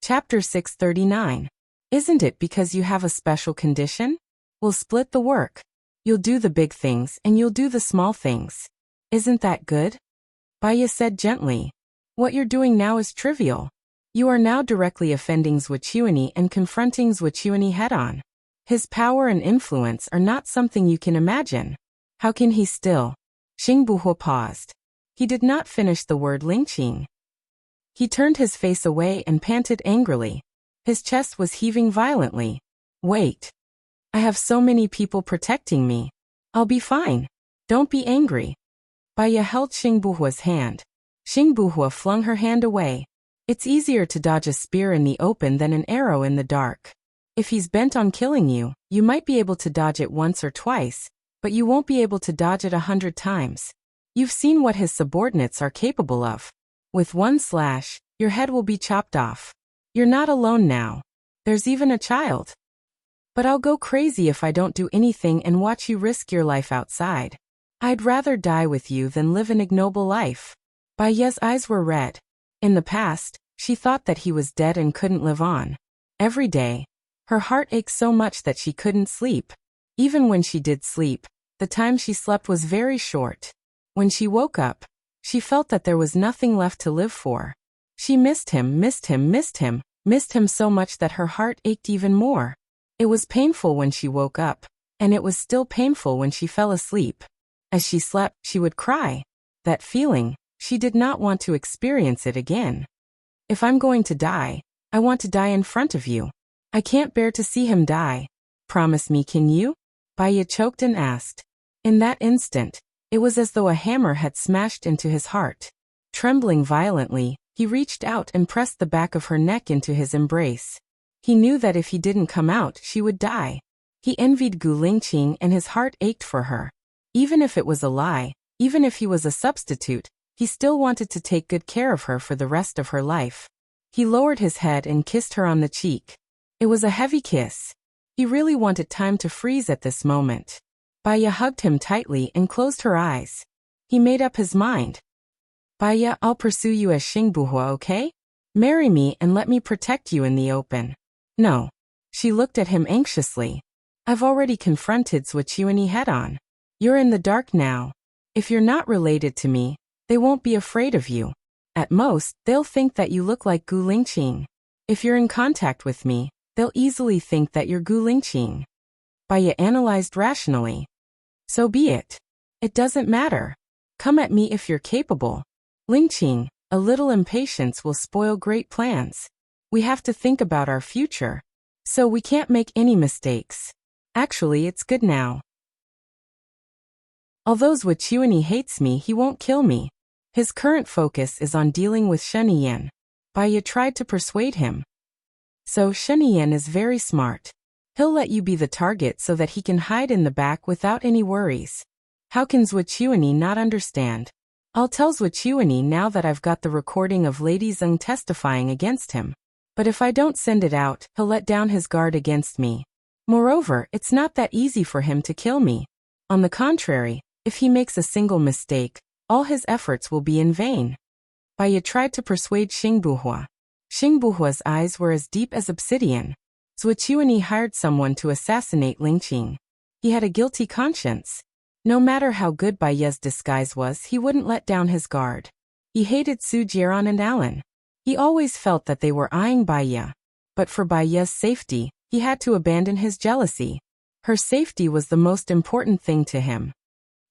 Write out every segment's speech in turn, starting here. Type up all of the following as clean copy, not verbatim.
Chapter 639. Isn't it because you have a special condition? We'll split the work. You'll do the big things and you'll do the small things. Isn't that good? Baya said gently. What you're doing now is trivial. You are now directly offending Swordsmanship and confronting Swordsmanship head-on. His power and influence are not something you can imagine. How can he still? Xingbuhua paused. He did not finish the word Lingqing. He turned his face away and panted angrily. His chest was heaving violently. Wait. I have so many people protecting me. I'll be fine. Don't be angry. Baya held Xingbuhua's hand. Xingbuhua flung her hand away. It's easier to dodge a spear in the open than an arrow in the dark. If he's bent on killing you, you might be able to dodge it once or twice, but you won't be able to dodge it 100 times. You've seen what his subordinates are capable of. With one slash, your head will be chopped off. You're not alone now. There's even a child. But I'll go crazy if I don't do anything and watch you risk your life outside. I'd rather die with you than live an ignoble life. Baya's eyes were red. In the past, she thought that he was dead and couldn't live on. Every day, her heart ached so much that she couldn't sleep. Even when she did sleep, the time she slept was very short. When she woke up, she felt that there was nothing left to live for. She missed him so much that her heart ached even more. It was painful when she woke up, and it was still painful when she fell asleep. As she slept, she would cry. That feeling, she did not want to experience it again. If I'm going to die, I want to die in front of you. I can't bear to see him die. Promise me, can you? Baya choked and asked. In that instant, it was as though a hammer had smashed into his heart. Trembling violently, he reached out and pressed the back of her neck into his embrace. He knew that if he didn't come out, she would die. He envied Gu Lingqing and his heart ached for her. Even if it was a lie, even if he was a substitute, he still wanted to take good care of her for the rest of her life. He lowered his head and kissed her on the cheek. It was a heavy kiss. He really wanted time to freeze at this moment. Baya hugged him tightly and closed her eyes. He made up his mind. Baya, I'll pursue you as Xingbuhua, okay? Marry me and let me protect you in the open. No. She looked at him anxiously. I've already confronted Swordsmanship head-on. You're in the dark now. If you're not related to me, they won't be afraid of you. At most, they'll think that you look like Gu Lingqing. If you're in contact with me, they'll easily think that you're Gu Lingqing. Baya analyzed rationally. So be it. It doesn't matter. Come at me if you're capable. Lingqing, a little impatience will spoil great plans. We have to think about our future. So we can't make any mistakes. Actually, it's good now. Although Swordsmanship hates me, he won't kill me. His current focus is on dealing with Sheniyan. Baya tried to persuade him. So Sheniyan is very smart. He'll let you be the target so that he can hide in the back without any worries. How can Swordsmanship not understand? I'll tell Swordsmanship now that I've got the recording of Lady Zeng testifying against him. But if I don't send it out, he'll let down his guard against me. Moreover, it's not that easy for him to kill me. On the contrary, if he makes a single mistake, all his efforts will be in vain. Baya tried to persuade Xingbuhua. Xingbuhua's eyes were as deep as obsidian. Swordsmanship hired someone to assassinate Lingqing. He had a guilty conscience. No matter how good Baya's disguise was, he wouldn't let down his guard. He hated Su Jiran and Alan. He always felt that they were eyeing Baya. But for Baya's safety, he had to abandon his jealousy. Her safety was the most important thing to him.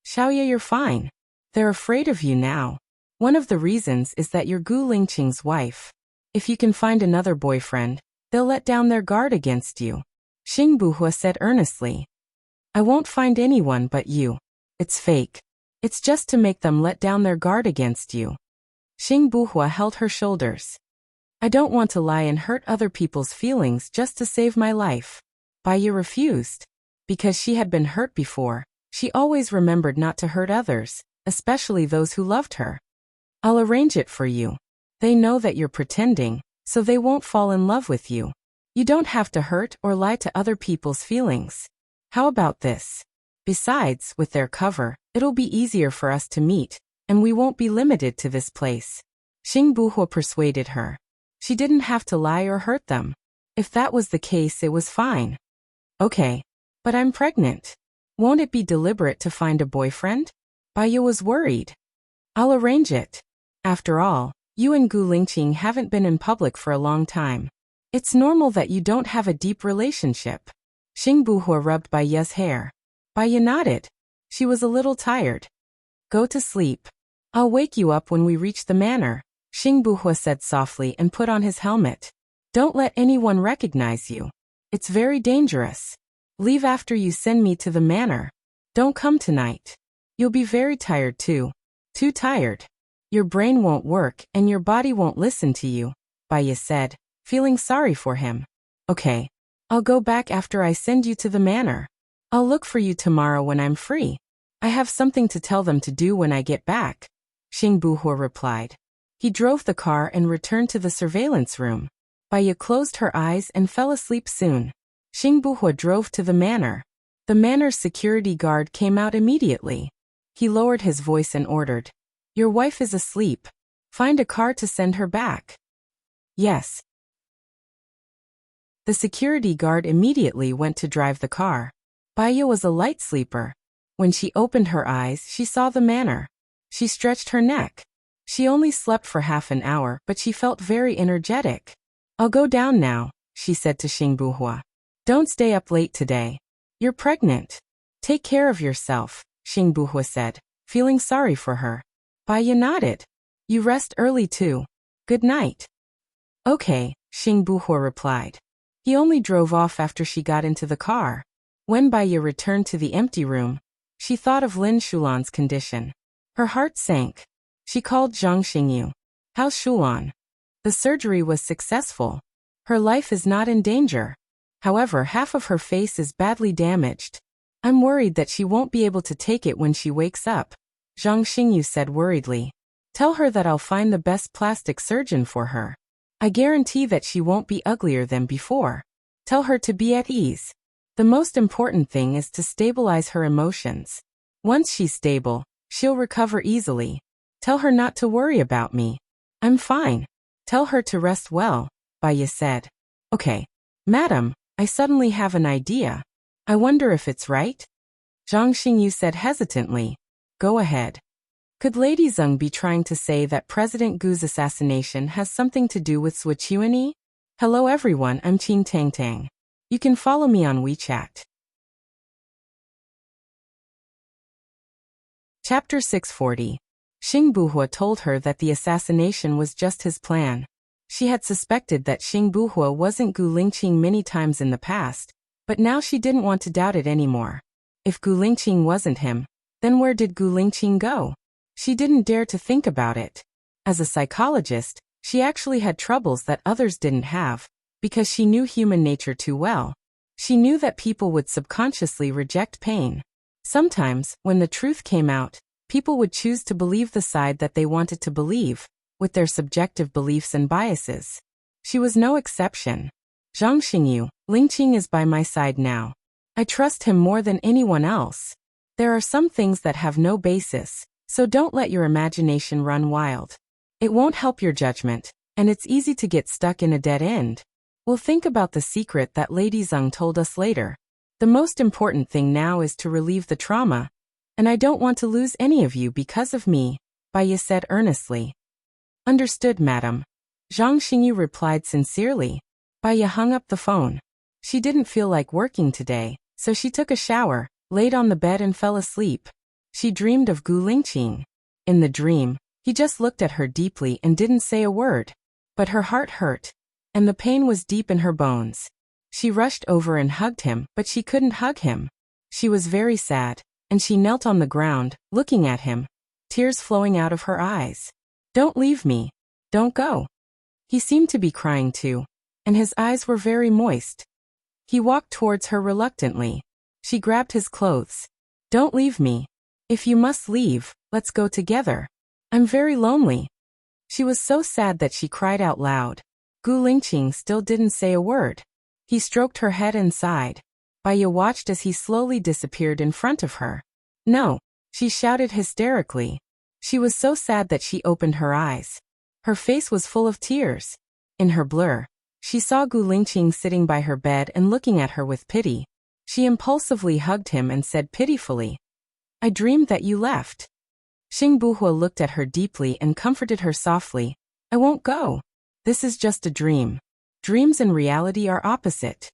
Xiaoya, you're fine. They're afraid of you now. One of the reasons is that you're Gu Lingqing's wife. If you can find another boyfriend, they'll let down their guard against you. Xingbuhua said earnestly. I won't find anyone but you. It's fake. It's just to make them let down their guard against you. Xingbuhua held her shoulders. I don't want to lie and hurt other people's feelings just to save my life. Baya refused. Because she had been hurt before, she always remembered not to hurt others, especially those who loved her. I'll arrange it for you. They know that you're pretending, so they won't fall in love with you. You don't have to hurt or lie to other people's feelings. How about this? Besides, with their cover, it'll be easier for us to meet, and we won't be limited to this place. Xingbuhua persuaded her. She didn't have to lie or hurt them. If that was the case, it was fine. Okay. But I'm pregnant. Won't it be deliberate to find a boyfriend? Baya was worried. I'll arrange it. After all, you and Gu Lingqing haven't been in public for a long time. It's normal that you don't have a deep relationship. Xing Buhua rubbed Baya's hair. Baya nodded. She was a little tired. Go to sleep. I'll wake you up when we reach the manor, Xing Buhua said softly and put on his helmet. Don't let anyone recognize you. It's very dangerous. Leave after you send me to the manor. Don't come tonight. You'll be very tired too. Too tired. Your brain won't work and your body won't listen to you, Baya said, feeling sorry for him. Okay. I'll go back after I send you to the manor. I'll look for you tomorrow when I'm free. I have something to tell them to do when I get back, Xing Buhua replied. He drove the car and returned to the surveillance room. Baya closed her eyes and fell asleep soon. Xing Buhua drove to the manor. The manor's security guard came out immediately. He lowered his voice and ordered, Your wife is asleep. Find a car to send her back. Yes. The security guard immediately went to drive the car. Baya was a light sleeper. When she opened her eyes, she saw the manor. She stretched her neck. She only slept for half an hour, but she felt very energetic. I'll go down now, she said to Xing Buhua. Don't stay up late today. You're pregnant. Take care of yourself, Xing Buhua said, feeling sorry for her. Baya nodded. You rest early too. Good night. Okay, Xing Buhua replied. He only drove off after she got into the car. When Baya returned to the empty room, she thought of Lin Shulan's condition. Her heart sank. She called Zhang Xingyu. How's Shulan? The surgery was successful. Her life is not in danger. However, half of her face is badly damaged. I'm worried that she won't be able to take it when she wakes up, Zhang Xingyu said worriedly. Tell her that I'll find the best plastic surgeon for her. I guarantee that she won't be uglier than before. Tell her to be at ease. The most important thing is to stabilize her emotions. Once she's stable, she'll recover easily. Tell her not to worry about me. I'm fine. Tell her to rest well, Baya said. Okay. Madam, I suddenly have an idea. I wonder if it's right? Zhang Xingyu said hesitantly. Go ahead. Could Lady Zeng be trying to say that President Gu's assassination has something to do with Swichuani? Hello everyone, I'm Qing Tang Tang. You can follow me on WeChat. Chapter 640. Xing Buhua told her that the assassination was just his plan. She had suspected that Xing Buhua wasn't Gu Lingqing many times in the past, but now she didn't want to doubt it anymore. If Gu Lingqing wasn't him, then where did Gu Lingqing go? She didn't dare to think about it. As a psychologist, she actually had troubles that others didn't have, because she knew human nature too well. She knew that people would subconsciously reject pain. Sometimes, when the truth came out, people would choose to believe the side that they wanted to believe, with their subjective beliefs and biases. She was no exception. Zhang Xingyu, Lingqing is by my side now. I trust him more than anyone else. There are some things that have no basis, so don't let your imagination run wild. It won't help your judgment, and it's easy to get stuck in a dead end. We'll think about the secret that Lady Zeng told us later. The most important thing now is to relieve the trauma, and I don't want to lose any of you because of me, Baya said earnestly. Understood, madam. Zhang Xingyu replied sincerely. Baya hung up the phone. She didn't feel like working today, so she took a shower, laid on the bed and fell asleep. She dreamed of Gu Lingqing. In the dream, he just looked at her deeply and didn't say a word. But her heart hurt, and the pain was deep in her bones. She rushed over and hugged him, but she couldn't hug him. She was very sad, and she knelt on the ground, looking at him, tears flowing out of her eyes. Don't leave me. Don't go. He seemed to be crying too, and his eyes were very moist. He walked towards her reluctantly. She grabbed his clothes. Don't leave me. If you must leave, let's go together. I'm very lonely. She was so sad that she cried out loud. Gu Lingqing still didn't say a word. He stroked her head and sighed. Baya watched as he slowly disappeared in front of her. No, she shouted hysterically. She was so sad that she opened her eyes. Her face was full of tears. In her blur, she saw Gu Lingqing sitting by her bed and looking at her with pity. She impulsively hugged him and said pitifully, "I dreamed that you left." Xing Buhua looked at her deeply and comforted her softly. "I won't go. This is just a dream. Dreams and reality are opposite.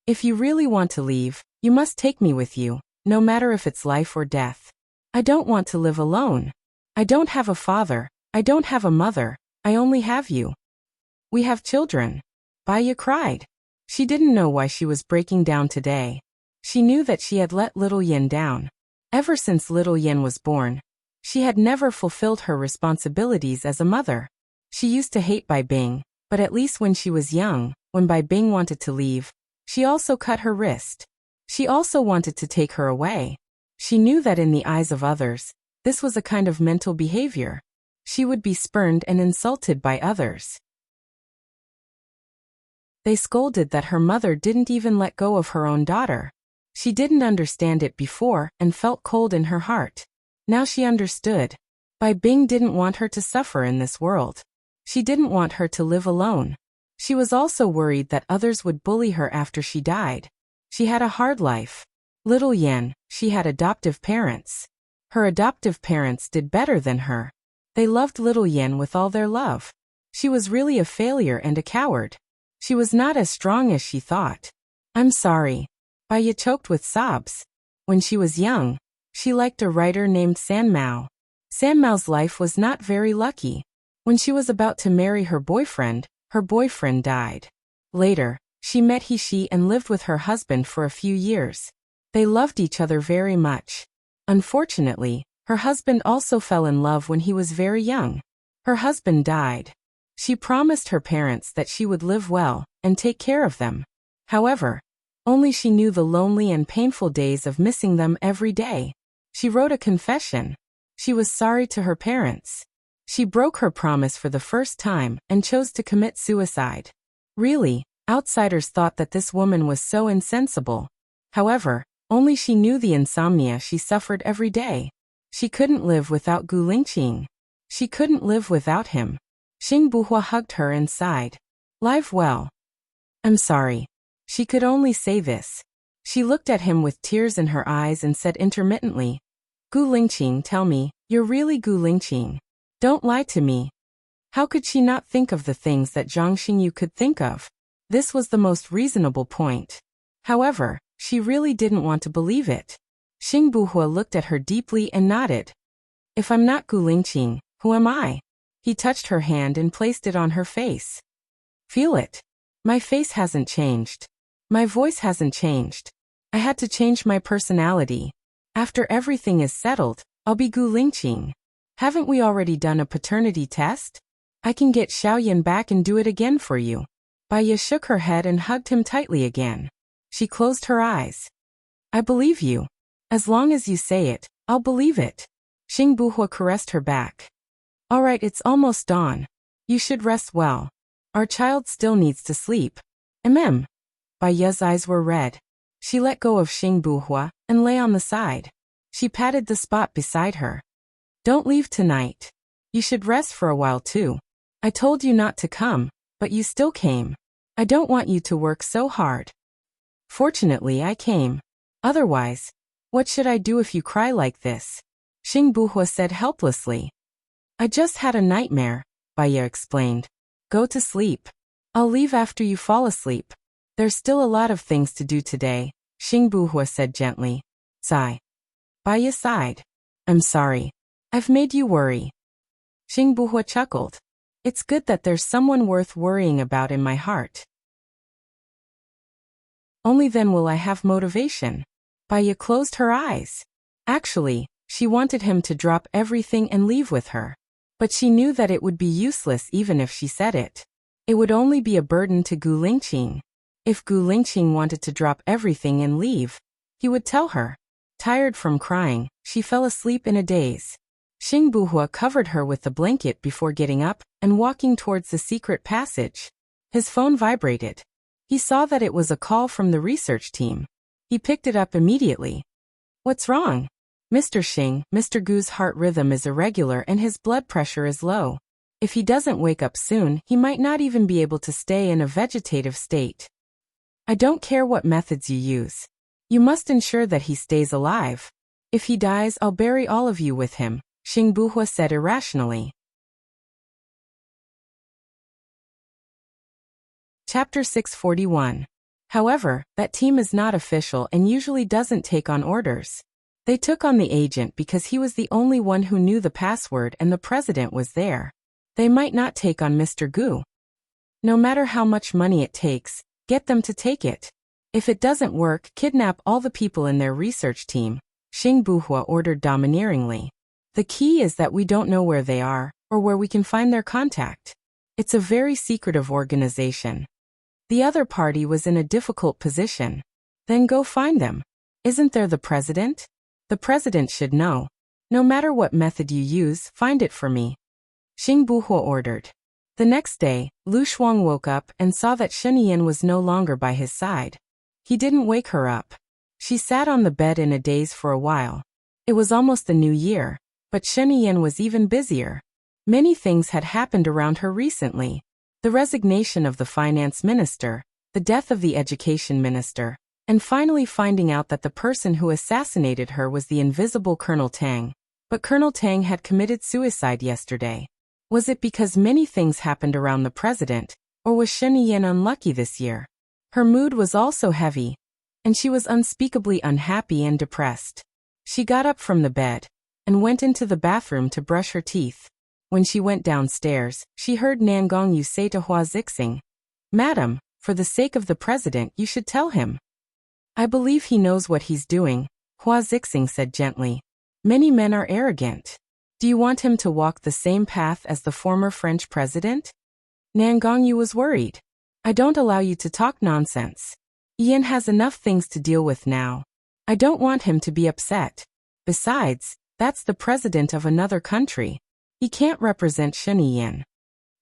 If you really want to leave, you must take me with you, no matter if it's life or death. I don't want to live alone. I don't have a father, I don't have a mother, I only have you. We have children." Baya cried. She didn't know why she was breaking down today. She knew that she had let little Yin down. Ever since little Yin was born, she had never fulfilled her responsibilities as a mother. She used to hate Bai Bing, but at least when she was young, when Bai Bing wanted to leave, she also cut her wrist. She also wanted to take her away. She knew that in the eyes of others, this was a kind of mental behavior. She would be spurned and insulted by others. They scolded that her mother didn't even let go of her own daughter. She didn't understand it before and felt cold in her heart. Now she understood. Bai Bing didn't want her to suffer in this world. She didn't want her to live alone. She was also worried that others would bully her after she died. She had a hard life. Little Yen, she had adoptive parents. Her adoptive parents did better than her. They loved little Yen with all their love. She was really a failure and a coward. She was not as strong as she thought. "I'm sorry." Baya choked with sobs. When she was young, she liked a writer named San Mao. San Mao's life was not very lucky. When she was about to marry her boyfriend died. Later, she met He Shi and lived with her husband for a few years. They loved each other very much. Unfortunately, her husband also fell in love when he was very young. Her husband died. She promised her parents that she would live well and take care of them. However, only she knew the lonely and painful days of missing them every day. She wrote a confession. She was sorry to her parents. She broke her promise for the first time and chose to commit suicide. Really, outsiders thought that this woman was so insensible. However, only she knew the insomnia she suffered every day. She couldn't live without Gu Lingqing. She couldn't live without him. Xing Buhua hugged her and sighed. "Live well." "I'm sorry." She could only say this. She looked at him with tears in her eyes and said intermittently, "Gu Lingqing, tell me, you're really Gu Lingqing. Don't lie to me." How could she not think of the things that Zhang Xingyu could think of? This was the most reasonable point. However, she really didn't want to believe it. Xing Buhua looked at her deeply and nodded. "If I'm not Gu Lingqing, who am I?" He touched her hand and placed it on her face. "Feel it. My face hasn't changed. My voice hasn't changed. I had to change my personality. After everything is settled, I'll be Gu Lingqing. Haven't we already done a paternity test? I can get Xiaoyan back and do it again for you." Baya shook her head and hugged him tightly again. She closed her eyes. "I believe you. As long as you say it, I'll believe it." Xing Buhua caressed her back. "All right, it's almost dawn. You should rest well. Our child still needs to sleep." Baya's eyes were red. She let go of Xing Buhua and lay on the side. She patted the spot beside her. "Don't leave tonight. You should rest for a while too. I told you not to come, but you still came. I don't want you to work so hard." "Fortunately, I came. Otherwise, what should I do if you cry like this?" Xing Buhua said helplessly. "I just had a nightmare," Baya explained. "Go to sleep. I'll leave after you fall asleep. There's still a lot of things to do today," Xing Buhua said gently. "Sigh." Baya sighed. "I'm sorry. I've made you worry." Xing Buhua chuckled. "It's good that there's someone worth worrying about in my heart. Only then will I have motivation." Baya closed her eyes. Actually, she wanted him to drop everything and leave with her. But she knew that it would be useless even if she said it. It would only be a burden to Gu Lingqing. If Gu Lingqing wanted to drop everything and leave, he would tell her. Tired from crying, she fell asleep in a daze. Xing Buhua covered her with the blanket before getting up and walking towards the secret passage. His phone vibrated. He saw that it was a call from the research team. He picked it up immediately. "What's wrong?" "Mr. Xing, Mr. Gu's heart rhythm is irregular and his blood pressure is low. If he doesn't wake up soon, he might not even be able to stay in a vegetative state. I don't care what methods you use. You must ensure that he stays alive. If he dies, I'll bury all of you with him, Xing Buhua said irrationally. Chapter 641. However, that team is not official and usually doesn't take on orders. They took on the agent because he was the only one who knew the password and the president was there. They might not take on Mr. Gu. No matter how much money it takes, get them to take it. If it doesn't work, kidnap all the people in their research team, Xing Buhua ordered domineeringly. The key is that we don't know where they are, or where we can find their contact. It's a very secretive organization. The other party was in a difficult position. Then go find them. Isn't there the president? The president should know. No matter what method you use, find it for me, Xing Buhua ordered. The next day, Lu Shuang woke up and saw that Shen Yan was no longer by his side. He didn't wake her up. She sat on the bed in a daze for a while. It was almost the new year, but Shen Yan was even busier. Many things had happened around her recently. The resignation of the finance minister, the death of the education minister, and finally finding out that the person who assassinated her was the invisible Colonel Tang. But Colonel Tang had committed suicide yesterday. Was it because many things happened around the president, or was Shen Yan unlucky this year? Her mood was also heavy, and she was unspeakably unhappy and depressed. She got up from the bed and went into the bathroom to brush her teeth. When she went downstairs, she heard Nan Gongyu say to Hua Zixing, "Madam, for the sake of the president, you should tell him." "I believe he knows what he's doing," Hua Zixing said gently. "Many men are arrogant. Do you want him to walk the same path as the former French president?" Nan Gongyu was worried. "I don't allow you to talk nonsense. Ian has enough things to deal with now. I don't want him to be upset. Besides, that's the president of another country. He can't represent Shen Yan."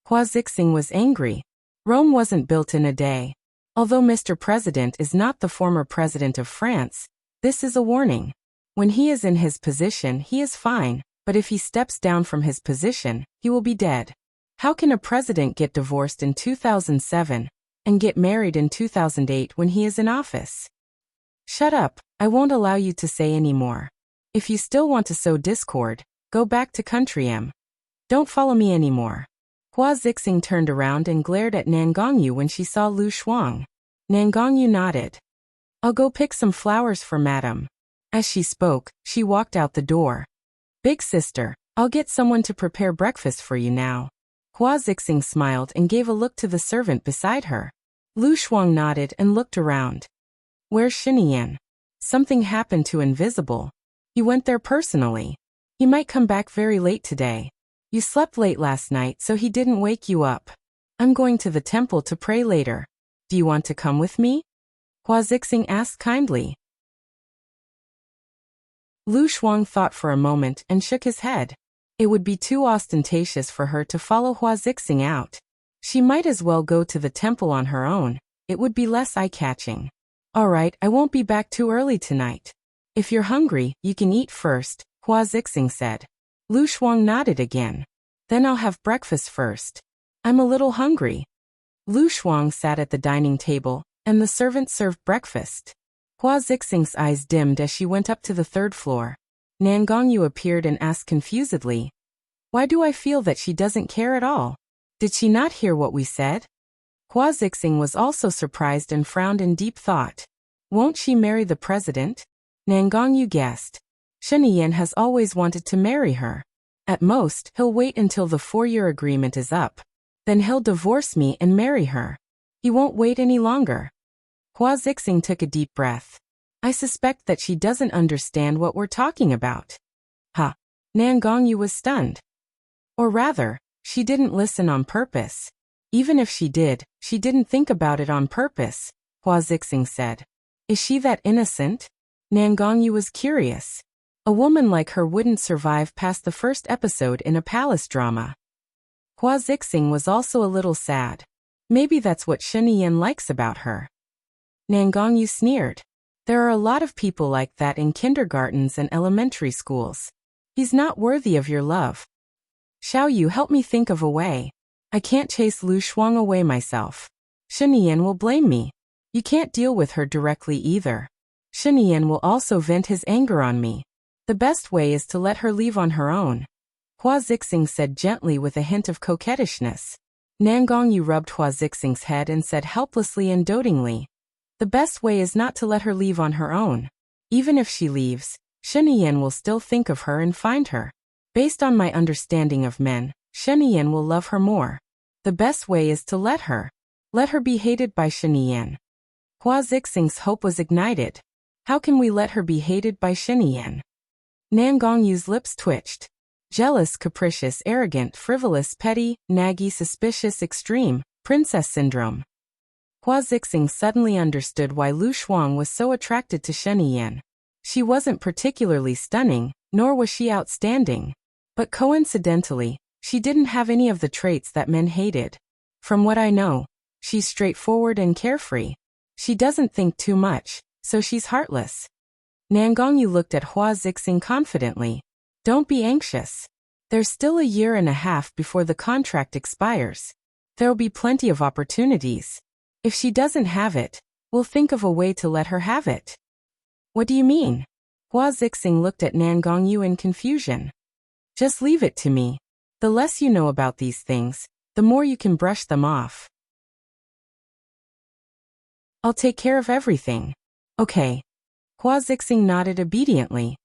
Hua Zixing was angry. Rome wasn't built in a day. Although Mr. President is not the former president of France, this is a warning. When he is in his position, he is fine, but if he steps down from his position, he will be dead. How can a president get divorced in 2007 and get married in 2008 when he is in office? Shut up, I won't allow you to say any more. If you still want to sow discord, go back to country M. Don't follow me anymore. Hua Zixing turned around and glared at Nan Gongyu when she saw Lu Shuang. Nan Gongyu nodded. "I'll go pick some flowers for madam." As she spoke, she walked out the door. "Big sister, I'll get someone to prepare breakfast for you now." Hua Zixing smiled and gave a look to the servant beside her. Lu Shuang nodded and looked around. "Where's Shen Yan?" "Something happened to Invisible. He went there personally. He might come back very late today. You slept late last night, so he didn't wake you up. I'm going to the temple to pray later. Do you want to come with me?" Hua Zixing asked kindly. Lu Shuang thought for a moment and shook his head. It would be too ostentatious for her to follow Hua Zixing out. She might as well go to the temple on her own. It would be less eye-catching. "All right, I won't be back too early tonight. If you're hungry, you can eat first," Hua Zixing said. Lu Shuang nodded again. "Then I'll have breakfast first. I'm a little hungry." Lu Shuang sat at the dining table, and the servant served breakfast. Hua Zixing's eyes dimmed as she went up to the third floor. Nan Gongyu appeared and asked confusedly, "Why do I feel that she doesn't care at all? Did she not hear what we said?" Hua Zixing was also surprised and frowned in deep thought. Won't she marry the president? Nan Gongyu guessed. Shen Yan has always wanted to marry her. At most, he'll wait until the 4-year agreement is up. Then he'll divorce me and marry her. He won't wait any longer. Hua Zixing took a deep breath. I suspect that she doesn't understand what we're talking about. Ha! Nan Gongyu was stunned. Or rather, she didn't listen on purpose. Even if she did, she didn't think about it on purpose, Hua Zixing said. Is she that innocent? Nan Gongyu was curious. A woman like her wouldn't survive past the first episode in a palace drama. Hua Zixing was also a little sad. Maybe that's what Shen Yan likes about her. Nan Gongyu sneered. There are a lot of people like that in kindergartens and elementary schools. He's not worthy of your love. Xiao Yu, help me think of a way. I can't chase Lu Shuang away myself. Shinian will blame me. You can't deal with her directly either. Shinian will also vent his anger on me. The best way is to let her leave on her own. Hua Zixing said gently with a hint of coquettishness. Nan Gongyu rubbed Hua Zixing's head and said helplessly and dotingly. The best way is not to let her leave on her own. Even if she leaves, Shinian will still think of her and find her. Based on my understanding of men, Shinian will love her more. The best way is to let her. Let her be hated by Shinian. Hua Zixing's hope was ignited. How can we let her be hated by Shinian? Nan Gongyu's lips twitched. Jealous, capricious, arrogant, frivolous, petty, naggy, suspicious, extreme, princess syndrome. Hua Zixing suddenly understood why Lu Shuang was so attracted to Shinian. She wasn't particularly stunning, nor was she outstanding. But coincidentally, she didn't have any of the traits that men hated. From what I know, she's straightforward and carefree. She doesn't think too much, so she's heartless. Nan Gongyu looked at Hua Zixing confidently. Don't be anxious. There's still a year and a half before the contract expires. There'll be plenty of opportunities. If she doesn't have it, we'll think of a way to let her have it. What do you mean? Hua Zixing looked at Nan Gongyu in confusion. Just leave it to me. The less you know about these things, the more you can brush them off. I'll take care of everything. Okay. Hua Zixing nodded obediently.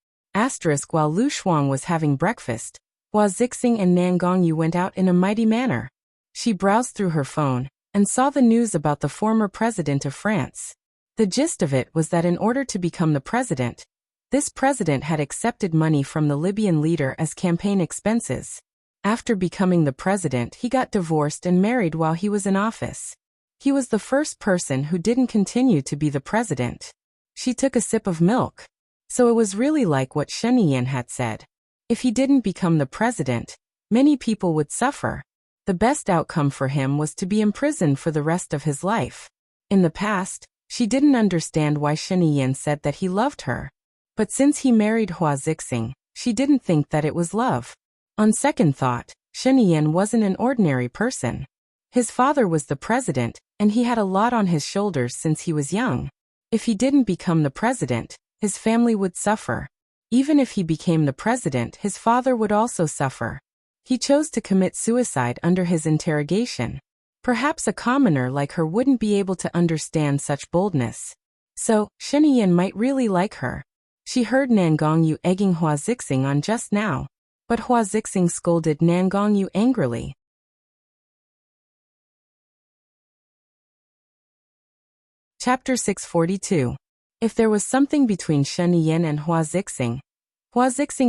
While Lu Shuang was having breakfast, Hua Zixing and Nan Gongyu went out in a mighty manner. She browsed through her phone and saw the news about the former president of France. The gist of it was that in order to become the president, this president had accepted money from the Libyan leader as campaign expenses. After becoming the president, he got divorced and married while he was in office. He was the first person who didn't continue to be the president. She took a sip of milk. So it was really like what Sheniyan had said. If he didn't become the president, many people would suffer. The best outcome for him was to be imprisoned for the rest of his life. In the past, she didn't understand why Sheniyan said that he loved her. But since he married Hua Zixing, she didn't think that it was love. On second thought, Sheniyan wasn't an ordinary person. His father was the president, and he had a lot on his shoulders since he was young. If he didn't become the president, his family would suffer. Even if he became the president, his father would also suffer. He chose to commit suicide under his interrogation. Perhaps a commoner like her wouldn't be able to understand such boldness. So, Sheniyan might really like her. She heard Nan Gongyu egging Hua Zixing on just now. But Hua Zixing scolded Nan Gongyu angrily. Chapter 642. If there was something between Sheniyan and Hua Zixing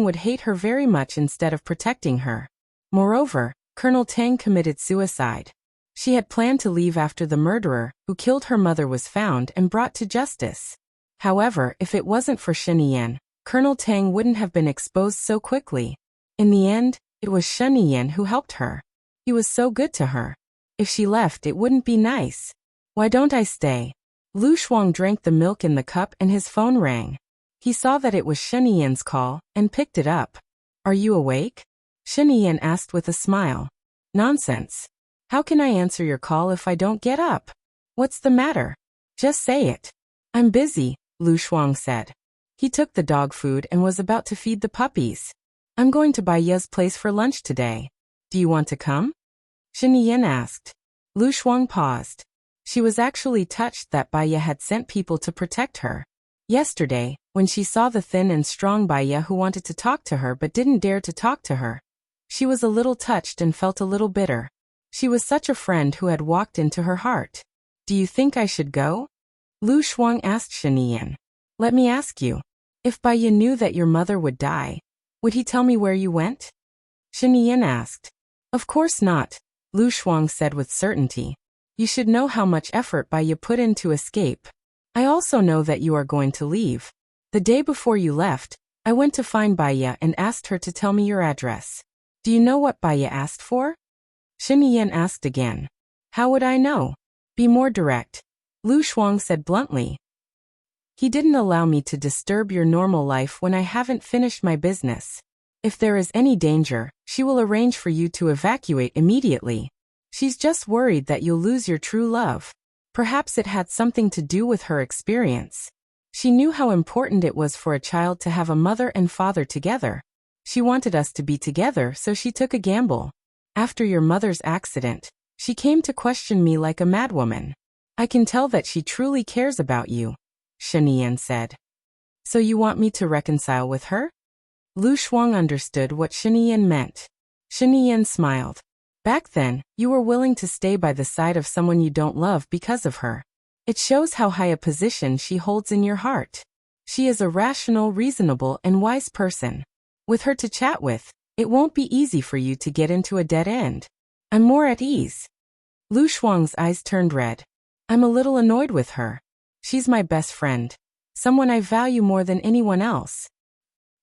would hate her very much instead of protecting her. Moreover, Colonel Tang committed suicide. She had planned to leave after the murderer, who killed her mother, was found and brought to justice. However, if it wasn't for Sheniyan, Colonel Tang wouldn't have been exposed so quickly. In the end, it was Sheniyan who helped her. He was so good to her. If she left, it wouldn't be nice. Why don't I stay? Lu Shuang drank the milk in the cup and his phone rang. He saw that it was Sheniyan's call and picked it up. Are you awake? Sheniyan asked with a smile. Nonsense. How can I answer your call if I don't get up? What's the matter? Just say it. I'm busy, Lu Shuang said. He took the dog food and was about to feed the puppies. I'm going to Baiya's place for lunch today. Do you want to come? Sheniyan asked. Lu Shuang paused. She was actually touched that Baiya had sent people to protect her. Yesterday, when she saw the thin and strong Baiya who wanted to talk to her but didn't dare to talk to her, she was a little touched and felt a little bitter. She was such a friend who had walked into her heart. Do you think I should go? Lu Shuang asked Sheniyan. Let me ask you. If Baiya knew that your mother would die, would he tell me where you went? Sheniyan asked. Of course not, Lu Shuang said with certainty. You should know how much effort Baiya put in to escape. I also know that you are going to leave. The day before you left, I went to find Baiya and asked her to tell me your address. Do you know what Baiya asked for? Sheniyan asked again. How would I know? Be more direct. Lu Shuang said bluntly. He didn't allow me to disturb your normal life when I haven't finished my business. If there is any danger, she will arrange for you to evacuate immediately. She's just worried that you'll lose your true love. Perhaps it had something to do with her experience. She knew how important it was for a child to have a mother and father together. She wanted us to be together, so she took a gamble. After your mother's accident, she came to question me like a madwoman. I can tell that she truly cares about you, Shenian said. So you want me to reconcile with her? Lu Shuang understood what Shenian meant. Shenian smiled. Back then, you were willing to stay by the side of someone you don't love because of her. It shows how high a position she holds in your heart. She is a rational, reasonable, and wise person. With her to chat with, it won't be easy for you to get into a dead end. I'm more at ease. Lu Shuang's eyes turned red. I'm a little annoyed with her. She's my best friend. Someone I value more than anyone else.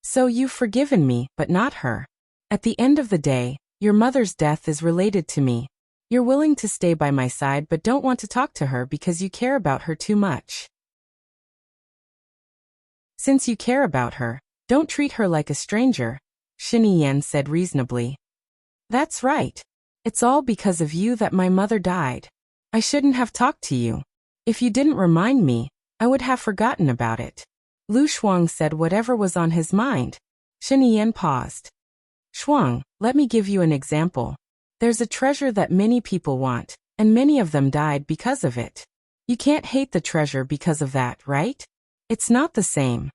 So you've forgiven me, but not her. At the end of the day, your mother's death is related to me. You're willing to stay by my side but don't want to talk to her because you care about her too much. Since you care about her, don't treat her like a stranger, Shenian said reasonably. That's right. It's all because of you that my mother died. I shouldn't have talked to you. If you didn't remind me, I would have forgotten about it. Lu Shuang said whatever was on his mind. Shenian paused. Shuang, let me give you an example. There's a treasure that many people want, and many of them died because of it. You can't hate the treasure because of that, right? It's not the same.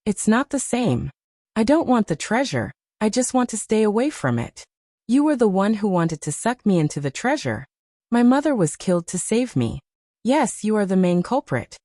It's not the same. I don't want the treasure, I just want to stay away from it. You were the one who wanted to suck me into the treasure. My mother was killed to save me. Yes, you are the main culprit.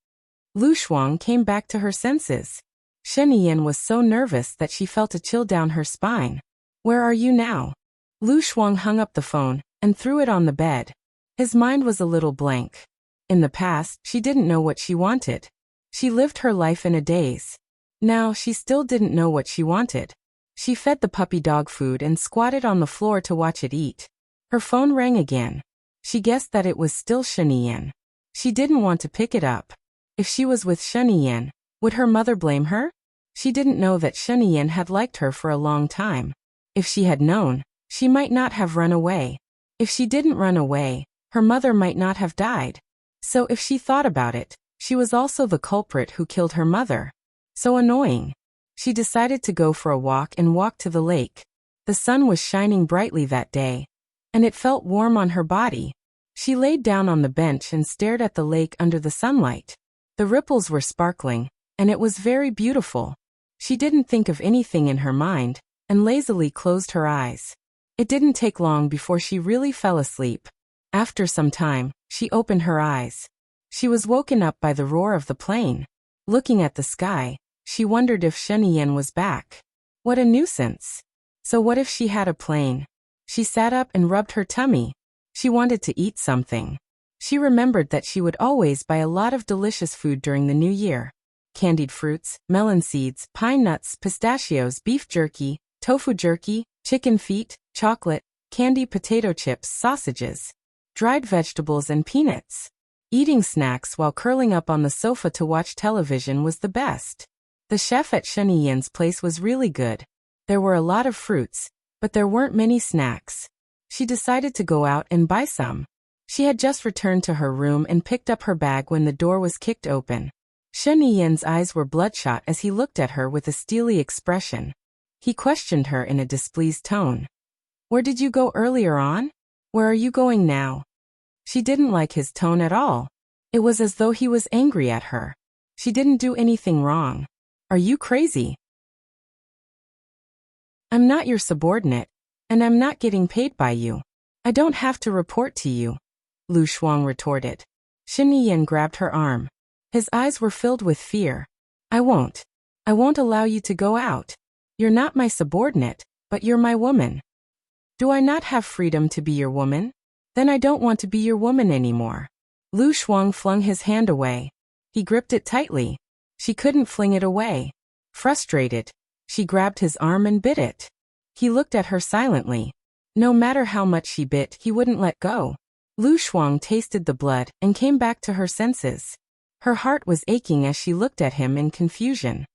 Lu Shuang came back to her senses. Shenian was so nervous that she felt a chill down her spine. Where are you now? Lu Shuang hung up the phone and threw it on the bed. His mind was a little blank. In the past, she didn't know what she wanted. She lived her life in a daze. Now, she still didn't know what she wanted. She fed the puppy dog food and squatted on the floor to watch it eat. Her phone rang again. She guessed that it was still Shenian. She didn't want to pick it up. If she was with Shenian, would her mother blame her? She didn't know that Shenian had liked her for a long time. If she had known, she might not have run away. If she didn't run away, her mother might not have died. So if she thought about it, she was also the culprit who killed her mother. So annoying. She decided to go for a walk and walk to the lake. The sun was shining brightly that day, and it felt warm on her body. She laid down on the bench and stared at the lake under the sunlight. The ripples were sparkling, and it was very beautiful. She didn't think of anything in her mind, and lazily closed her eyes. It didn't take long before she really fell asleep. After some time, she opened her eyes. She was woken up by the roar of the plane. Looking at the sky, she wondered if Shenian was back. What a nuisance. So what if she had a plane? She sat up and rubbed her tummy. She wanted to eat something. She remembered that she would always buy a lot of delicious food during the new year. Candied fruits, melon seeds, pine nuts, pistachios, beef jerky, tofu jerky, chicken feet, chocolate, candy potato chips, sausages, dried vegetables and peanuts. Eating snacks while curling up on the sofa to watch television was the best. The chef at Shenian's place was really good. There were a lot of fruits, but there weren't many snacks. She decided to go out and buy some. She had just returned to her room and picked up her bag when the door was kicked open. Shenian's eyes were bloodshot as he looked at her with a steely expression. He questioned her in a displeased tone. Where did you go earlier on? Where are you going now? She didn't like his tone at all. It was as though he was angry at her. She didn't do anything wrong. Are you crazy? I'm not your subordinate, and I'm not getting paid by you. I don't have to report to you, Lu Shuang retorted. Shenian grabbed her arm. His eyes were filled with fear. I won't allow you to go out. You're not my subordinate, but you're my woman. Do I not have freedom to be your woman? Then I don't want to be your woman anymore. Lu Shuang flung his hand away. He gripped it tightly. She couldn't fling it away. Frustrated, she grabbed his arm and bit it. He looked at her silently. No matter how much she bit, he wouldn't let go. Lu Shuang tasted the blood and came back to her senses. Her heart was aching as she looked at him in confusion.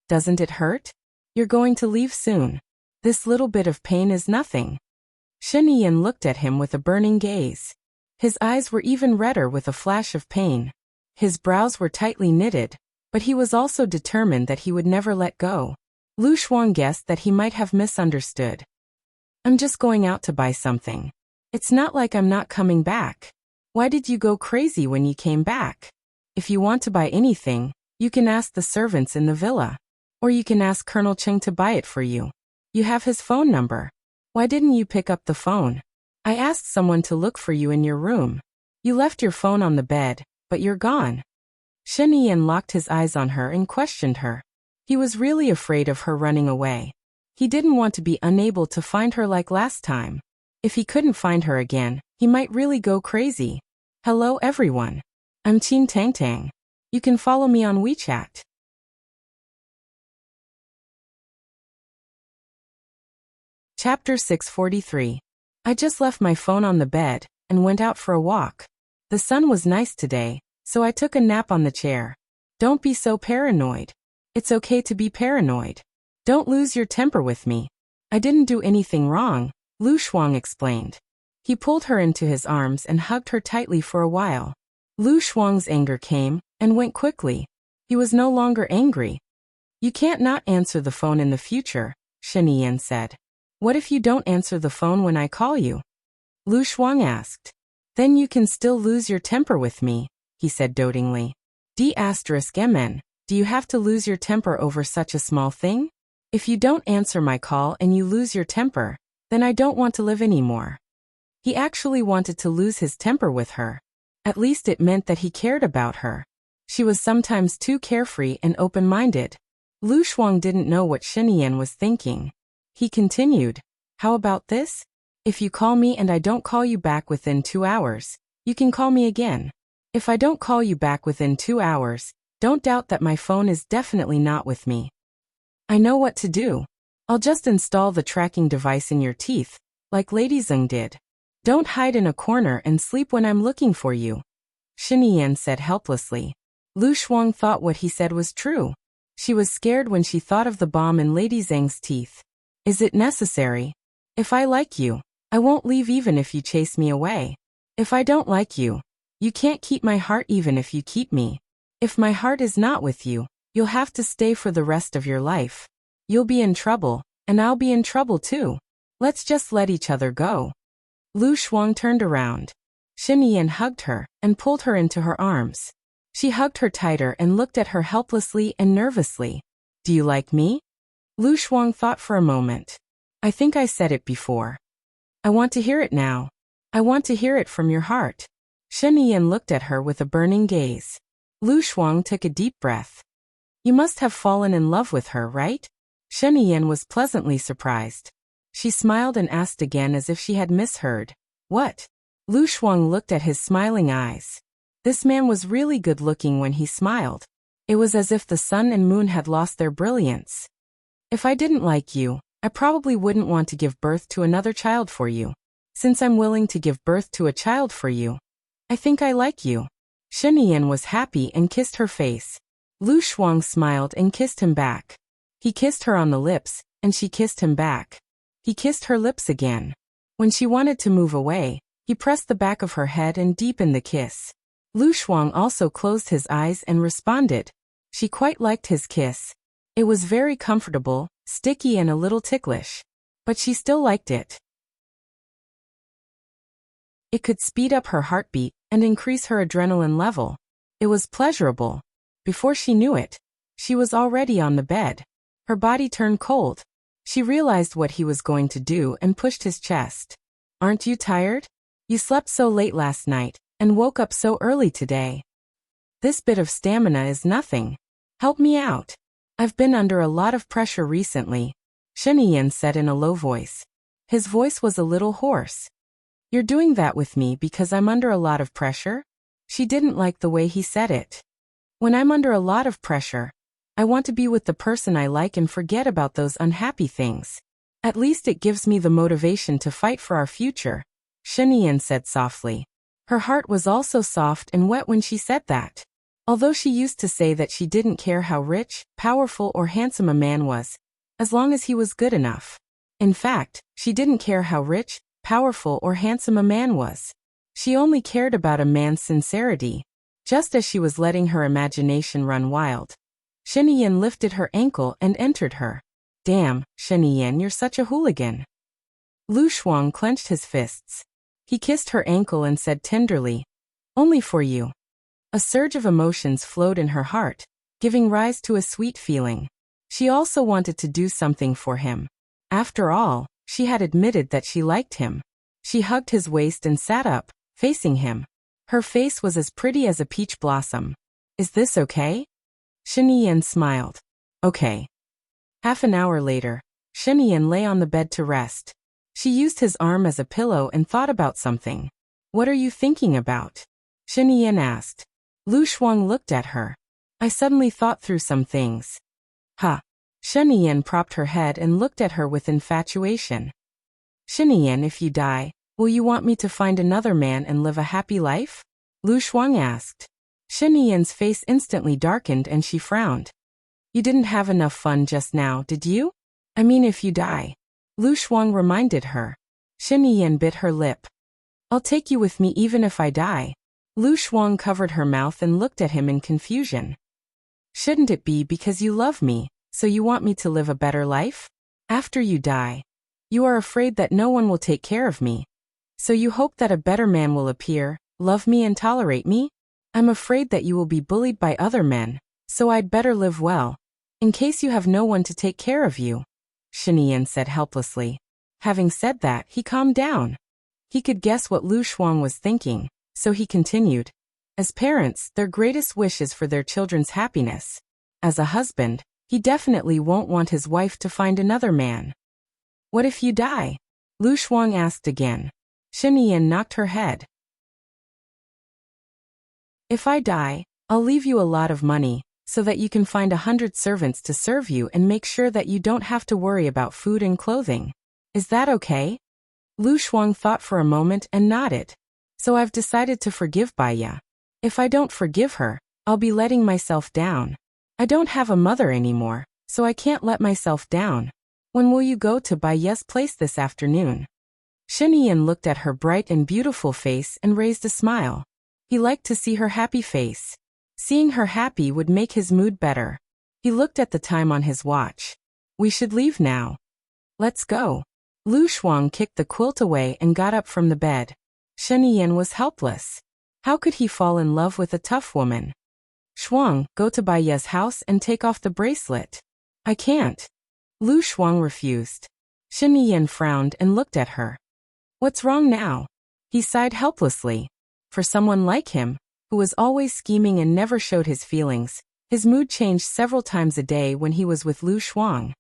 Doesn't it hurt? You're going to leave soon. This little bit of pain is nothing. Shen Yan looked at him with a burning gaze. His eyes were even redder with a flash of pain. His brows were tightly knitted, but he was also determined that he would never let go. Lu Shuang guessed that he might have misunderstood. I'm just going out to buy something. It's not like I'm not coming back. Why did you go crazy when you came back? If you want to buy anything, you can ask the servants in the villa. Or you can ask Colonel Cheng to buy it for you. You have his phone number. Why didn't you pick up the phone? I asked someone to look for you in your room. You left your phone on the bed, but you're gone. Shen Yan locked his eyes on her and questioned her. He was really afraid of her running away. He didn't want to be unable to find her like last time. If he couldn't find her again, he might really go crazy. Hello everyone. I'm Qin Tang Tang. You can follow me on WeChat. Chapter 643. I just left my phone on the bed and went out for a walk. The sun was nice today, so I took a nap on the chair. Don't be so paranoid. It's okay to be paranoid. Don't lose your temper with me. I didn't do anything wrong, Lu Shuang explained. He pulled her into his arms and hugged her tightly for a while. Lu Shuang's anger came and went quickly. He was no longer angry. You can't not answer the phone in the future, Shen Yan said. What if you don't answer the phone when I call you? Lu Shuang asked. Then you can still lose your temper with me, he said dotingly. D*MN, do you have to lose your temper over such a small thing? If you don't answer my call and you lose your temper, then I don't want to live anymore. He actually wanted to lose his temper with her. At least it meant that he cared about her. She was sometimes too carefree and open-minded. Lu Shuang didn't know what Shen Yan was thinking. He continued, how about this? If you call me and I don't call you back within 2 hours, you can call me again. If I don't call you back within 2 hours, don't doubt that my phone is definitely not with me. I know what to do. I'll just install the tracking device in your teeth, like Lady Zeng did. Don't hide in a corner and sleep when I'm looking for you, Shen Yan said helplessly. Lu Shuang thought what he said was true. She was scared when she thought of the bomb in Lady Zeng's teeth. Is it necessary? If I like you, I won't leave even if you chase me away. If I don't like you, you can't keep my heart even if you keep me. If my heart is not with you, you'll have to stay for the rest of your life. You'll be in trouble, and I'll be in trouble too. Let's just let each other go. Lu Shuang turned around. Shen Yan hugged her and pulled her into her arms. She hugged her tighter and looked at her helplessly and nervously. Do you like me? Lu Shuang thought for a moment. I think I said it before. I want to hear it now. I want to hear it from your heart. Shen Yan looked at her with a burning gaze. Lu Shuang took a deep breath. You must have fallen in love with her, right? Shen Yan was pleasantly surprised. She smiled and asked again as if she had misheard. What? Lu Shuang looked at his smiling eyes. This man was really good looking when he smiled. It was as if the sun and moon had lost their brilliance. If I didn't like you, I probably wouldn't want to give birth to another child for you. Since I'm willing to give birth to a child for you, I think I like you. Shen Yan was happy and kissed her face. Lu Shuang smiled and kissed him back. He kissed her on the lips, and she kissed him back. He kissed her lips again. When she wanted to move away, he pressed the back of her head and deepened the kiss. Lu Shuang also closed his eyes and responded. She quite liked his kiss. It was very comfortable, sticky and a little ticklish. But she still liked it. It could speed up her heartbeat and increase her adrenaline level. It was pleasurable. Before she knew it, she was already on the bed. Her body turned cold. She realized what he was going to do and pushed his chest. Aren't you tired? You slept so late last night and woke up so early today. This bit of stamina is nothing. Help me out. I've been under a lot of pressure recently, Shen Yan said in a low voice. His voice was a little hoarse. You're doing that with me because I'm under a lot of pressure? She didn't like the way he said it. When I'm under a lot of pressure, I want to be with the person I like and forget about those unhappy things. At least it gives me the motivation to fight for our future, Shen Yan said softly. Her heart was also soft and wet when she said that. Although she used to say that she didn't care how rich, powerful or handsome a man was, as long as he was good enough. In fact, she didn't care how rich, powerful or handsome a man was. She only cared about a man's sincerity. Just as she was letting her imagination run wild, Sheniyan lifted her ankle and entered her. Damn, Sheniyan, you're such a hooligan. Lu Shuang clenched his fists. He kissed her ankle and said tenderly, only for you. A surge of emotions flowed in her heart, giving rise to a sweet feeling. She also wanted to do something for him. After all, she had admitted that she liked him. She hugged his waist and sat up, facing him. Her face was as pretty as a peach blossom. Is this okay? Sheniyan smiled. Okay. Half an hour later, Sheniyan lay on the bed to rest. She used his arm as a pillow and thought about something. What are you thinking about? Sheniyan asked. Lu Shuang looked at her. I suddenly thought through some things. Huh. Sheniyan propped her head and looked at her with infatuation. Sheniyan, if you die, will you want me to find another man and live a happy life? Lu Shuang asked. Sheniyan's face instantly darkened and she frowned. You didn't have enough fun just now, did you? I mean if you die. Lu Shuang reminded her. Sheniyan bit her lip. I'll take you with me even if I die. Lu Shuang covered her mouth and looked at him in confusion. Shouldn't it be because you love me, so you want me to live a better life? After you die, you are afraid that no one will take care of me. So you hope that a better man will appear, love me and tolerate me? I'm afraid that you will be bullied by other men, so I'd better live well, in case you have no one to take care of you, Sheniyan said helplessly. Having said that, he calmed down. He could guess what Lu Shuang was thinking, so he continued. As parents, their greatest wish is for their children's happiness. As a husband, he definitely won't want his wife to find another man. What if you die? Lu Shuang asked again. Sheniyan knocked her head. If I die, I'll leave you a lot of money, so that you can find 100 servants to serve you and make sure that you don't have to worry about food and clothing. Is that okay? Lu Shuang thought for a moment and nodded. So I've decided to forgive Baiya. If I don't forgive her, I'll be letting myself down. I don't have a mother anymore, so I can't let myself down. When will you go to Baiya's place this afternoon? Sheniyan looked at her bright and beautiful face and raised a smile. He liked to see her happy face. Seeing her happy would make his mood better. He looked at the time on his watch. We should leave now. Let's go. Lu Shuang kicked the quilt away and got up from the bed. Sheniyan was helpless. How could he fall in love with a tough woman? Shuang, go to Baiya's house and take off the bracelet. I can't. Lu Shuang refused. Sheniyan frowned and looked at her. What's wrong now? He sighed helplessly. For someone like him, who was always scheming and never showed his feelings, his mood changed several times a day when he was with Lu Shuang.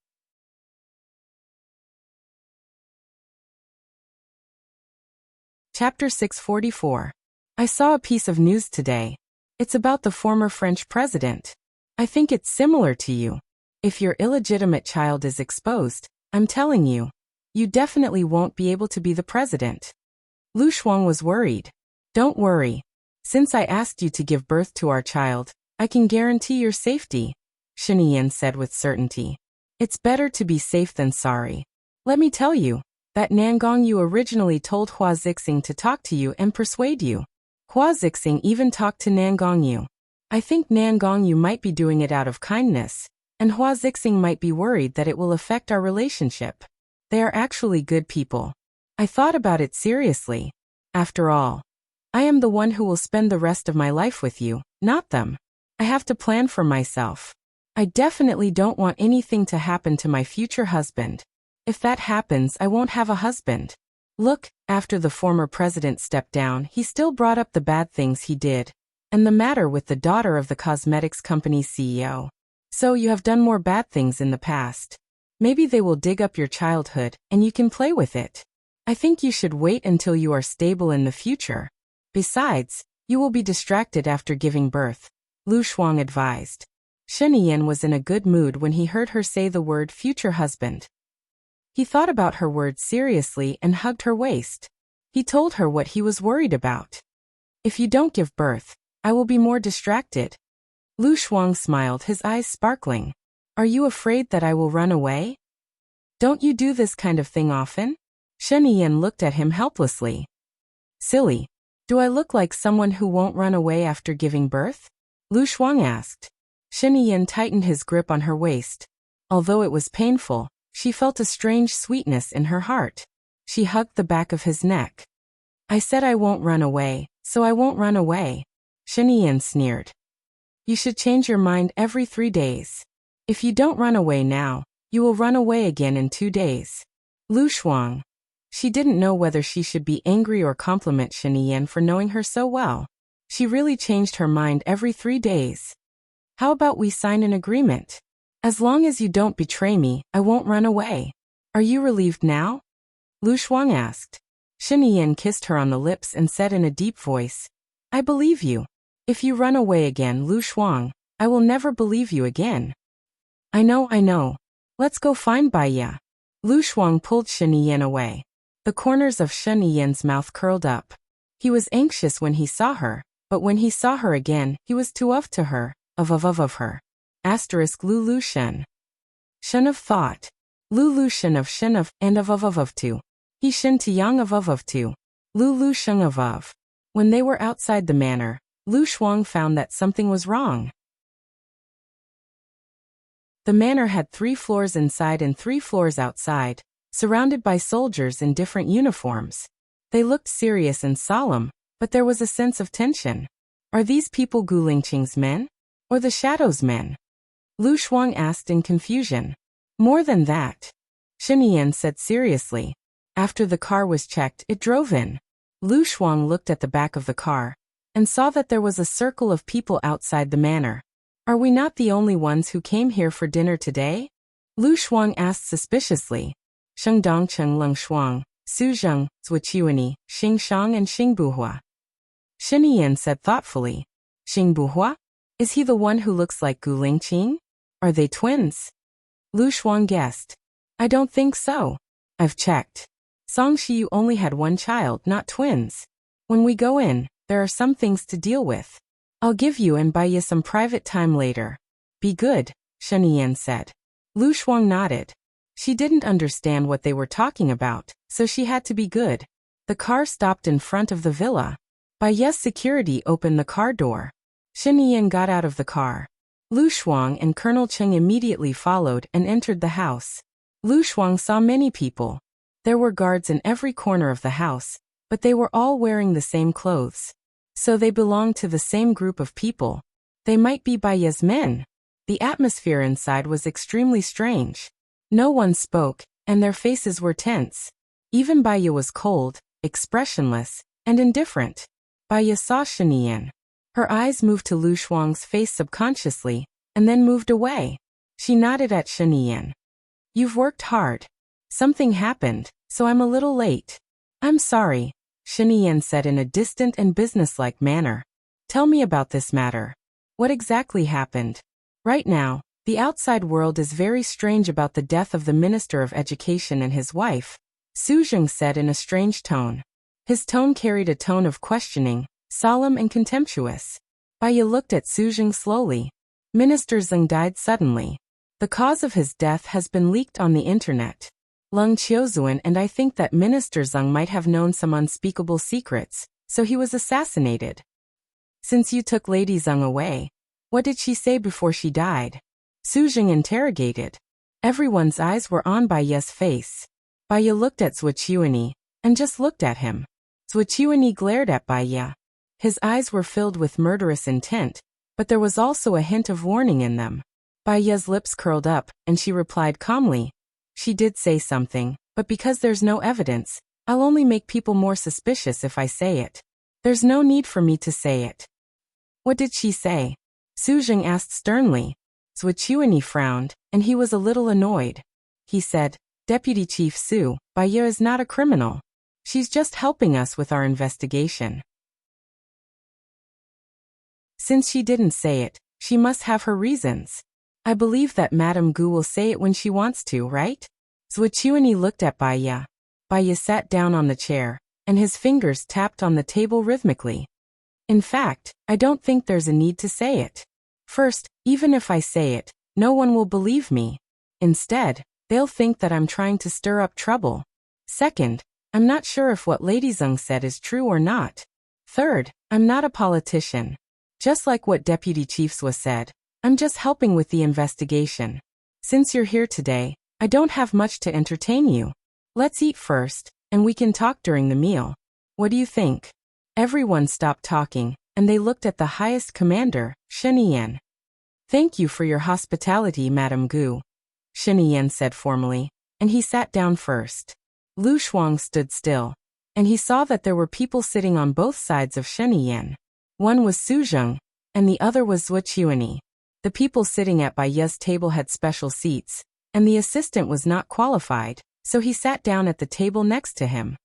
Chapter 644. I saw a piece of news today. It's about the former French president. I think it's similar to you. If your illegitimate child is exposed, I'm telling you, you definitely won't be able to be the president. Lu Shuang was worried. Don't worry. Since I asked you to give birth to our child, I can guarantee your safety, Sheniyan said with certainty. It's better to be safe than sorry. Let me tell you, that Nangong you originally told Hua Zixing to talk to you and persuade you. Hua Zixing even talked to Nangong you. I think Nangong you might be doing it out of kindness, and Hua Zixing might be worried that it will affect our relationship. They are actually good people. I thought about it seriously. After all, I am the one who will spend the rest of my life with you, not them. I have to plan for myself. I definitely don't want anything to happen to my future husband. If that happens, I won't have a husband. Look, after the former president stepped down, he still brought up the bad things he did, and the matter with the daughter of the cosmetics company's CEO. So you have done more bad things in the past. Maybe they will dig up your childhood, and you can play with it. I think you should wait until you are stable in the future. Besides, you will be distracted after giving birth, Lu Shuang advised. Sheniyan was in a good mood when he heard her say the word future husband. He thought about her words seriously and hugged her waist. He told her what he was worried about. If you don't give birth, I will be more distracted. Lu Shuang smiled, his eyes sparkling. Are you afraid that I will run away? Don't you do this kind of thing often? Shen Yan looked at him helplessly. Silly. Do I look like someone who won't run away after giving birth? Lu Shuang asked. Shen Yan tightened his grip on her waist. Although it was painful, she felt a strange sweetness in her heart. She hugged the back of his neck. I said I won't run away, so I won't run away. Shen Yan sneered. You should change your mind every 3 days. If you don't run away now, you will run away again in 2 days. Lu Shuang. She didn't know whether she should be angry or compliment Shen Yan for knowing her so well. She really changed her mind every 3 days. How about we sign an agreement? As long as you don't betray me, I won't run away. Are you relieved now? Lu Shuang asked. Shen Yan kissed her on the lips and said in a deep voice, I believe you. If you run away again, Lu Shuang, I will never believe you again. I know. Let's go find Baiya. Lu Shuang pulled Shen Yan away. The corners of Shen Yan's mouth curled up. He was anxious when he saw her, but when he saw her again, he was too of to her, of her. Asterisk Lu Shen. Shen of thought. Lu Shen of Shen of, and of to. He Shen to Yang of to. Lu Sheng of. When they were outside the manor, Lu Shuang found that something was wrong. The manor had 3 floors inside and 3 floors outside, surrounded by soldiers in different uniforms. They looked serious and solemn, but there was a sense of tension. Are these people Gu Lingqing's men? Or the Shadow's men? Lu Shuang asked in confusion. More than that. Shen Yan said seriously. After the car was checked, it drove in. Lu Shuang looked at the back of the car and saw that there was a circle of people outside the manor. Are we not the only ones who came here for dinner today? Lu Shuang asked suspiciously. Sheng Dongcheng Leng Shuang, Su Zheng, Zhuqiuani, Xing Shang and Xing Buhua. Shen Yan said thoughtfully. Xing Buhua? Is he the one who looks like Gu Lingqing? Are they twins? Lu Shuang guessed. I don't think so. I've checked. Song Shiyu only had 1 child, not twins. When we go in, there are some things to deal with. I'll give you and buy you some private time later. Be good, Shen Yan said. Lu Shuang nodded. She didn't understand what they were talking about, so she had to be good. The car stopped in front of the villa. Baiya's security opened the car door. Shen Yan got out of the car. Lu Shuang and Colonel Cheng immediately followed and entered the house. Lu Shuang saw many people. There were guards in every corner of the house, but they were all wearing the same clothes. So they belonged to the same group of people. They might be Baiya's men. The atmosphere inside was extremely strange. No one spoke, and their faces were tense. Even Baiya was cold, expressionless, and indifferent. Baiya saw Shen Yan. Her eyes moved to Lu Shuang's face subconsciously, and then moved away. She nodded at Shen Yan. You've worked hard. Something happened, so I'm a little late. I'm sorry, Shen Yan said in a distant and businesslike manner. Tell me about this matter. What exactly happened? Right now, the outside world is very strange about the death of the Minister of Education and his wife, Su Zheng said in a strange tone. His tone carried a tone of questioning, solemn and contemptuous. Baiya looked at Su Zheng slowly. Minister Zheng died suddenly. The cause of his death has been leaked on the internet. Leng Qiuzuan and I think that Minister Zheng might have known some unspeakable secrets, so he was assassinated. Since you took Lady Zheng away, what did she say before she died? Su Zheng interrogated. Everyone's eyes were on Baiya's face. Baiya looked at Zhuqiuani, and just looked at him. Zhuqiuani glared at Baiya. His eyes were filled with murderous intent, but there was also a hint of warning in them. Baiya's lips curled up, and she replied calmly. She did say something, but because there's no evidence, I'll only make people more suspicious if I say it. There's no need for me to say it. What did she say? Su Zheng asked sternly. Zhuqiuani frowned, and he was a little annoyed. He said, Deputy Chief Su, Baiya is not a criminal. She's just helping us with our investigation. Since she didn't say it, she must have her reasons. I believe that Madame Gu will say it when she wants to, right? Zhuqiuani looked at Baiya. Baiya sat down on the chair, and his fingers tapped on the table rhythmically. In fact, I don't think there's a need to say it. First, even if I say it, no one will believe me. Instead, They'll think that I'm trying to stir up trouble. Second, I'm not sure if what Lady Zeng said is true or not. Third, I'm not a politician. Just like what Deputy Chiefs was said, I'm just helping with the investigation. Since you're here today, I don't have much to entertain you. Let's eat first, and we can talk during the meal. What do you think? Everyone stopped talking, and they looked at the highest commander, Shen Yan. Thank you for your hospitality, Madame Gu, Shen Yan said formally, and he sat down first. Lu Shuang stood still, and he saw that there were people sitting on both sides of Shen Yan. One was Su Zheng, and the other was Zhuo Qiuani. The people sitting at Bai Ye's table had special seats, and the assistant was not qualified, so he sat down at the table next to him.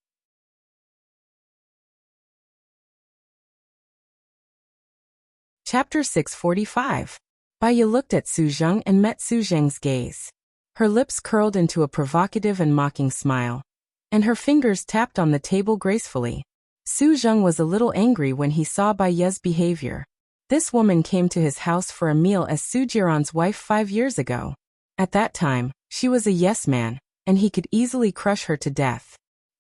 Chapter 645. Bai Ye looked at Su Zheng and met Su Zheng's gaze. Her lips curled into a provocative and mocking smile, and her fingers tapped on the table gracefully. Su Zheng was a little angry when he saw Bai Ye's behavior. This woman came to his house for a meal as Su Jiran's wife 5 years ago. At that time, she was a yes man, and he could easily crush her to death.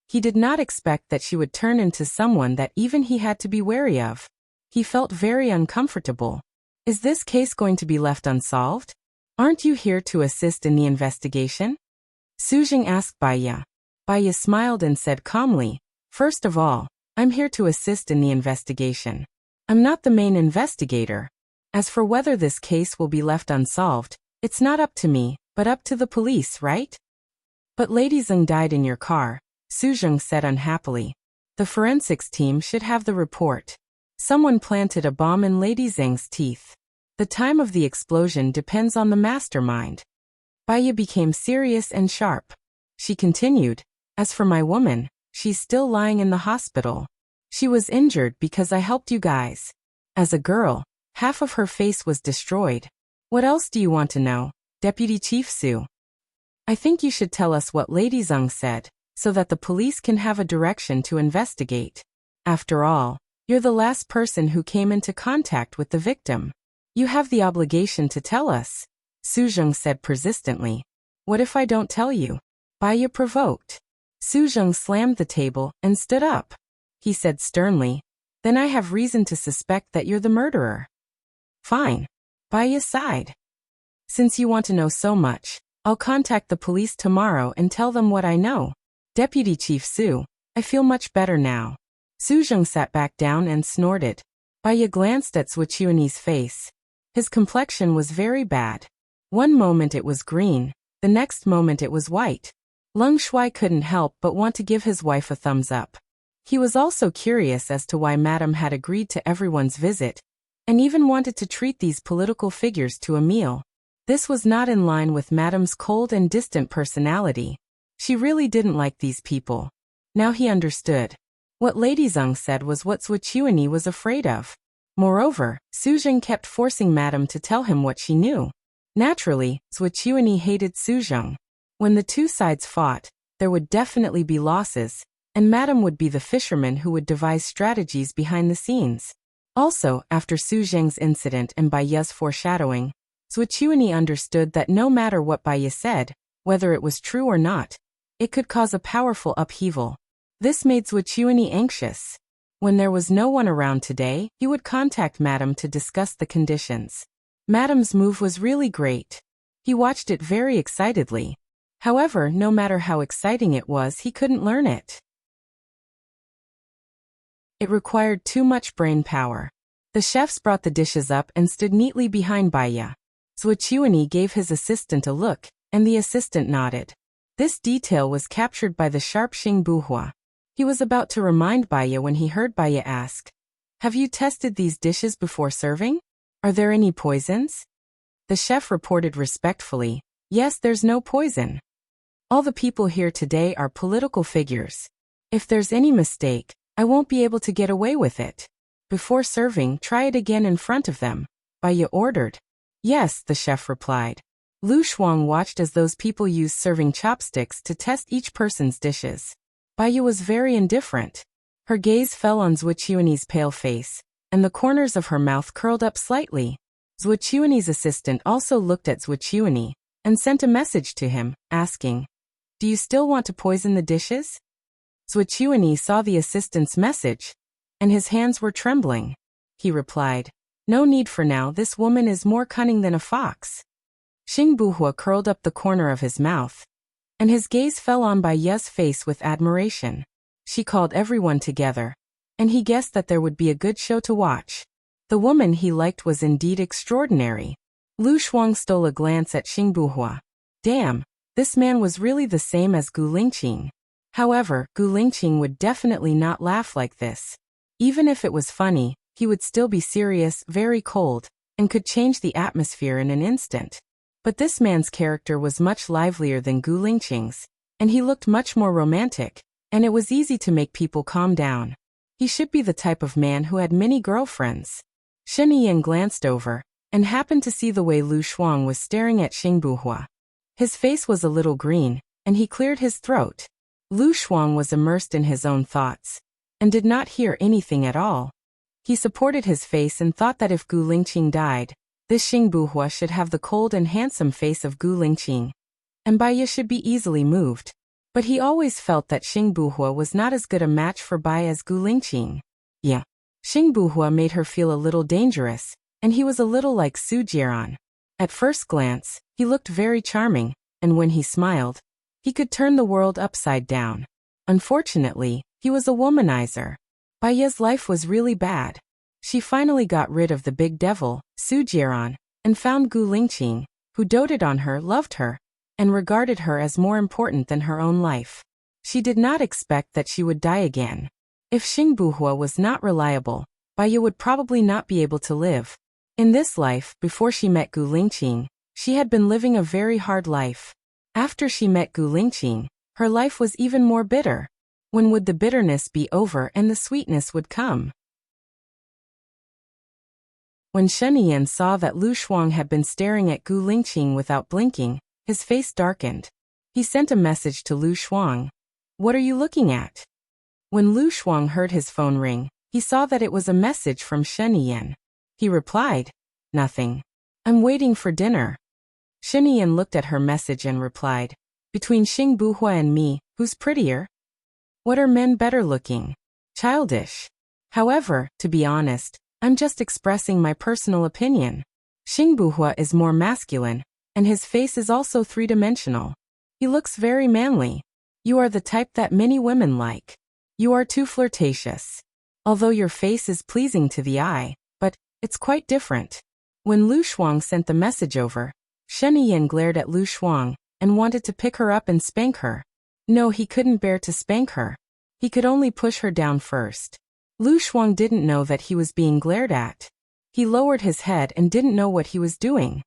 He did not expect that she would turn into someone that even he had to be wary of. He felt very uncomfortable. Is this case going to be left unsolved? Aren't you here to assist in the investigation? Su Zheng asked Bai Ye. Bai Ye smiled and said calmly, First of all, I'm here to assist in the investigation. I'm not the main investigator. As for whether this case will be left unsolved, it's not up to me, but up to the police, right? But Lady Zeng died in your car, Su Zheng said unhappily. The forensics team should have the report. Someone planted a bomb in Lady Zeng's teeth. The time of the explosion depends on the mastermind. Bai Ye became serious and sharp. She continued, As for my woman, she's still lying in the hospital. She was injured because I helped you guys. As a girl, half of her face was destroyed. What else do you want to know, Deputy Chief Su? I think you should tell us what Lady Zeng said, so that the police can have a direction to investigate. After all, you're the last person who came into contact with the victim. You have the obligation to tell us, Su Zheng said persistently. What if I don't tell you? Bai Ye provoked. Su Zheng slammed the table and stood up. He said sternly, Then I have reason to suspect that you're the murderer. Fine. Bai Ye sighed. Since you want to know so much, I'll contact the police tomorrow and tell them what I know. Deputy Chief Su, I feel much better now. Su Zheng sat back down and snorted. Bai Ye glanced at Zhuo Qiuani's face. His complexion was very bad. One moment it was green, the next moment it was white. Leng Shuai couldn't help but want to give his wife a thumbs up. He was also curious as to why Madame had agreed to everyone's visit, and even wanted to treat these political figures to a meal. This was not in line with Madame's cold and distant personality. She really didn't like these people. Now he understood. What Lady Zeng said was what Zhuo Qiuani was afraid of. Moreover, Su Zheng kept forcing Madame to tell him what she knew. Naturally, Zhuo Qiuani hated Su Zheng. When the two sides fought, there would definitely be losses, and Madame would be the fisherman who would devise strategies behind the scenes. Also, after Su Zheng's incident and Bai Ye's foreshadowing, Zhuo Qiuani understood that no matter what Bai Ye said, whether it was true or not, it could cause a powerful upheaval. This made Zhuo Qiuani anxious. When there was no one around today, he would contact Madame to discuss the conditions. Madame's move was really great. He watched it very excitedly. However, no matter how exciting it was, he couldn't learn it. It required too much brain power. The chefs brought the dishes up and stood neatly behind Bai Ye. Zhuo Qiuani gave his assistant a look, and the assistant nodded. This detail was captured by the sharp Xing Buhua. He was about to remind Bai Ye when he heard Bai Ye ask, Have you tested these dishes before serving? Are there any poisons? The chef reported respectfully, Yes, there's no poison. All the people here today are political figures. If there's any mistake, I won't be able to get away with it. Before serving, try it again in front of them, Bai Ye ordered. Yes, the chef replied. Lu Shuang watched as those people used serving chopsticks to test each person's dishes. Bai Ye was very indifferent. Her gaze fell on Zhuo Qiuani's pale face, and the corners of her mouth curled up slightly. Zhuo Qiuani's assistant also looked at Zhuo Qiuani, and sent a message to him, asking, "Do you still want to poison the dishes?" Swordsmanship saw the assistant's message, and his hands were trembling. He replied, "No need for now, this woman is more cunning than a fox." Xingbuhua curled up the corner of his mouth, and his gaze fell on Bai Ye's face with admiration. She called everyone together, and he guessed that there would be a good show to watch. The woman he liked was indeed extraordinary. Lu Shuang stole a glance at Xingbuhua. Damn, this man was really the same as Gu Lingqing. However, Gu Lingqing would definitely not laugh like this. Even if it was funny, he would still be serious, very cold, and could change the atmosphere in an instant. But this man's character was much livelier than Gu Lingqing's, and he looked much more romantic, and it was easy to make people calm down. He should be the type of man who had many girlfriends. Shen Yiyan glanced over, and happened to see the way Lu Shuang was staring at Xingbuhua. His face was a little green, and he cleared his throat. Lu Shuang was immersed in his own thoughts, and did not hear anything at all. He supported his face and thought that if Gu Lingqing died, this Xingbuhua should have the cold and handsome face of Gu Lingqing, and Bai Ye should be easily moved. But he always felt that Xingbuhua was not as good a match for Bai as Gu Lingqing. Yeah. Xingbuhua made her feel a little dangerous, and he was a little like Su Jiran. At first glance, he looked very charming, and when he smiled, he could turn the world upside down. Unfortunately, he was a womanizer. Bai Ye's life was really bad. She finally got rid of the big devil, Su Jiran, and found Gu Lingqing, who doted on her, loved her, and regarded her as more important than her own life. She did not expect that she would die again. If Xingbuhua was not reliable, Bai Ye would probably not be able to live. In this life, before she met Gu Lingqing, she had been living a very hard life. After she met Gu Lingqing, her life was even more bitter. When would the bitterness be over and the sweetness would come? When Shen Yiyan saw that Lu Shuang had been staring at Gu Lingqing without blinking, his face darkened. He sent a message to Lu Shuang. "What are you looking at?" When Lu Shuang heard his phone ring, he saw that it was a message from Shen Yiyan. He replied, "Nothing. I'm waiting for dinner." Shen Yiyan looked at her message and replied, "Between Xingbuhua and me, who's prettier? What are men better looking? Childish. However, to be honest, I'm just expressing my personal opinion. Xingbuhua is more masculine, and his face is also three-dimensional. He looks very manly. You are the type that many women like. You are too flirtatious. Although your face is pleasing to the eye, but it's quite different." When Lu Shuang sent the message over, Shen Yiyan glared at Lu Shuang and wanted to pick her up and spank her. No, he couldn't bear to spank her. He could only push her down first. Lu Shuang didn't know that he was being glared at. He lowered his head and didn't know what he was doing.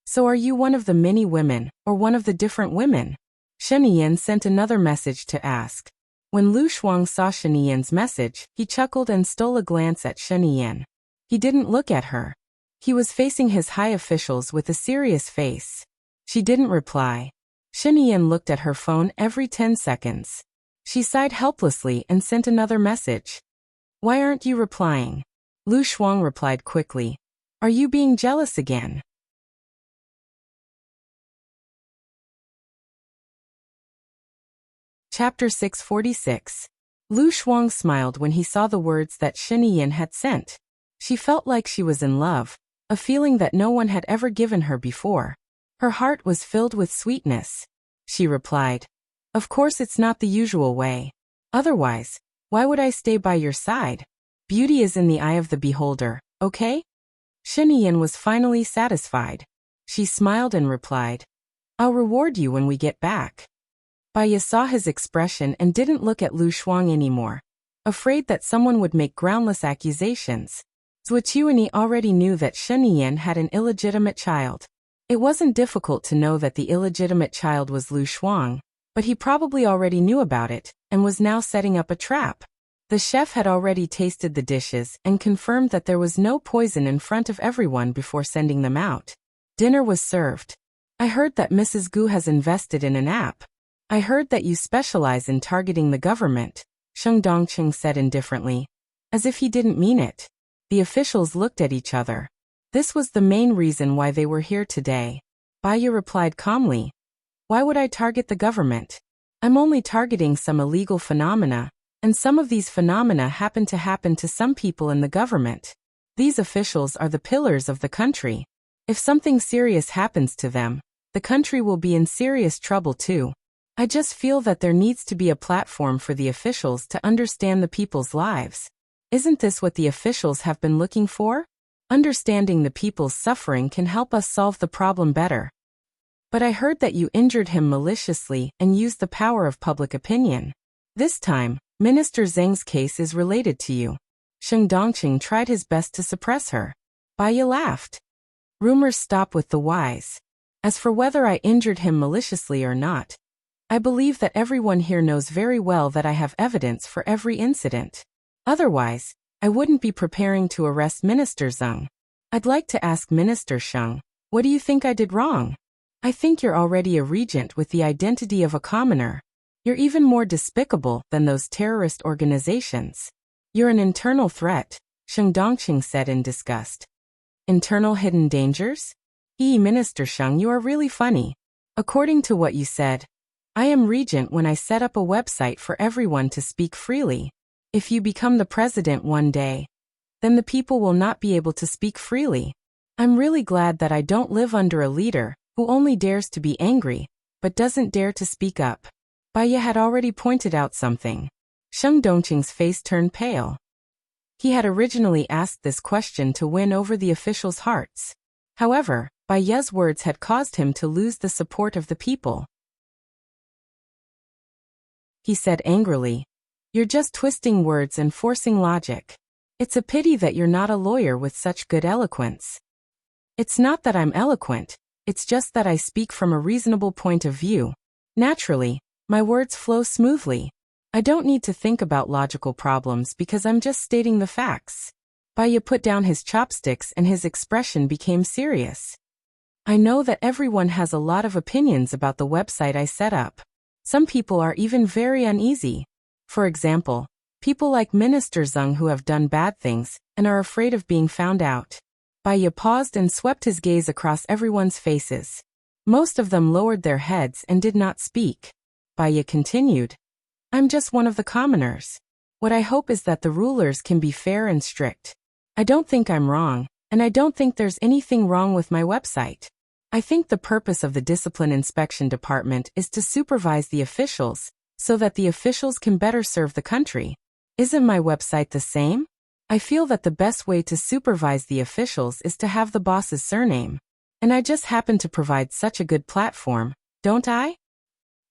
"So are you one of the many women, or one of the different women?" Shen Yiyan sent another message to ask. When Lu Shuang saw Shen Yiyan's message, he chuckled and stole a glance at Shen Yiyan. He didn't look at her. He was facing his high officials with a serious face. She didn't reply. Shen Yiyan looked at her phone every 10 seconds. She sighed helplessly and sent another message. "Why aren't you replying?" Lu Shuang replied quickly. "Are you being jealous again?" Chapter 646. Lu Shuang smiled when he saw the words that Shen Yiyan had sent. She felt like she was in love, a feeling that no one had ever given her before. Her heart was filled with sweetness. She replied, "Of course it's not the usual way. Otherwise, why would I stay by your side? Beauty is in the eye of the beholder, okay?" Shen Yiyan was finally satisfied. She smiled and replied, "I'll reward you when we get back." Bai Ye saw his expression and didn't look at Lu Shuang anymore, afraid that someone would make groundless accusations. Swordsmanship already knew that Shen Yiyan had an illegitimate child. It wasn't difficult to know that the illegitimate child was Lu Shuang, but he probably already knew about it, and was now setting up a trap. The chef had already tasted the dishes and confirmed that there was no poison in front of everyone before sending them out. Dinner was served. "I heard that Mrs. Gu has invested in an app. I heard that you specialize in targeting the government," Sheng Dongqing said indifferently, as if he didn't mean it. The officials looked at each other. This was the main reason why they were here today. Baya replied calmly. Why would I target the government? I'm only targeting some illegal phenomena, and some of these phenomena happen to some people in the government. These officials are the pillars of the country. If something serious happens to them, the country will be in serious trouble too. I just feel that there needs to be a platform for the officials to understand the people's lives. Isn't this what the officials have been looking for? Understanding the people's suffering can help us solve the problem better. But I heard that you injured him maliciously and used the power of public opinion. This time, Minister Zheng's case is related to you. Sheng Dongqing tried his best to suppress her. Baya laughed. Rumors stop with the wise. As for whether I injured him maliciously or not, I believe that everyone here knows very well that I have evidence for every incident. Otherwise, I wouldn't be preparing to arrest Minister Zheng. I'd like to ask Minister Sheng, what do you think I did wrong? I think you're already a regent with the identity of a commoner. You're even more despicable than those terrorist organizations. You're an internal threat, Sheng Dongqing said in disgust. Internal hidden dangers? Minister Sheng, you are really funny. According to what you said, I am regent when I set up a website for everyone to speak freely. If you become the president one day, then the people will not be able to speak freely. I'm really glad that I don't live under a leader who only dares to be angry, but doesn't dare to speak up. Baya had already pointed out something. Sheng Dongqing's face turned pale. He had originally asked this question to win over the officials' hearts. However, Baya's words had caused him to lose the support of the people. He said angrily, "You're just twisting words and forcing logic. It's a pity that you're not a lawyer with such good eloquence." It's not that I'm eloquent, it's just that I speak from a reasonable point of view. Naturally, my words flow smoothly. I don't need to think about logical problems because I'm just stating the facts. Baya put down his chopsticks and his expression became serious. I know that everyone has a lot of opinions about the website I set up. Some people are even very uneasy. For example, people like Minister Zheng who have done bad things and are afraid of being found out. Baya paused and swept his gaze across everyone's faces. Most of them lowered their heads and did not speak. Baya continued, I'm just one of the commoners. What I hope is that the rulers can be fair and strict. I don't think I'm wrong, and I don't think there's anything wrong with my website. I think the purpose of the Discipline Inspection Department is to supervise the officials, so that the officials can better serve the country. Isn't my website the same? I feel that the best way to supervise the officials is to have the boss's surname. And I just happen to provide such a good platform, don't I?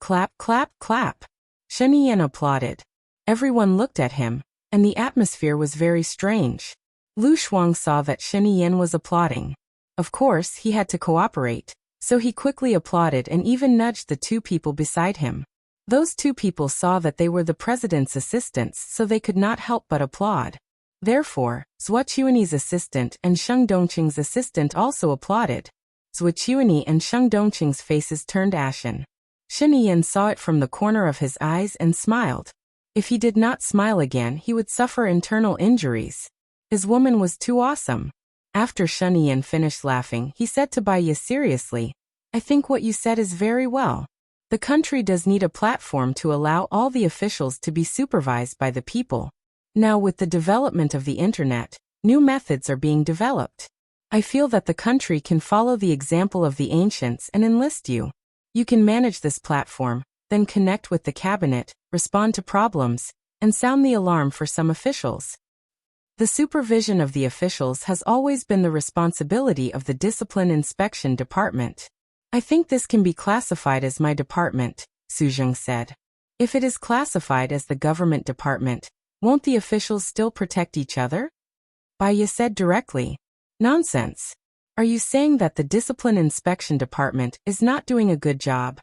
Clap, clap, clap. Shen Yan applauded. Everyone looked at him, and the atmosphere was very strange. Lu Shuang saw that Shen Yan was applauding. Of course, he had to cooperate, so he quickly applauded and even nudged the two people beside him. Those two people saw that they were the president's assistants, so they could not help but applaud. Therefore, Zhuo Qiuan's assistant and Sheng Dongqing's assistant also applauded. Zhuo Qiuan and Sheng Dongqing's faces turned ashen. Shen Yan saw it from the corner of his eyes and smiled. If he did not smile again, he would suffer internal injuries. His woman was too awesome. After Shen Yan finished laughing, he said to Baya seriously, I think what you said is very well. The country does need a platform to allow all the officials to be supervised by the people. Now with the development of the internet, new methods are being developed. I feel that the country can follow the example of the ancients and enlist you. You can manage this platform, then connect with the cabinet, respond to problems, and sound the alarm for some officials. The supervision of the officials has always been the responsibility of the Discipline Inspection Department. I think this can be classified as my department, Su Zheng said. If it is classified as the government department, won't the officials still protect each other? Baya said directly. Nonsense. Are you saying that the Discipline Inspection Department is not doing a good job?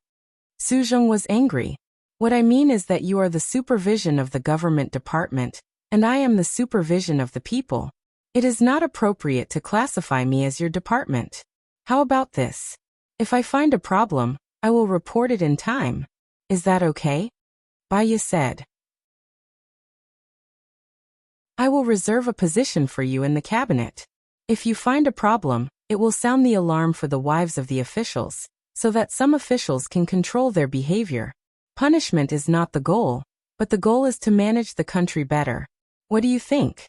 Su Zheng was angry. What I mean is that you are the supervision of the government department, and I am the supervision of the people. It is not appropriate to classify me as your department. How about this? If I find a problem, I will report it in time. Is that okay? Baya said. I will reserve a position for you in the cabinet. If you find a problem, It will sound the alarm for the wives of the officials, so that some officials can control their behavior. Punishment is not the goal, but the goal is to manage the country better. What do you think?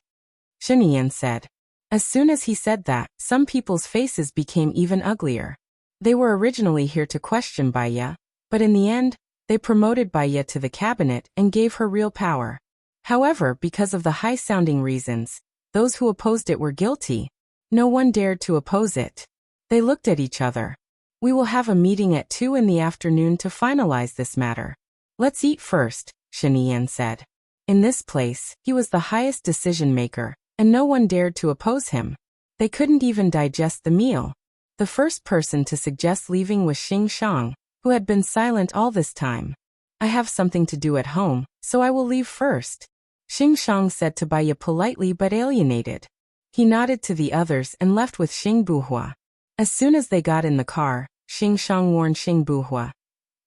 Shinian said. As soon as he said that, some people's faces became even uglier. They were originally here to question Baya, but in the end, they promoted Baya to the cabinet and gave her real power. However, because of the high-sounding reasons, those who opposed it were guilty. No one dared to oppose it. They looked at each other. We will have a meeting at 2 in the afternoon to finalize this matter. Let's eat first, Shinian said. In this place, he was the highest decision-maker, and no one dared to oppose him. They couldn't even digest the meal. The first person to suggest leaving was Xing Shang, who had been silent all this time. I have something to do at home, so I will leave first, Xing Shang said to Baya politely but alienated. He nodded to the others and left with Xing Buhua. As soon as they got in the car, Xing Shang warned Xing Buhua.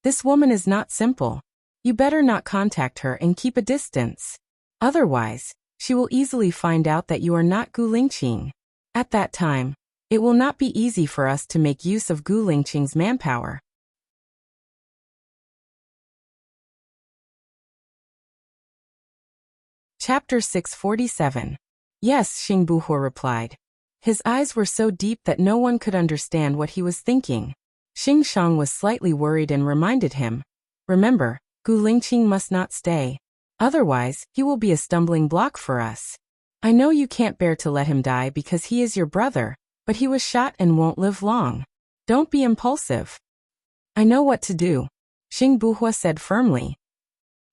This woman is not simple. You better not contact her and keep a distance. Otherwise, she will easily find out that you are not Gu Lingqing. At that time, it will not be easy for us to make use of Gu Lingqing's manpower. Chapter 647. Yes, Xing Buhua replied. His eyes were so deep that no one could understand what he was thinking. Xing Shang was slightly worried and reminded him. Remember, Gu Lingqing must not stay. Otherwise, he will be a stumbling block for us. I know you can't bear to let him die because he is your brother, but he was shot and won't live long. Don't be impulsive. I know what to do, Xing Buhua said firmly.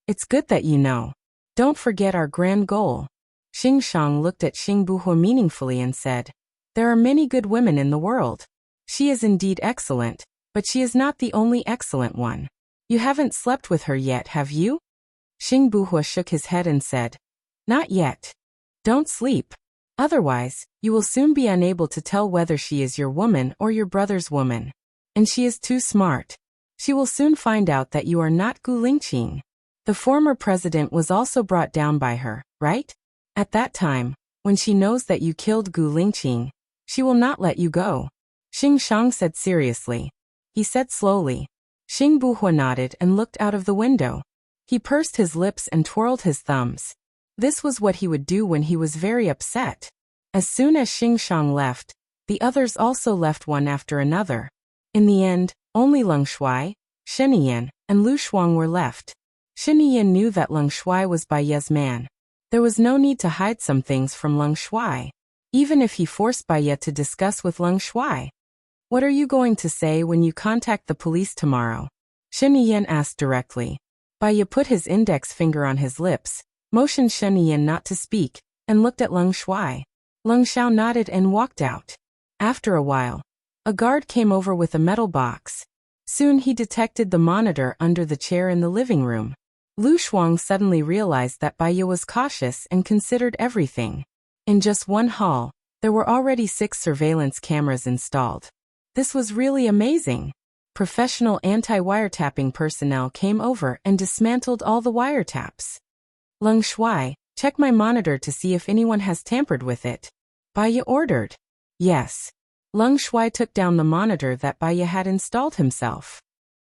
It's good that you know. Don't forget our grand goal. Xing Shang looked at Xing Buhua meaningfully and said, There are many good women in the world. She is indeed excellent, but she is not the only excellent one. You haven't slept with her yet, have you? Xing Buhua shook his head and said, Not yet. Don't sleep. Otherwise, you will soon be unable to tell whether she is your woman or your brother's woman. And she is too smart. She will soon find out that you are not Gu Lingqing. The former president was also brought down by her, right? At that time, when she knows that you killed Gu Lingqing, she will not let you go. Xing Shang said seriously. He said slowly. Xing Buhua nodded and looked out of the window. He pursed his lips and twirled his thumbs. This was what he would do when he was very upset. As soon as Xing Shang left, the others also left one after another. In the end, only Leng Shuai, Shinian, and Lu Shuang were left. Shinian knew that Leng Shuai was Baya's man. There was no need to hide some things from Leng Shuai, even if he forced Baya to discuss with Leng Shuai. What are you going to say when you contact the police tomorrow? Shinian asked directly. Baya put his index finger on his lips, motioned Shinian not to speak, and looked at Leng Shuai. Leng Xiao nodded and walked out. After a while, a guard came over with a metal box. Soon he detected the monitor under the chair in the living room. Lu Shuang suddenly realized that Baya was cautious and considered everything. In just one hall, there were already 6 surveillance cameras installed. This was really amazing. Professional anti-wiretapping personnel came over and dismantled all the wiretaps. Leng Shuai, check my monitor to see if anyone has tampered with it. Baya ordered. Yes. Leng Shuai took down the monitor that Baya had installed himself.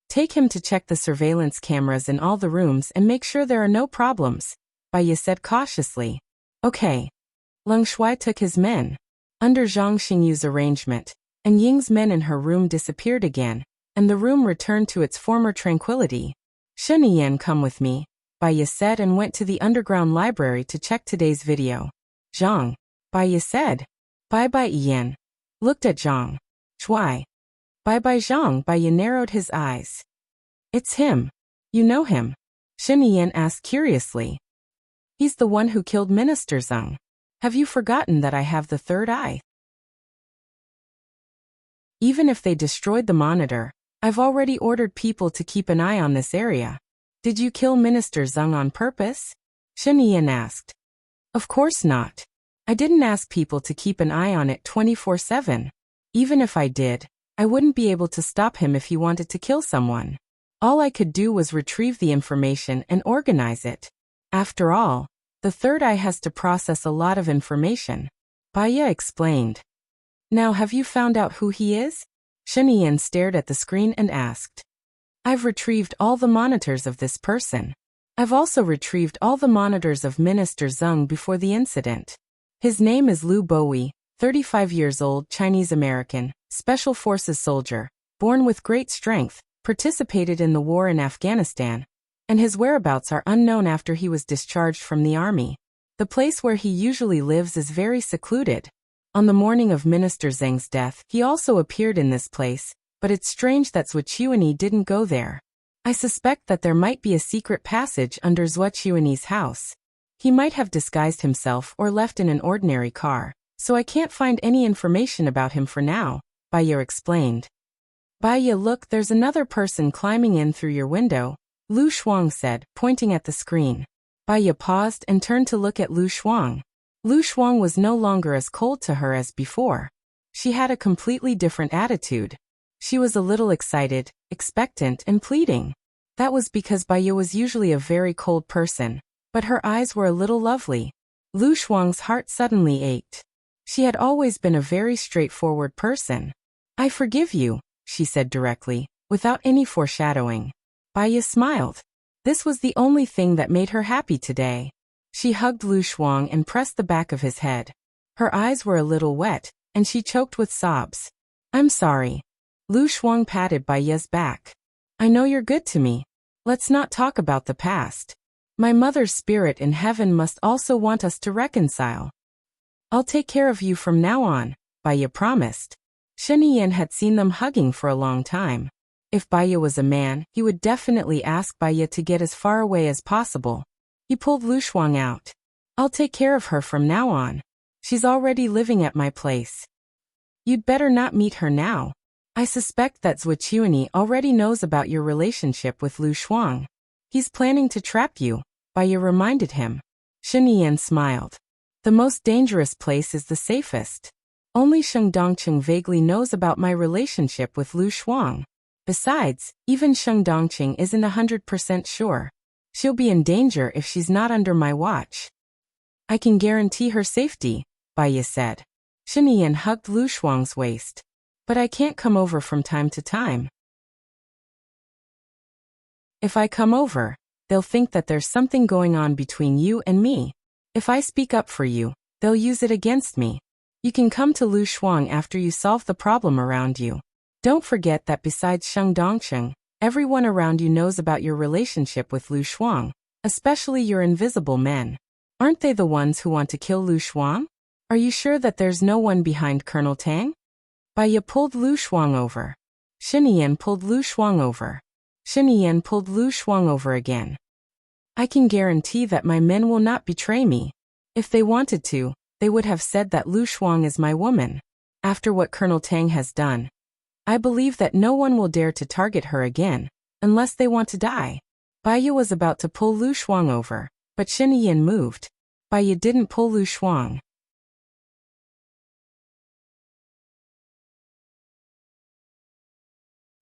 Take him to check the surveillance cameras in all the rooms and make sure there are no problems, Baya said cautiously. Okay. Leng Shuai took his men. Under Zhang Xingyu's arrangement, and Ying's men in her room disappeared again, and the room returned to its former tranquility. Shinian, come with me, Baya said and went to the underground library to check today's video. Zhang, Baya said. Bye-bye Yan. Looked at Zhang. Shuai. Bye-bye Zhang. Baya narrowed his eyes. It's him. You know him? Shinian asked curiously. He's the one who killed Minister Zhang. Have you forgotten that I have the third eye? Even if they destroyed the monitor, I've already ordered people to keep an eye on this area. Did you kill Minister Zhang on purpose? Shinian asked. Of course not. I didn't ask people to keep an eye on it 24/7. Even if I did, I wouldn't be able to stop him if he wanted to kill someone. All I could do was retrieve the information and organize it. After all, the third eye has to process a lot of information. Baya explained. Now have you found out who he is? Shen Yan stared at the screen and asked. I've retrieved all the monitors of this person. I've also retrieved all the monitors of Minister Zeng before the incident. His name is Liu Bowie, 35 years old, Chinese-American, Special Forces soldier, born with great strength, participated in the war in Afghanistan, and his whereabouts are unknown after he was discharged from the army. The place where he usually lives is very secluded. On the morning of Minister Zeng's death, he also appeared in this place, but it's strange that Swordsmanship didn't go there. I suspect that there might be a secret passage under Swordsmanship's house. He might have disguised himself or left in an ordinary car, so I can't find any information about him for now, Baiya explained. Baiya, look, there's another person climbing in through your window, Lu Shuang said, pointing at the screen. Baiya paused and turned to look at Lu Shuang. Lu Shuang was no longer as cold to her as before. She had a completely different attitude. She was a little excited, expectant, and pleading. That was because Baiya was usually a very cold person, but her eyes were a little lovely. Lu Shuang's heart suddenly ached. She had always been a very straightforward person. I forgive you, she said directly, without any foreshadowing. Baiya smiled. This was the only thing that made her happy today. She hugged Lu Shuang and pressed the back of his head. Her eyes were a little wet, and she choked with sobs. I'm sorry. Lu Shuang patted Baiya's back. I know you're good to me. Let's not talk about the past. My mother's spirit in heaven must also want us to reconcile. I'll take care of you from now on, Baiya promised. Shen Yan had seen them hugging for a long time. If Baiya was a man, he would definitely ask Baiya to get as far away as possible. He pulled Lu Shuang out. I'll take care of her from now on. She's already living at my place. You'd better not meet her now. I suspect that Swordsmanship already knows about your relationship with Lu Shuang. He's planning to trap you, Baiya reminded him. Shen Yan smiled. The most dangerous place is the safest. Only Sheng Dongqing vaguely knows about my relationship with Lu Shuang. Besides, even Sheng Dongqing isn't 100% sure. She'll be in danger if she's not under my watch. I can guarantee her safety, Baiya said. Shen Yan hugged Lu Shuang's waist. But I can't come over from time to time. If I come over, they'll think that there's something going on between you and me. If I speak up for you, they'll use it against me. You can come to Lu Shuang after you solve the problem around you. Don't forget that besides Sheng Dongqing, everyone around you knows about your relationship with Lu Shuang, especially your invisible men. Aren't they the ones who want to kill Lu Shuang? Are you sure that there's no one behind Colonel Tang? Baiya pulled Lu Shuang over. Shen Yan pulled Lu Shuang over. Shen Yan pulled Lu Shuang over again. I can guarantee that my men will not betray me. If they wanted to, they would have said that Lu Shuang is my woman. After what Colonel Tang has done, I believe that no one will dare to target her again, unless they want to die. Baiya was about to pull Lu Shuang over, but Shen Yan moved. Baiya didn't pull Lu Shuang.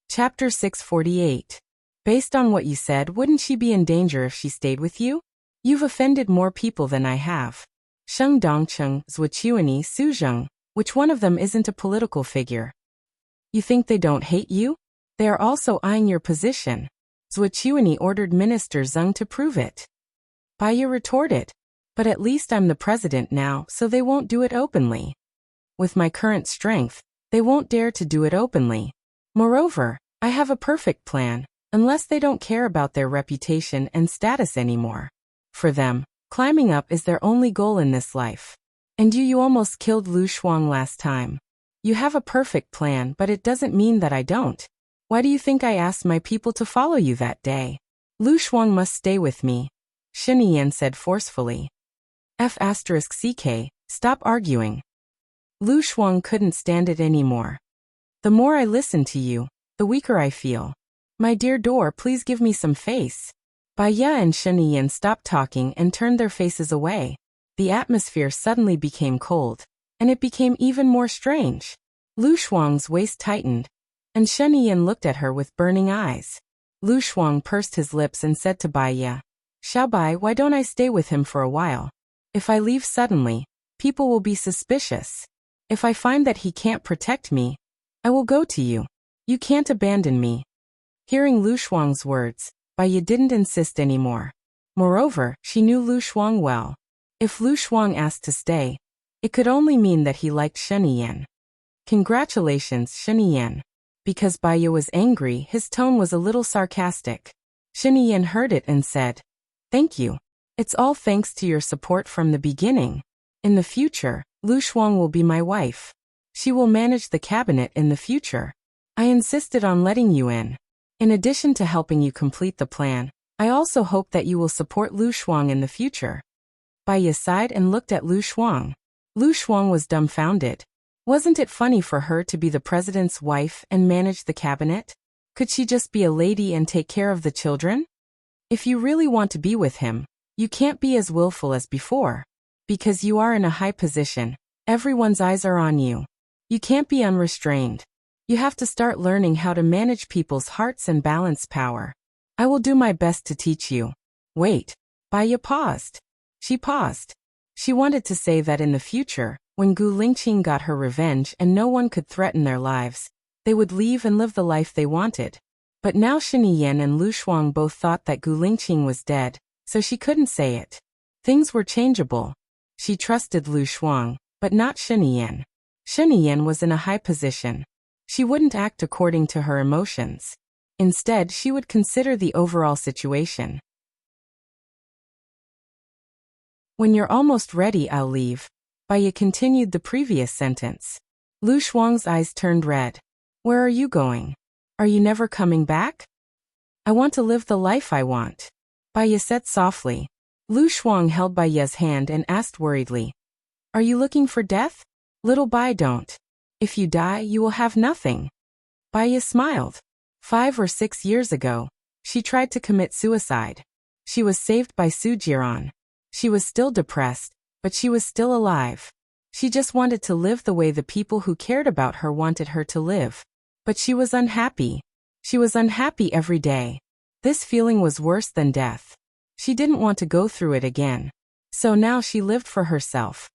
Chapter 648. Based on what you said, wouldn't she be in danger if she stayed with you? You've offended more people than I have. Sheng Dongqing, Swordsmanship, Su Zheng, which one of them isn't a political figure? You think they don't hate you? They are also eyeing your position. Swordsmanship ordered Minister Zeng to prove it. Baiya retorted. But at least I'm the president now, so they won't do it openly. With my current strength, they won't dare to do it openly. Moreover, I have a perfect plan, unless they don't care about their reputation and status anymore. For them, climbing up is their only goal in this life. And you almost killed Lu Shuang last time. You have a perfect plan, but it doesn't mean that I don't. Why do you think I asked my people to follow you that day? Lu Shuang must stay with me, Shen Yan said forcefully. F*CK, stop arguing. Lu Shuang couldn't stand it anymore. The more I listen to you, the weaker I feel. My dear door, please give me some face. Baiya and Shen Yan stopped talking and turned their faces away. The atmosphere suddenly became cold, and it became even more strange. Lu Shuang's waist tightened, and Shen Yan looked at her with burning eyes. Lu Shuang pursed his lips and said to Baiya, Xiaobai, why don't I stay with him for a while? If I leave suddenly, people will be suspicious. If I find that he can't protect me, I will go to you. You can't abandon me. Hearing Lu Shuang's words, Baiya didn't insist anymore. Moreover, she knew Lu Shuang well. If Lu Shuang asked to stay, it could only mean that he liked Shen Yan. Congratulations, Shen Yan. Because Baiya was angry, his tone was a little sarcastic. Shen Yan heard it and said, "Thank you. It's all thanks to your support from the beginning. In the future, Lu Shuang will be my wife. She will manage the cabinet in the future. I insisted on letting you in. In addition to helping you complete the plan, I also hope that you will support Lu Shuang in the future." Baiya sighed and looked at Lu Shuang. Lu Shuang was dumbfounded. Wasn't it funny for her to be the president's wife and manage the cabinet? Could she just be a lady and take care of the children? If you really want to be with him, you can't be as willful as before. Because you are in a high position, everyone's eyes are on you. You can't be unrestrained. You have to start learning how to manage people's hearts and balance power. I will do my best to teach you. Wait. Baiya paused. She paused. She wanted to say that in the future, when Gu Lingqing got her revenge and no one could threaten their lives, they would leave and live the life they wanted. But now Shen Yan and Lu Shuang both thought that Gu Lingqing was dead, so she couldn't say it. Things were changeable. She trusted Lu Shuang, but not Shen Yan. Shen Yan was in a high position. She wouldn't act according to her emotions. Instead, she would consider the overall situation. When you're almost ready, I'll leave. Baiya continued the previous sentence. Lu Shuang's eyes turned red. Where are you going? Are you never coming back? I want to live the life I want. Baiya said softly. Lu Shuang held Baiya's hand and asked worriedly. Are you looking for death? Little Bai, don't. If you die, you will have nothing. Baiya smiled. 5 or 6 years ago, she tried to commit suicide. She was saved by Su Jiran. She was still depressed, but she was still alive. She just wanted to live the way the people who cared about her wanted her to live. But she was unhappy. She was unhappy every day. This feeling was worse than death. She didn't want to go through it again. So now she lived for herself.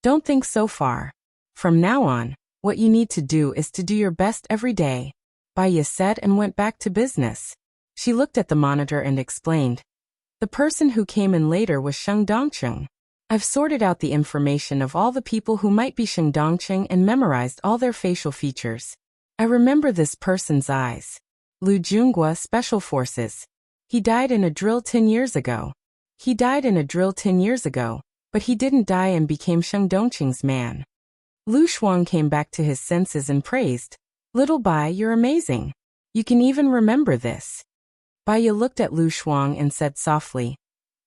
Don't think so far. From now on, what you need to do is to do your best every day, Baiya said and went back to business. She looked at the monitor and explained. The person who came in later was Sheng Dongcheng. I've sorted out the information of all the people who might be Sheng Dongcheng and memorized all their facial features. I remember this person's eyes. Lu Junghua, Special Forces. He died in a drill 10 years ago. He died in a drill 10 years ago, but he didn't die and became Sheng Dongcheng's man. Lu Shuang came back to his senses and praised. Little Bai, you're amazing. You can even remember this. Baiya looked at Lu Shuang and said softly.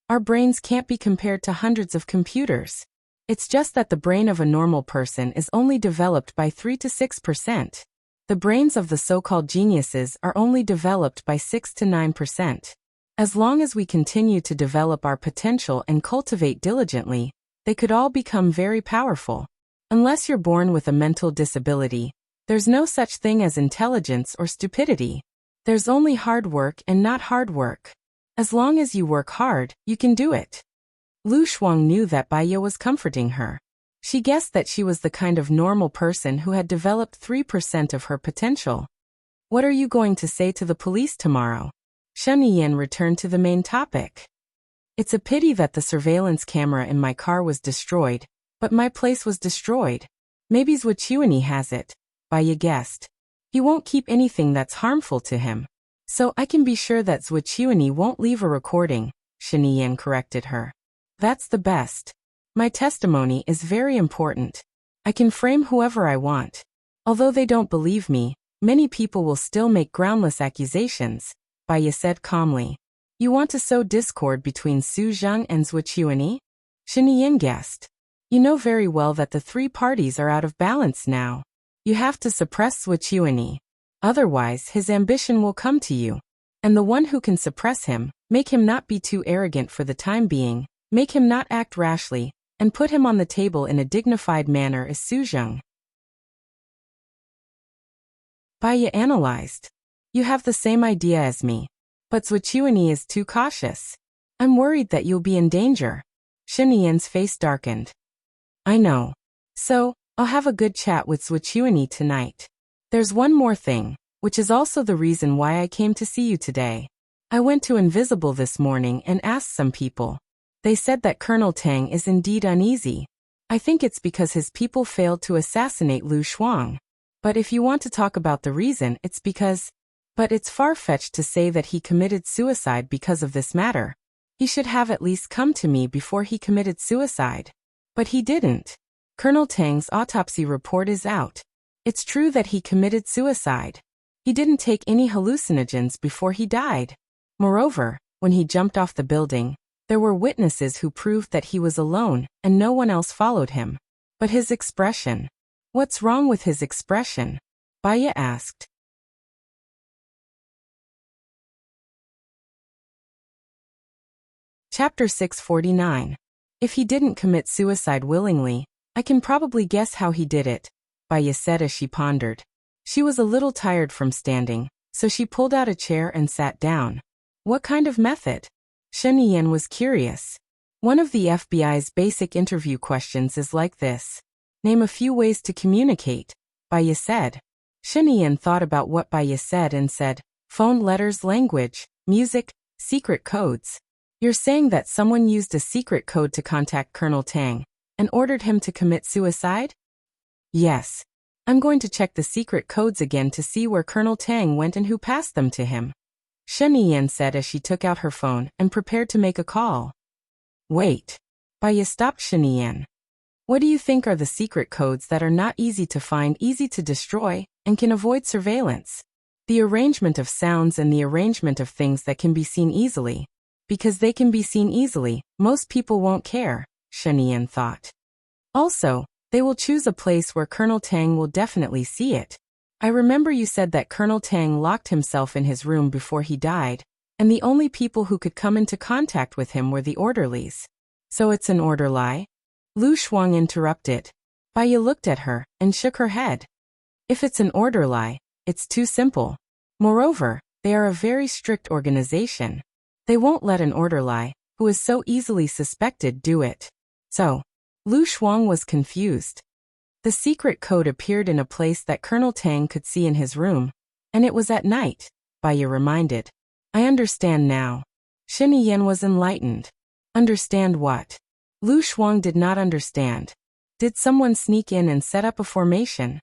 Our brains can't be compared to hundreds of computers. It's just that the brain of a normal person is only developed by 3 to 6%. The brains of the so-called geniuses are only developed by 6 to 9%. As long as we continue to develop our potential and cultivate diligently, they could all become very powerful. Unless you're born with a mental disability, there's no such thing as intelligence or stupidity. There's only hard work and not hard work. As long as you work hard, you can do it. Lu Shuang knew that Baiya was comforting her. She guessed that she was the kind of normal person who had developed 3% of her potential. What are you going to say to the police tomorrow? Shen Yan returned to the main topic. It's a pity that the surveillance camera in my car was destroyed, but my place was destroyed. Maybe Zhuqiuni has it, Baiya guessed. He won't keep anything that's harmful to him. So I can be sure that Zhuqiuni won't leave a recording, Shen Yan corrected her. That's the best. My testimony is very important. I can frame whoever I want. Although they don't believe me, many people will still make groundless accusations, Baiya said calmly. You want to sow discord between Su Zheng and Zhuqiuni? Shen Yan guessed. You know very well that the 3 parties are out of balance now. You have to suppress Zhuqiuni. Otherwise, his ambition will come to you. And the one who can suppress him, make him not be too arrogant for the time being, make him not act rashly, and put him on the table in a dignified manner is Su Zheng. Baiya analyzed. You have the same idea as me. But Zhuqiuni is too cautious. I'm worried that you'll be in danger. Shen Yan's face darkened. I know. So, I'll have a good chat with Swordsmanship tonight. There's one more thing, which is also the reason why I came to see you today. I went to Invisible this morning and asked some people. They said that Colonel Tang is indeed uneasy. I think it's because his people failed to assassinate Lu Shuang. But if you want to talk about the reason, it's because... But it's far-fetched to say that he committed suicide because of this matter. He should have at least come to me before he committed suicide. But he didn't. Colonel Tang's autopsy report is out. It's true that he committed suicide. He didn't take any hallucinogens before he died. Moreover, when he jumped off the building, there were witnesses who proved that he was alone and no one else followed him. But his expression... What's wrong with his expression? Baya asked. Chapter 649. If he didn't commit suicide willingly, I can probably guess how he did it, Baya said as she pondered. She was a little tired from standing, so she pulled out a chair and sat down. What kind of method? Shen Yan was curious. One of the FBI's basic interview questions is like this. Name a few ways to communicate, Baya said. Shen Yan thought about what Baya said and said, phone, letters, language, music, secret codes. You're saying that someone used a secret code to contact Colonel Tang and ordered him to commit suicide? Yes. I'm going to check the secret codes again to see where Colonel Tang went and who passed them to him, Shen Yan said as she took out her phone and prepared to make a call. Wait. Baya stopped Shen Yan. What do you think are the secret codes that are not easy to find, easy to destroy, and can avoid surveillance? The arrangement of sounds and the arrangement of things that can be seen easily. Because they can be seen easily, most people won't care, Shen Yan thought. Also, they will choose a place where Colonel Tang will definitely see it. I remember you said that Colonel Tang locked himself in his room before he died, and the only people who could come into contact with him were the orderlies. So it's an order lie? Lu Shuang interrupted. Baya looked at her and shook her head. If it's an order lie, it's too simple. Moreover, they are a very strict organization. They won't let an order lie, who is so easily suspected, do it. So, Lu Shuang was confused. The secret code appeared in a place that Colonel Tang could see in his room, and it was at night, Baya reminded. I understand now. Shen Yan was enlightened. Understand what? Lu Shuang did not understand. Did someone sneak in and set up a formation?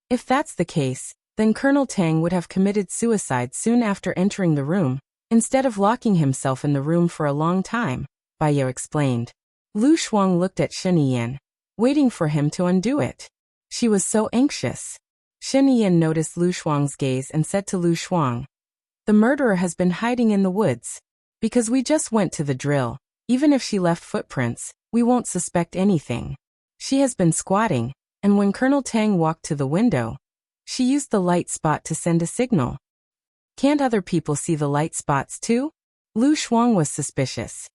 If that's the case, then Colonel Tang would have committed suicide soon after entering the room, instead of locking himself in the room for a long time, Baya explained. Lu Shuang looked at Shen Yan, waiting for him to undo it. She was so anxious. Shen Yan noticed Lu Shuang's gaze and said to Lu Shuang, the murderer has been hiding in the woods. Because we just went to the drill, even if she left footprints, we won't suspect anything. She has been squatting, and when Colonel Tang walked to the window, she used the light spot to send a signal. Can't other people see the light spots too? Lu Shuang was suspicious.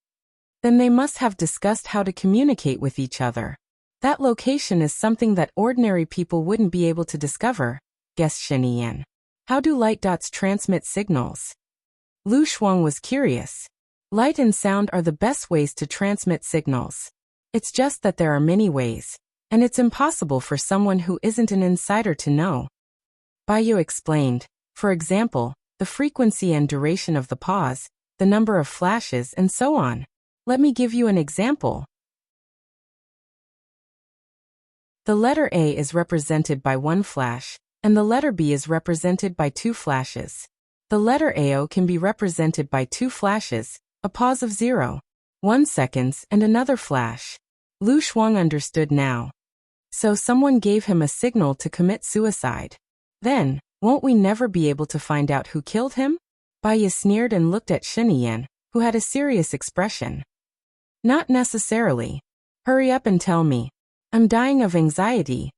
Then they must have discussed how to communicate with each other. That location is something that ordinary people wouldn't be able to discover, guessed Shen Yan. How do light dots transmit signals? Lu Shuang was curious. Light and sound are the best ways to transmit signals. It's just that there are many ways, and it's impossible for someone who isn't an insider to know. Baya explained, for example, the frequency and duration of the pause, the number of flashes, and so on. Let me give you an example. The letter A is represented by 1 flash, and the letter B is represented by 2 flashes. The letter AO can be represented by 2 flashes, a pause of 0.1 seconds, and another flash. Lu Shuang understood now. So someone gave him a signal to commit suicide. Then, won't we never be able to find out who killed him? Baya sneered and looked at Shen Yan, who had a serious expression. Not necessarily. Hurry up and tell me. I'm dying of anxiety.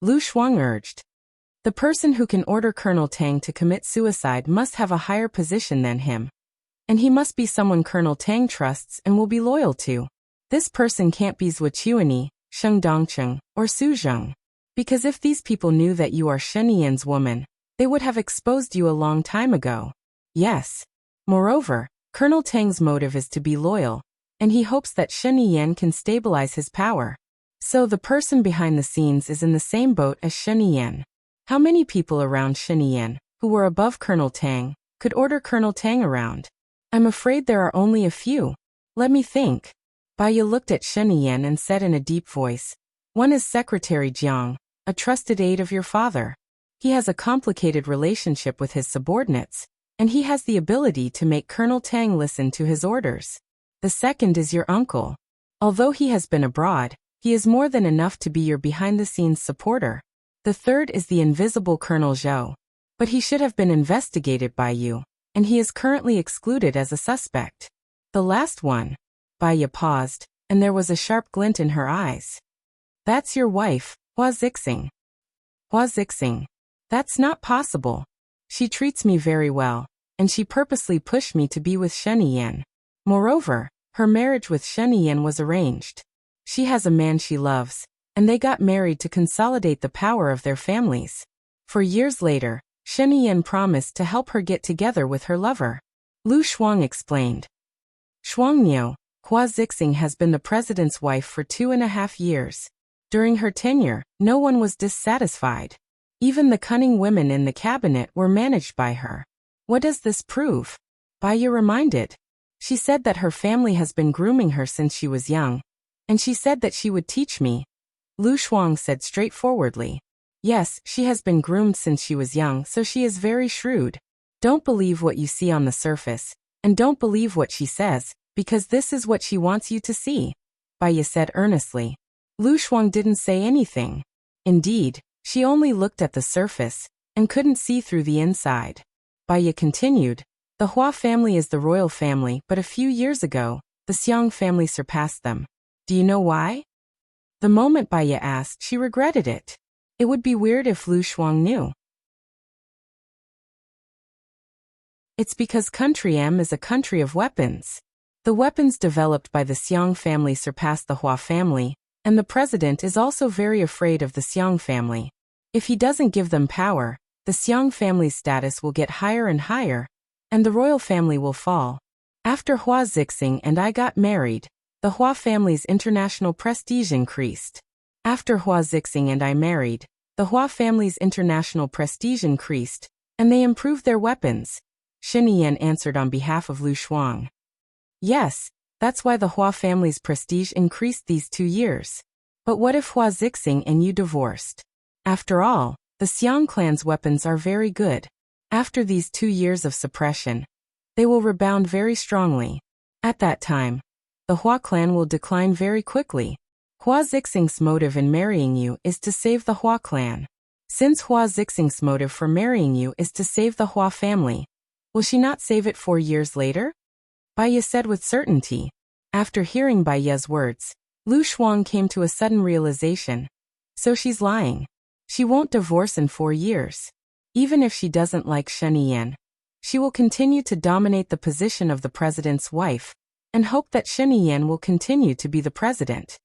Lu Shuang urged. The person who can order Colonel Tang to commit suicide must have a higher position than him. And he must be someone Colonel Tang trusts and will be loyal to. This person can't be Zhuochuani, Sheng Dongcheng, or Su Zheng. Because if these people knew that you are Shen Yan's woman, they would have exposed you a long time ago. Yes. Moreover, Colonel Tang's motive is to be loyal, and he hopes that Shen Yan can stabilize his power. So the person behind the scenes is in the same boat as Shen Yan. How many people around Shen Yan, who were above Colonel Tang, could order Colonel Tang around? I'm afraid there are only a few. Let me think. Baya looked at Shen Yan and said in a deep voice, one is Secretary Jiang, a trusted aide of your father. He has a complicated relationship with his subordinates, and he has the ability to make Colonel Tang listen to his orders. The second is your uncle. Although he has been abroad, he is more than enough to be your behind-the-scenes supporter. The third is the invisible Colonel Zhou. But he should have been investigated by you, and he is currently excluded as a suspect. The last one. Baya paused, and there was a sharp glint in her eyes. That's your wife, Hua Zixing. Hua Zixing. That's not possible. She treats me very well, and she purposely pushed me to be with Shen Yan. Moreover, her marriage with Shen Yan was arranged. She has a man she loves, and they got married to consolidate the power of their families. For years later, Shen Yan promised to help her get together with her lover. Lu Shuang explained. Shuangniu, Hua Zixing has been the president's wife for 2.5 years. During her tenure, no one was dissatisfied. Even the cunning women in the cabinet were managed by her. What does this prove? Baya reminded. She said that her family has been grooming her since she was young, and she said that she would teach me. Lu Shuang said straightforwardly. Yes, she has been groomed since she was young, so she is very shrewd. Don't believe what you see on the surface, and don't believe what she says, because this is what she wants you to see. Baya said earnestly. Lu Shuang didn't say anything. Indeed, she only looked at the surface, and couldn't see through the inside. Baya continued. The Hua family is the royal family, but a few years ago, the Xiang family surpassed them. Do you know why? The moment Baya asked, she regretted it. It would be weird if Lu Shuang knew. It's because Country M is a country of weapons. The weapons developed by the Xiang family surpass the Hua family, and the president is also very afraid of the Xiang family. If he doesn't give them power, the Xiang family's status will get higher and higher, and the royal family will fall. After Hua Zixing and I got married, the Hua family's international prestige increased. After Hua Zixing and I married, the Hua family's international prestige increased, and they improved their weapons. Shen Yan answered on behalf of Lu Shuang. Yes, that's why the Hua family's prestige increased these 2 years. But what if Hua Zixing and you divorced? After all, the Xiang clan's weapons are very good. After these 2 years of suppression, they will rebound very strongly. At that time, the Hua clan will decline very quickly. Hua Zixing's motive in marrying you is to save the Hua clan. Since Hua Zixing's motive for marrying you is to save the Hua family, will she not save it 4 years later? Baya said with certainty. After hearing Baya's words, Lu Shuang came to a sudden realization. So she's lying. She won't divorce in 4 years. Even if she doesn't like Shen Yan, she will continue to dominate the position of the president's wife, and hope that Shen Yan will continue to be the president.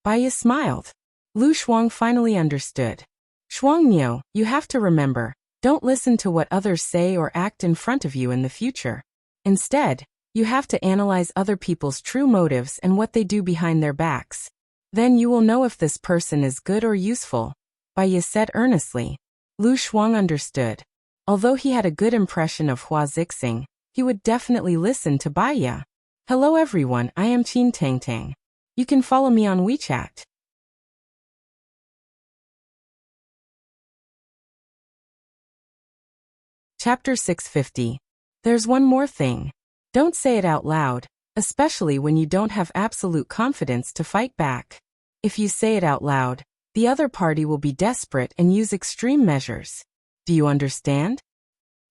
Baya smiled. Lu Shuang finally understood. Shuangniu, you have to remember, don't listen to what others say or act in front of you in the future. Instead, you have to analyze other people's true motives and what they do behind their backs. Then you will know if this person is good or useful. Baya said earnestly. Lu Shuang understood. Although he had a good impression of Hua Zixing, he would definitely listen to Baya. Hello everyone, I am Qin Tang Tang. You can follow me on WeChat. Chapter 650. There's one more thing. Don't say it out loud, especially when you don't have absolute confidence to fight back. If you say it out loud, the other party will be desperate and use extreme measures. Do you understand?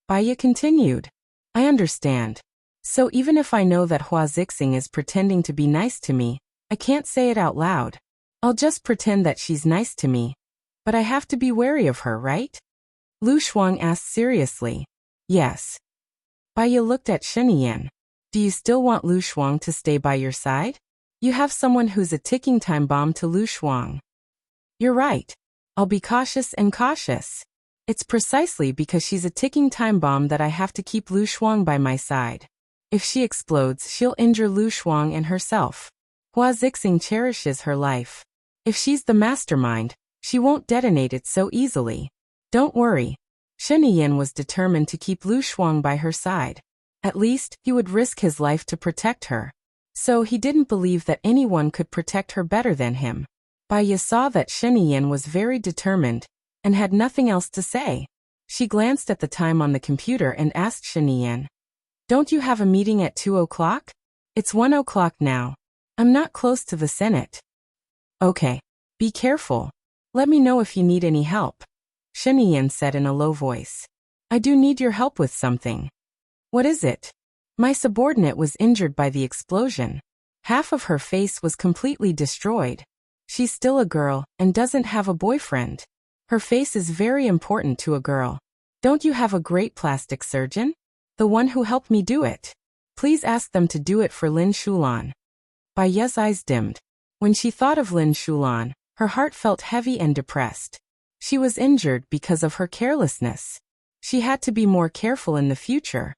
Baya continued. I understand. So even if I know that Hua Zixing is pretending to be nice to me, I can't say it out loud. I'll just pretend that she's nice to me. But I have to be wary of her, right? Lu Shuang asked seriously. Yes. Baya looked at Shen Yan. Do you still want Lu Shuang to stay by your side? You have someone who's a ticking time bomb to Lu Shuang. You're right. I'll be cautious and cautious. It's precisely because she's a ticking time bomb that I have to keep Lu Shuang by my side. If she explodes, she'll injure Lu Shuang and herself. Hua Zixing cherishes her life. If she's the mastermind, she won't detonate it so easily. Don't worry. Shen Yin was determined to keep Lu Shuang by her side. At least, he would risk his life to protect her. So he didn't believe that anyone could protect her better than him. Bai Ye saw that Shen Yin was very determined, and had nothing else to say. She glanced at the time on the computer and asked Shen Yin, "Don't you have a meeting at 2 o'clock? It's 1 o'clock now. I'm not close to the Senate." "Okay. Be careful. Let me know if you need any help," Shen Yin said in a low voice. "I do need your help with something." "What is it?" "My subordinate was injured by the explosion. Half of her face was completely destroyed. She's still a girl and doesn't have a boyfriend. Her face is very important to a girl. Don't you have a great plastic surgeon? The one who helped me do it. Please ask them to do it for Lin Shulan." Bai Ye's eyes dimmed. When she thought of Lin Shulan, her heart felt heavy and depressed. She was injured because of her carelessness. She had to be more careful in the future.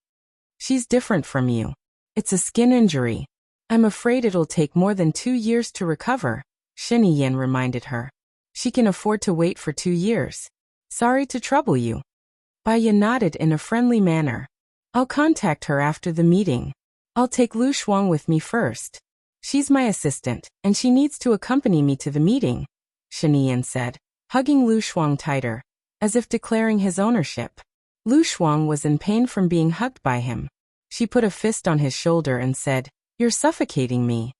"She's different from you. It's a skin injury. I'm afraid it'll take more than 2 years to recover," Shen Yin reminded her. "She can afford to wait for 2 years. Sorry to trouble you." Bai Ye nodded in a friendly manner. "I'll contact her after the meeting. I'll take Lu Shuang with me first. She's my assistant, and she needs to accompany me to the meeting," Shen Yin said, hugging Lu Shuang tighter, as if declaring his ownership. Lu Shuang was in pain from being hugged by him. She put a fist on his shoulder and said, "You're suffocating me."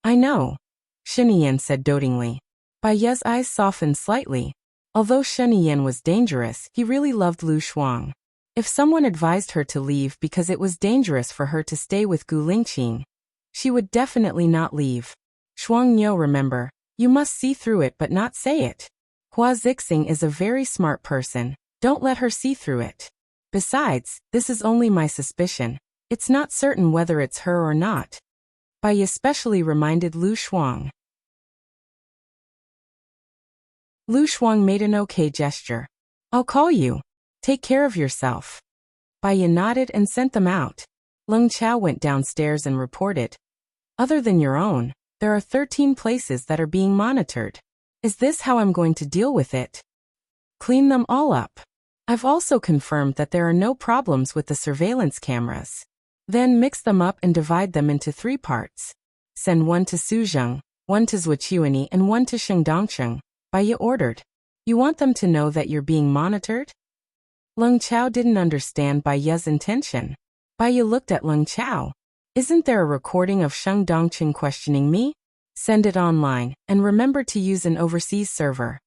"I know," Shen Yin said dotingly. Bai Ye's eyes softened slightly. Although Shen Yin was dangerous, he really loved Lu Shuang. If someone advised her to leave because it was dangerous for her to stay with Gu Lingqing, she would definitely not leave. "Shuang Niu, remember, you must see through it but not say it. Hua Zixing is a very smart person. Don't let her see through it. Besides, this is only my suspicion. It's not certain whether it's her or not." Bai Ye especially reminded Lu Shuang. Lu Shuang made an okay gesture. "I'll call you. Take care of yourself." Bai Ye nodded and sent them out. Leng Chao went downstairs and reported, "Other than your own, there are 13 places that are being monitored. Is this how I'm going to deal with it? Clean them all up. I've also confirmed that there are no problems with the surveillance cameras. Then mix them up and divide them into 3 parts. Send 1 to Suzheng, 1 to Zhuqiuani, and 1 to Shengdongsheng," Bai Ye ordered. "You want them to know that you're being monitored?" Leng Chao didn't understand Bai Ye's intention. Bai Ye looked at Leng Chao. "Isn't there a recording of Sheng Dongqing questioning me? Send it online, and remember to use an overseas server."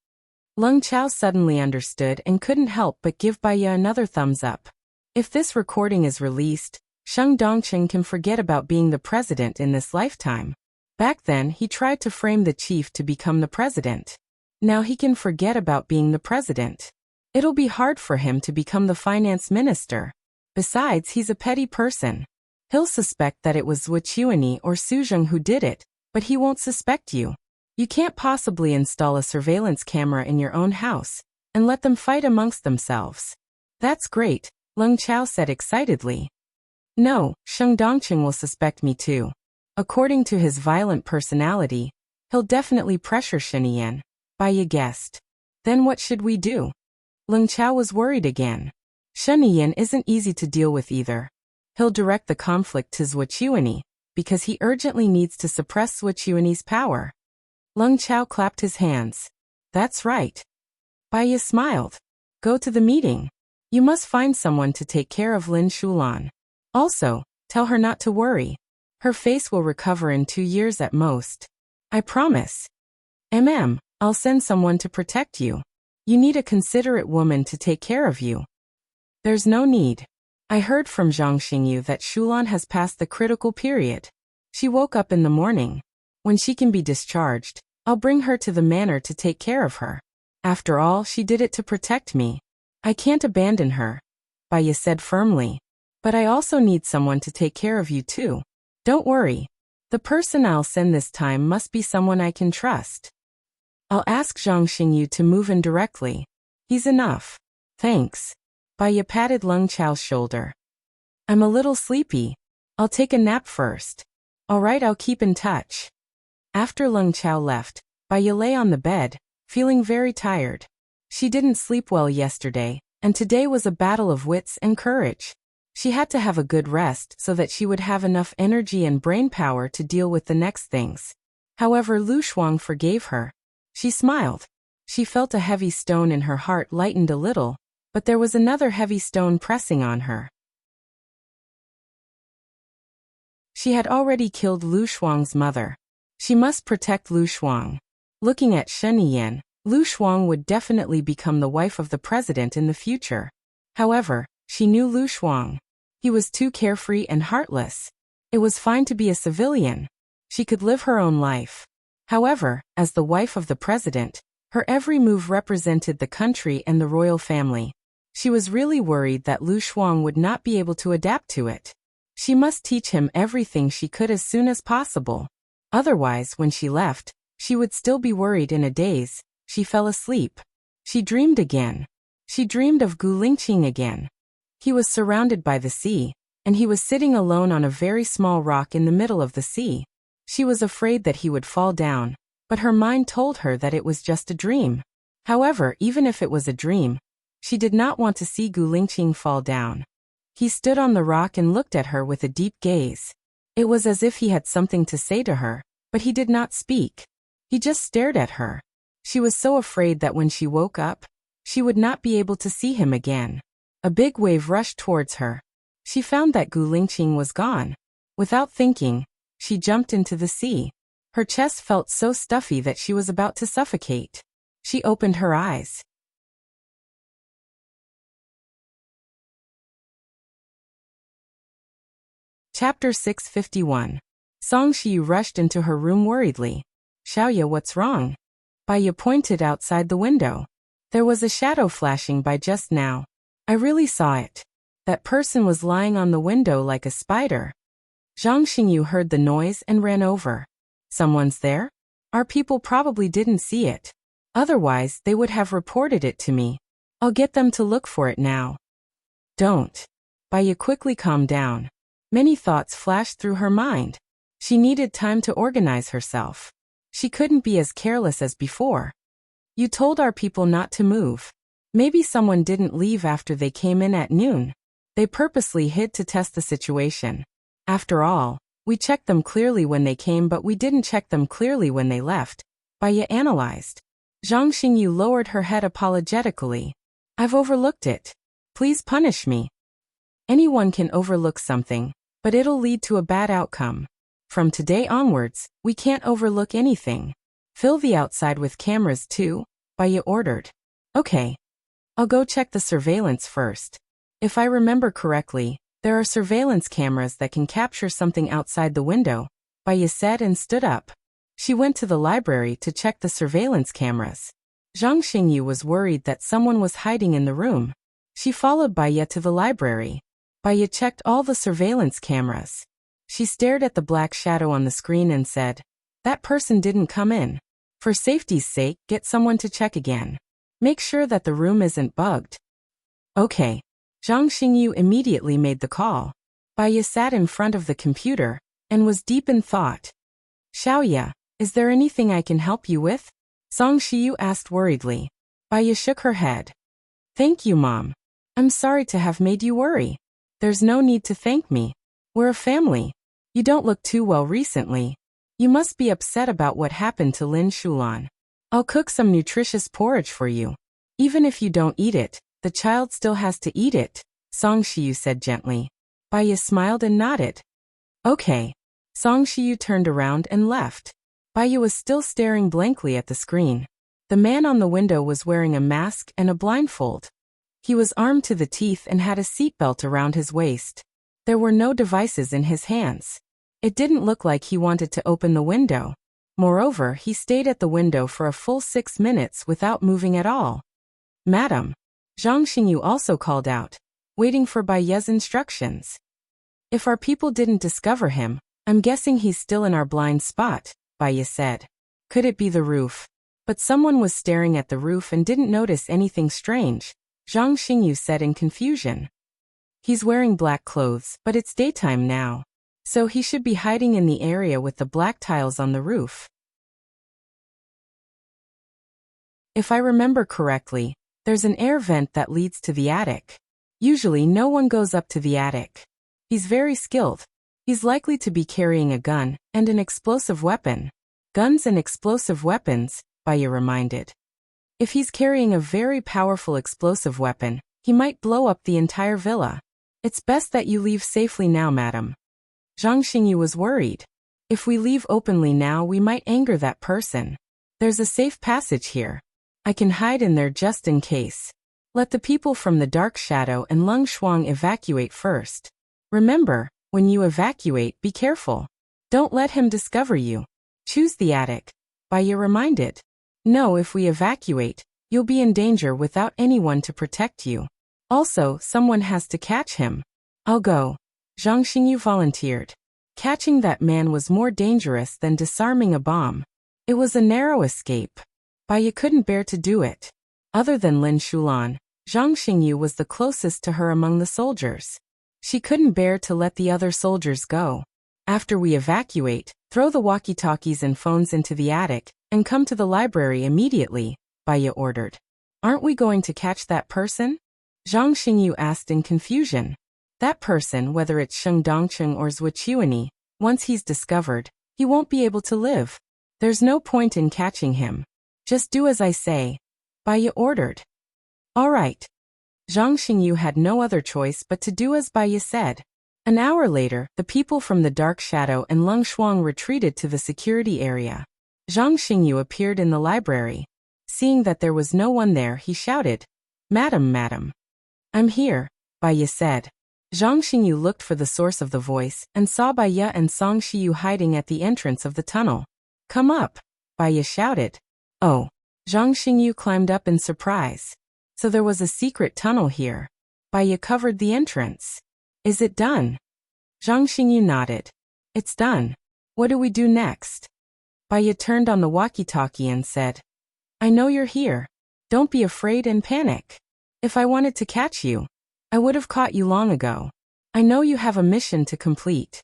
Leng Chao suddenly understood and couldn't help but give Bai Ye another thumbs up. If this recording is released, Sheng Dongqing can forget about being the president in this lifetime. Back then, he tried to frame the chief to become the president. Now he can forget about being the president. It'll be hard for him to become the finance minister. Besides, he's a petty person. He'll suspect that it was Zhuqiuani or Suzheng who did it, but he won't suspect you. You can't possibly install a surveillance camera in your own house and let them fight amongst themselves. "That's great," Leng Chao said excitedly. "No, Sheng Dongqing will suspect me too. According to his violent personality, he'll definitely pressure Shen Yin," Bai Ye guessed. "Then what should we do?" Leng Chao was worried again. Shen Yin isn't easy to deal with either. He'll direct the conflict to Zhuqiuani, because he urgently needs to suppress Zhuqiuani's power. Leng Chao clapped his hands. "That's right." Bai Ye smiled. "Go to the meeting. You must find someone to take care of Lin Shulan. Also, tell her not to worry. Her face will recover in 2 years at most. I promise. I'll send someone to protect you. You need a considerate woman to take care of you." "There's no need. I heard from Zhang Xingyu that Shulan has passed the critical period. She woke up in the morning. When she can be discharged, I'll bring her to the manor to take care of her. After all, she did it to protect me. I can't abandon her," Bai Ye said firmly. "But I also need someone to take care of you too. Don't worry. The person I'll send this time must be someone I can trust. I'll ask Zhang Xingyu to move in directly. He's enough. Thanks." Bai Ye patted Leng Chao's shoulder. "I'm a little sleepy. I'll take a nap first." "All right, I'll keep in touch." After Leng Chao left, Baya lay on the bed, feeling very tired. She didn't sleep well yesterday, and today was a battle of wits and courage. She had to have a good rest so that she would have enough energy and brain power to deal with the next things. However, Lu Shuang forgave her. She smiled. She felt a heavy stone in her heart lightened a little, but there was another heavy stone pressing on her. She had already killed Lu Shuang's mother. She must protect Lu Shuang. Looking at Shen Yan, Lu Shuang would definitely become the wife of the president in the future. However, she knew Lu Shuang. He was too carefree and heartless. It was fine to be a civilian. She could live her own life. However, as the wife of the president, her every move represented the country and the royal family. She was really worried that Lu Shuang would not be able to adapt to it. She must teach him everything she could as soon as possible. Otherwise, when she left, she would still be worried in a daze. She fell asleep. She dreamed again. She dreamed of Gu Lingqing again. He was surrounded by the sea, and he was sitting alone on a very small rock in the middle of the sea. She was afraid that he would fall down, but her mind told her that it was just a dream. However, even if it was a dream, she did not want to see Gu Lingqing fall down. He stood on the rock and looked at her with a deep gaze. It was as if he had something to say to her, but he did not speak. He just stared at her. She was so afraid that when she woke up, she would not be able to see him again. A big wave rushed towards her. She found that Gu Lingqing was gone. Without thinking, she jumped into the sea. Her chest felt so stuffy that she was about to suffocate. She opened her eyes. Chapter 651. Song Shiyu rushed into her room worriedly. Xiaoya, what's wrong? Baya pointed outside the window. There was a shadow flashing by just now. I really saw it. That person was lying on the window like a spider. Zhang Xingyu heard the noise and ran over. Someone's there? Our people probably didn't see it. Otherwise, they would have reported it to me. I'll get them to look for it now. Don't. Baya quickly calmed down. Many thoughts flashed through her mind. She needed time to organize herself. She couldn't be as careless as before. You told our people not to move. Maybe someone didn't leave after they came in at noon. They purposely hid to test the situation. After all, we checked them clearly when they came, but we didn't check them clearly when they left. Baya analyzed. Zhang Xingyu lowered her head apologetically. I've overlooked it. Please punish me. Anyone can overlook something, but it'll lead to a bad outcome. From today onwards, we can't overlook anything. Fill the outside with cameras too, Baya ordered. Okay. I'll go check the surveillance first. If I remember correctly, there are surveillance cameras that can capture something outside the window, Baya said and stood up. She went to the library to check the surveillance cameras. Zhang Xingyu was worried that someone was hiding in the room. She followed Baya to the library. Baya checked all the surveillance cameras. She stared at the black shadow on the screen and said, that person didn't come in. For safety's sake, get someone to check again. Make sure that the room isn't bugged. Okay. Zhang Xingyu immediately made the call. Baya sat in front of the computer and was deep in thought. Xiaoya, is there anything I can help you with? Song Shiyu asked worriedly. Baya shook her head. Thank you, Mom. I'm sorry to have made you worry. There's no need to thank me. We're a family. You don't look too well recently. You must be upset about what happened to Lin Shulan. I'll cook some nutritious porridge for you. Even if you don't eat it, the child still has to eat it, Song Shiyu said gently. Baya smiled and nodded. Okay. Song Shiyu turned around and left. Baya was still staring blankly at the screen. The man on the window was wearing a mask and a blindfold. He was armed to the teeth and had a seatbelt around his waist. There were no devices in his hands. It didn't look like he wanted to open the window. Moreover, he stayed at the window for a full 6 minutes without moving at all. Madam. Zhang Xingyu also called out, waiting for Baya's instructions. If our people didn't discover him, I'm guessing he's still in our blind spot, Baya said. Could it be the roof? But someone was staring at the roof and didn't notice anything strange, Zhang Xingyu said in confusion. He's wearing black clothes, but it's daytime now. So he should be hiding in the area with the black tiles on the roof. If I remember correctly, there's an air vent that leads to the attic. Usually no one goes up to the attic. He's very skilled. He's likely to be carrying a gun and an explosive weapon. Guns and explosive weapons, Baya reminded. If he's carrying a very powerful explosive weapon, he might blow up the entire villa. It's best that you leave safely now, madam. Zhang Xingyu was worried. If we leave openly now, we might anger that person. There's a safe passage here. I can hide in there just in case. Let the people from the Dark Shadow and Lung Shuang evacuate first. Remember, when you evacuate, be careful. Don't let him discover you. Choose the attic, Baya reminded. No, if we evacuate, you'll be in danger without anyone to protect you. Also, someone has to catch him. I'll go. Zhang Xingyu volunteered. Catching that man was more dangerous than disarming a bomb. It was a narrow escape. Baya couldn't bear to do it. Other than Lin Shulan, Zhang Xingyu was the closest to her among the soldiers. She couldn't bear to let the other soldiers go. After we evacuate, throw the walkie-talkies and phones into the attic, and come to the library immediately, Baya ordered. Aren't we going to catch that person? Zhang Xingyu asked in confusion. That person, whether it's Sheng Dongcheng or Zhuqiuani, once he's discovered, he won't be able to live. There's no point in catching him. Just do as I say, Baya ordered. All right. Zhang Xingyu had no other choice but to do as Baya said. An hour later, the people from the Dark Shadow and Lung Shuang retreated to the security area. Zhang Xingyu appeared in the library. Seeing that there was no one there, he shouted, Madam, madam. I'm here, Baya said. Zhang Xingyu looked for the source of the voice and saw Baya and Song Shiyu hiding at the entrance of the tunnel. Come up, Baya shouted. Oh. Zhang Xingyu climbed up in surprise. So there was a secret tunnel here. Baya covered the entrance. Is it done? Zhang Xingyu nodded. It's done. What do we do next? Baya turned on the walkie-talkie and said, I know you're here. Don't be afraid and panic. If I wanted to catch you, I would have caught you long ago. I know you have a mission to complete.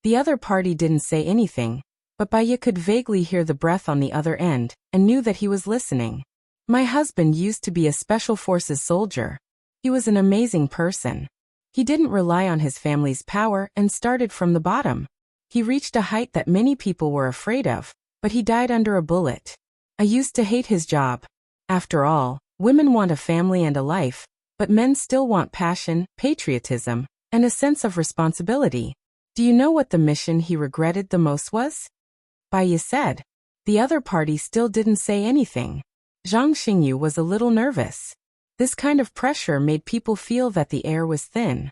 The other party didn't say anything, but Baya could vaguely hear the breath on the other end and knew that he was listening. My husband used to be a special forces soldier. He was an amazing person. He didn't rely on his family's power and started from the bottom. He reached a height that many people were afraid of, but he died under a bullet. I used to hate his job. After all, women want a family and a life, but men still want passion, patriotism, and a sense of responsibility. Do you know what the mission he regretted the most was? Baya said. The other party still didn't say anything. Zhang Xingyu was a little nervous. This kind of pressure made people feel that the air was thin.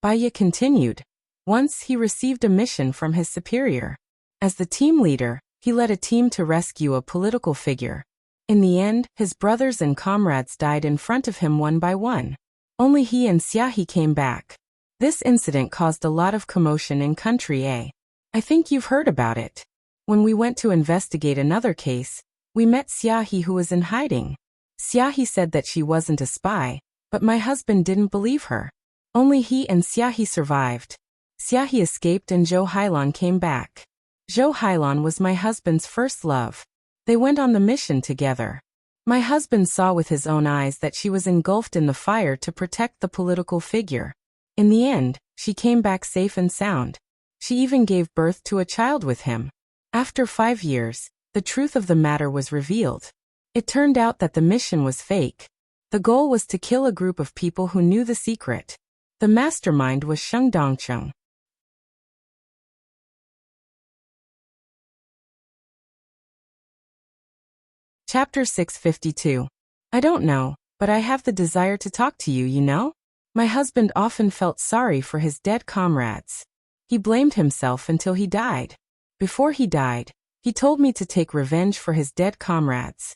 Baya continued. Once he received a mission from his superior. As the team leader, he led a team to rescue a political figure. In the end, his brothers and comrades died in front of him one by one. Only he and Xiahe came back. This incident caused a lot of commotion in Country A. I think you've heard about it. When we went to investigate another case, we met Xiahe who was in hiding. Xiahe said that she wasn't a spy, but my husband didn't believe her. Only he and Xiahe survived. Xiahe escaped and Zhou Hailan came back. Zhou Hailan was my husband's first love. They went on the mission together. My husband saw with his own eyes that she was engulfed in the fire to protect the political figure. In the end, she came back safe and sound. She even gave birth to a child with him. After 5 years, the truth of the matter was revealed. It turned out that the mission was fake. The goal was to kill a group of people who knew the secret. The mastermind was Sheng Dongcheng. Chapter 652. I don't know, but I have the desire to talk to you, you know? My husband often felt sorry for his dead comrades. He blamed himself until he died. Before he died, he told me to take revenge for his dead comrades.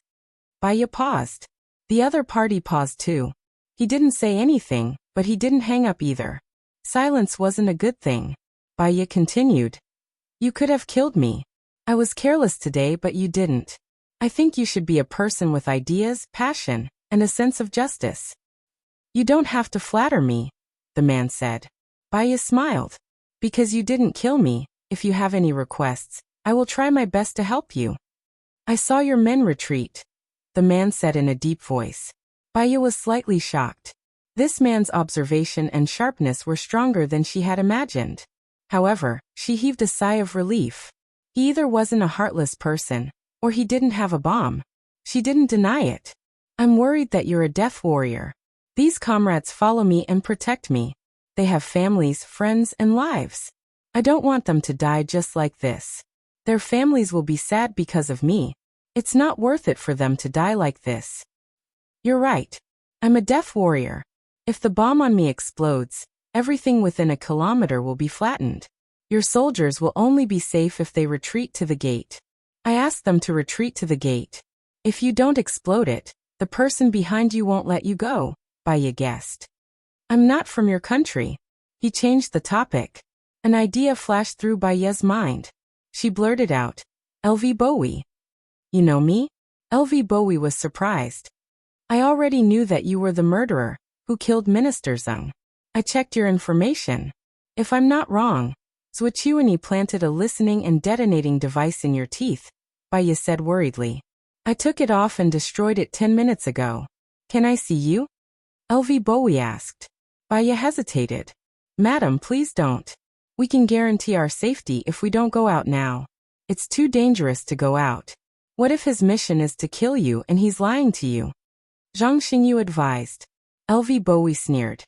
Baya paused. The other party paused too. He didn't say anything, but he didn't hang up either. Silence wasn't a good thing. Baya continued. You could have killed me. I was careless today, but you didn't. I think you should be a person with ideas, passion, and a sense of justice. You don't have to flatter me, the man said. Baya smiled. Because you didn't kill me, if you have any requests, I will try my best to help you. I saw your men retreat, the man said in a deep voice. Baya was slightly shocked. This man's observation and sharpness were stronger than she had imagined. However, she heaved a sigh of relief. He either wasn't a heartless person, or he didn't have a bomb. She didn't deny it. I'm worried that you're a death warrior. These comrades follow me and protect me. They have families, friends, and lives. I don't want them to die just like this. Their families will be sad because of me. It's not worth it for them to die like this. You're right. I'm a death warrior. If the bomb on me explodes, everything within a kilometer will be flattened. Your soldiers will only be safe if they retreat to the gate. I asked them to retreat to the gate. If you don't explode it, the person behind you won't let you go, Baya guessed. I'm not from your country. He changed the topic. An idea flashed through Baya's mind. She blurted out, LV Bowie. You know me? LV Bowie was surprised. I already knew that you were the murderer who killed Minister Zheng. I checked your information. If I'm not wrong, Swichuani planted a listening and detonating device in your teeth, Baya said worriedly. I took it off and destroyed it 10 minutes ago. Can I see you? LV Bowie asked. Baya hesitated. Madam, please don't. We can guarantee our safety if we don't go out now. It's too dangerous to go out. What if his mission is to kill you and he's lying to you? Zhang Xingyu advised. LV Bowie sneered.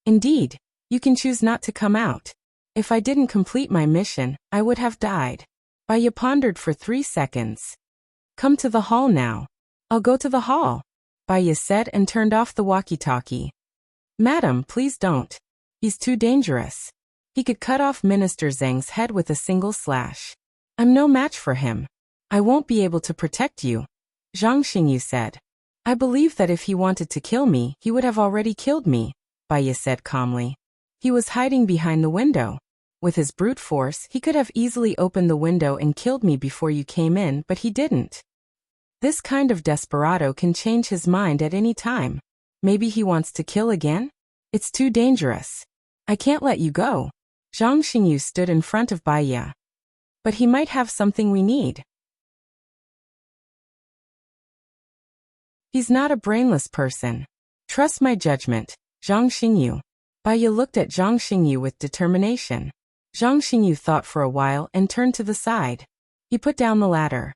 Indeed, you can choose not to come out. If I didn't complete my mission, I would have died. Baya pondered for 3 seconds. Come to the hall now. I'll go to the hall, Baya said and turned off the walkie-talkie. Madam, please don't. He's too dangerous. He could cut off Minister Zheng's head with a single slash. I'm no match for him. I won't be able to protect you, Zhang Xingyu said. I believe that if he wanted to kill me, he would have already killed me, Baya said calmly. He was hiding behind the window. With his brute force, he could have easily opened the window and killed me before you came in, but he didn't. This kind of desperado can change his mind at any time. Maybe he wants to kill again? It's too dangerous. I can't let you go. Zhang Xingyu stood in front of Baya. But he might have something we need. He's not a brainless person. Trust my judgment, Zhang Xingyu. Baya looked at Zhang Xingyu with determination. Zhang Xingyu thought for a while and turned to the side. He put down the ladder.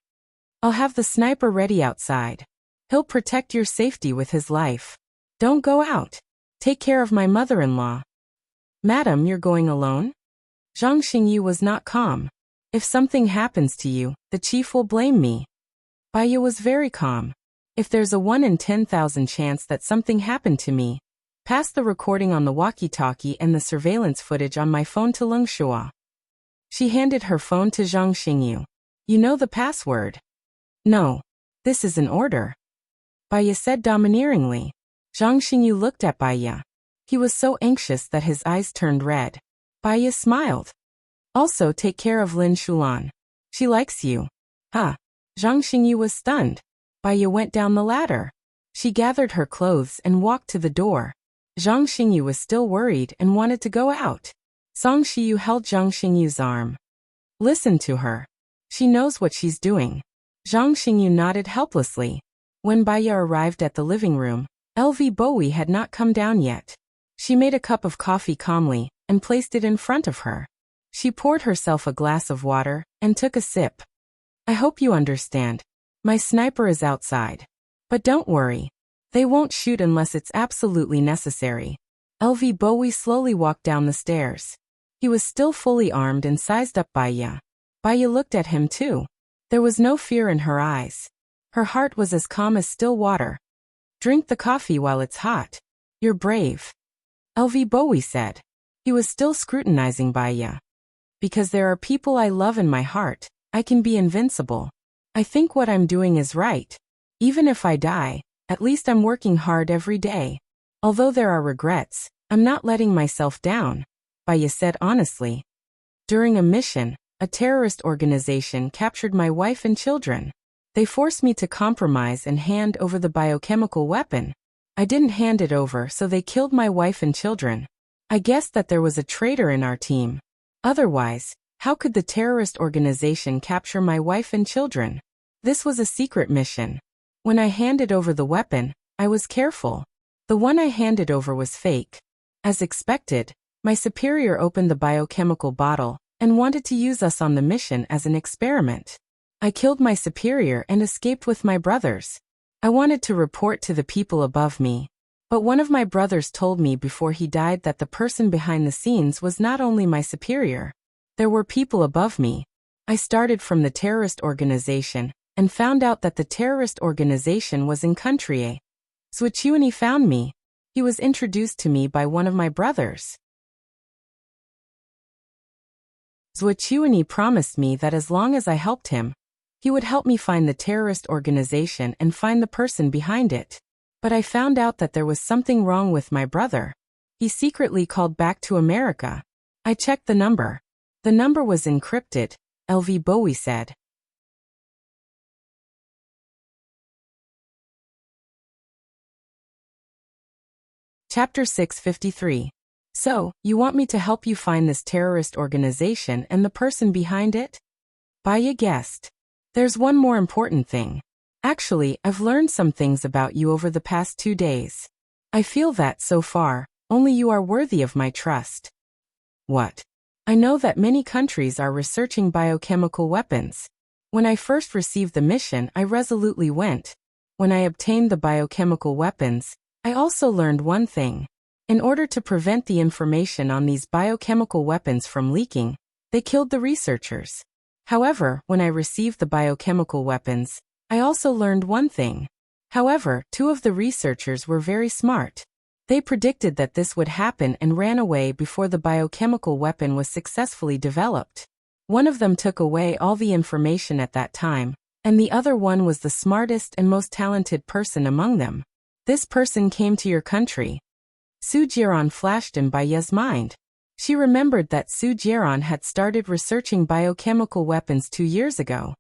I'll have the sniper ready outside. He'll protect your safety with his life. Don't go out. Take care of my mother-in-law. Madam, you're going alone? Zhang Xingyu was not calm. If something happens to you, the chief will blame me. Baya was very calm. If there's a 1 in 10,000 chance that something happened to me, pass the recording on the walkie-talkie and the surveillance footage on my phone to Leng Shua. She handed her phone to Zhang Xingyu. You know the password. No. This is an order. Baya said domineeringly. Zhang Xingyu looked at Baya. He was so anxious that his eyes turned red. Baya smiled. Also take care of Lin Shulan. She likes you. Huh. Zhang Xingyu was stunned. Baya went down the ladder. She gathered her clothes and walked to the door. Zhang Xingyu was still worried and wanted to go out. Song Shiyu held Zhang Xingyu's arm. Listen to her. She knows what she's doing. Zhang Xingyu nodded helplessly. When Baya arrived at the living room, LV Bowie had not come down yet. She made a cup of coffee calmly and placed it in front of her. She poured herself a glass of water and took a sip. I hope you understand. My sniper is outside. But don't worry. They won't shoot unless it's absolutely necessary. LV Bowie slowly walked down the stairs. He was still fully armed and sized up Baya. Baya looked at him too. There was no fear in her eyes. Her heart was as calm as still water. Drink the coffee while it's hot. You're brave. LV Bowie said. He was still scrutinizing Baya. Because there are people I love in my heart, I can be invincible. I think what I'm doing is right. Even if I die, at least I'm working hard every day. Although there are regrets, I'm not letting myself down, Baya said honestly. During a mission, a terrorist organization captured my wife and children. They forced me to compromise and hand over the biochemical weapon. I didn't hand it over, so they killed my wife and children. I guessed that there was a traitor in our team. Otherwise, how could the terrorist organization capture my wife and children? This was a secret mission. When I handed over the weapon, I was careful. The one I handed over was fake. As expected, my superior opened the biochemical bottle and wanted to use us on the mission as an experiment. I killed my superior and escaped with my brothers. I wanted to report to the people above me, but one of my brothers told me before he died that the person behind the scenes was not only my superior. There were people above me. I started from the terrorist organization and found out that the terrorist organization was in country A. Swichuani found me. He was introduced to me by one of my brothers. Swichuani promised me that as long as I helped him, he would help me find the terrorist organization and find the person behind it. But I found out that there was something wrong with my brother. He secretly called back to America. I checked the number. The number was encrypted, LV Bowie said. Chapter 653. So, you want me to help you find this terrorist organization and the person behind it? Baya guessed. There's one more important thing. Actually, I've learned some things about you over the past 2 days. I feel that, so far, only you are worthy of my trust. What? I know that many countries are researching biochemical weapons. When I first received the mission, I resolutely went. When I obtained the biochemical weapons, I also learned one thing. In order to prevent the information on these biochemical weapons from leaking, they killed the researchers. However, when I received the biochemical weapons, I also learned one thing. However, 2 of the researchers were very smart. They predicted that this would happen and ran away before the biochemical weapon was successfully developed. One of them took away all the information at that time, and the other one was the smartest and most talented person among them. This person came to your country. Su Jiran flashed in Baya's mind. She remembered that Su Jiran had started researching biochemical weapons 2 years ago.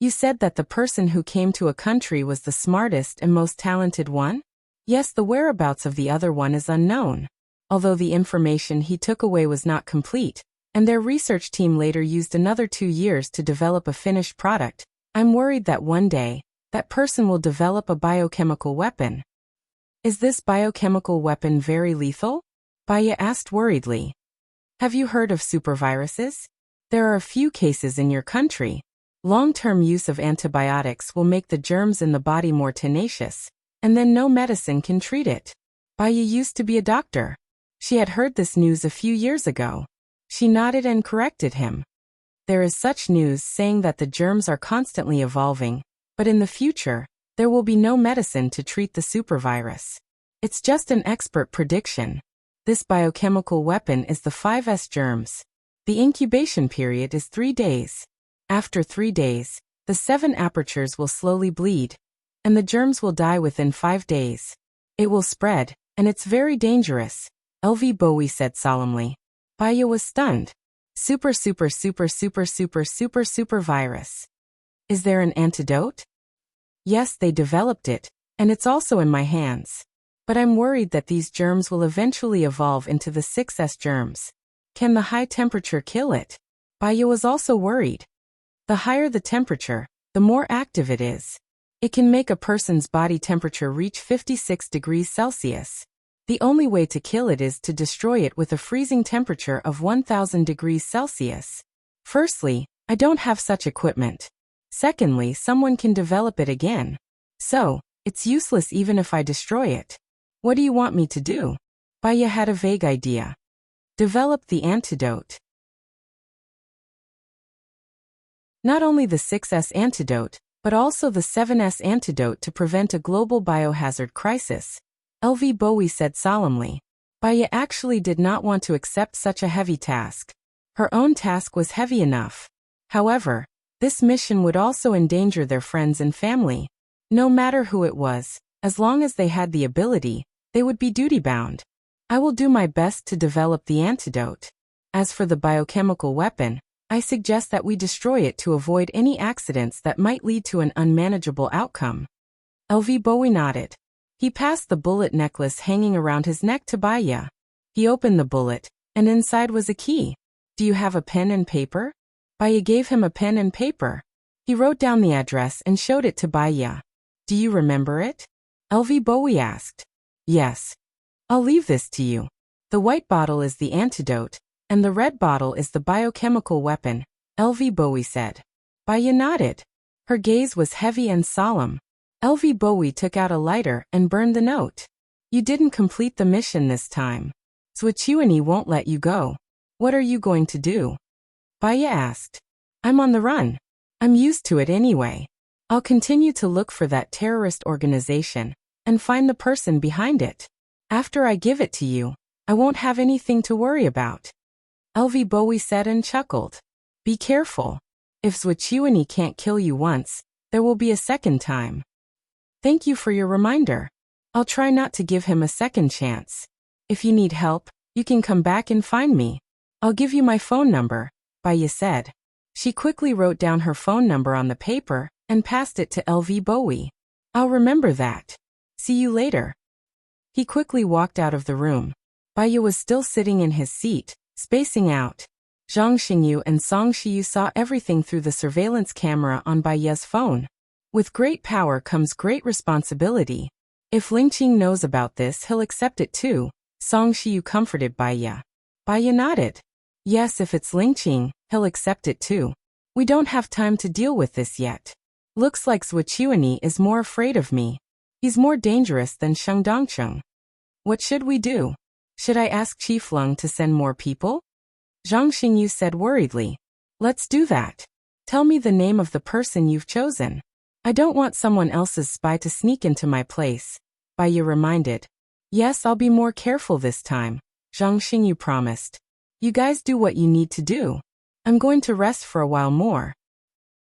You said that the person who came to a country was the smartest and most talented one? Yes, the whereabouts of the other one is unknown. Although the information he took away was not complete, and their research team later used another 2 years to develop a finished product, I'm worried that one day, that person will develop a biochemical weapon. Is this biochemical weapon very lethal? Baya asked worriedly. Have you heard of superviruses? There are a few cases in your country. Long-term use of antibiotics will make the germs in the body more tenacious, and then no medicine can treat it. Baya used to be a doctor. She had heard this news a few years ago. She nodded and corrected him. There is such news saying that the germs are constantly evolving, but in the future, there will be no medicine to treat the supervirus. It's just an expert prediction. This biochemical weapon is the 5S germs. The incubation period is 3 days. After 3 days, the 7 apertures will slowly bleed, and the germs will die within 5 days. It will spread, and it's very dangerous, LV Bowie said solemnly. Baya was stunned. Super virus. Is there an antidote? Yes, they developed it, and it's also in my hands. But I'm worried that these germs will eventually evolve into the 6S germs. Can the high temperature kill it? Baya was also worried. The higher the temperature, the more active it is. It can make a person's body temperature reach 56 degrees Celsius. The only way to kill it is to destroy it with a freezing temperature of 1000 degrees Celsius. Firstly, I don't have such equipment. Secondly, someone can develop it again. So, it's useless even if I destroy it. What do you want me to do? Baya had a vague idea. Develop the antidote. Not only the 6S antidote, but also the 7S antidote to prevent a global biohazard crisis, LV Bowie said solemnly. Baya actually did not want to accept such a heavy task. Her own task was heavy enough. However, this mission would also endanger their friends and family. No matter who it was, as long as they had the ability, they would be duty-bound. I will do my best to develop the antidote. As for the biochemical weapon, I suggest that we destroy it to avoid any accidents that might lead to an unmanageable outcome. LV Bowie nodded. He passed the bullet necklace hanging around his neck to Baya. He opened the bullet, and inside was a key. Do you have a pen and paper? Baya gave him a pen and paper. He wrote down the address and showed it to Baya. Do you remember it? LV Bowie asked. Yes. I'll leave this to you. The white bottle is the antidote, and the red bottle is the biochemical weapon, LV Bowie said. Baya nodded. Her gaze was heavy and solemn. LV Bowie took out a lighter and burned the note. You didn't complete the mission this time. Swichuani won't let you go. What are you going to do? Baya asked. I'm on the run. I'm used to it anyway. I'll continue to look for that terrorist organization and find the person behind it. After I give it to you, I won't have anything to worry about. LV Bowie said and chuckled. Be careful. If Swichuani can't kill you once, there will be a second time. Thank you for your reminder. I'll try not to give him a second chance. If you need help, you can come back and find me. I'll give you my phone number, Baya said. She quickly wrote down her phone number on the paper and passed it to LV Bowie. I'll remember that. See you later. He quickly walked out of the room. Baya was still sitting in his seat, spacing out. Zhang Xingyu and Song Shiyu saw everything through the surveillance camera on Baya's phone. With great power comes great responsibility. If Lingqing knows about this, he'll accept it too, Song Shiyu comforted Baya. Baya nodded. Yes, if it's Lingqing, he'll accept it too. We don't have time to deal with this yet. Looks like Swichuani is more afraid of me. He's more dangerous than Sheng Dongcheng. What should we do? Should I ask Chief Lung to send more people? Zhang Xingyu said worriedly. Let's do that. Tell me the name of the person you've chosen. I don't want someone else's spy to sneak into my place, Baya reminded. Yes, I'll be more careful this time, Zhang Xingyu promised. You guys do what you need to do. I'm going to rest for a while more.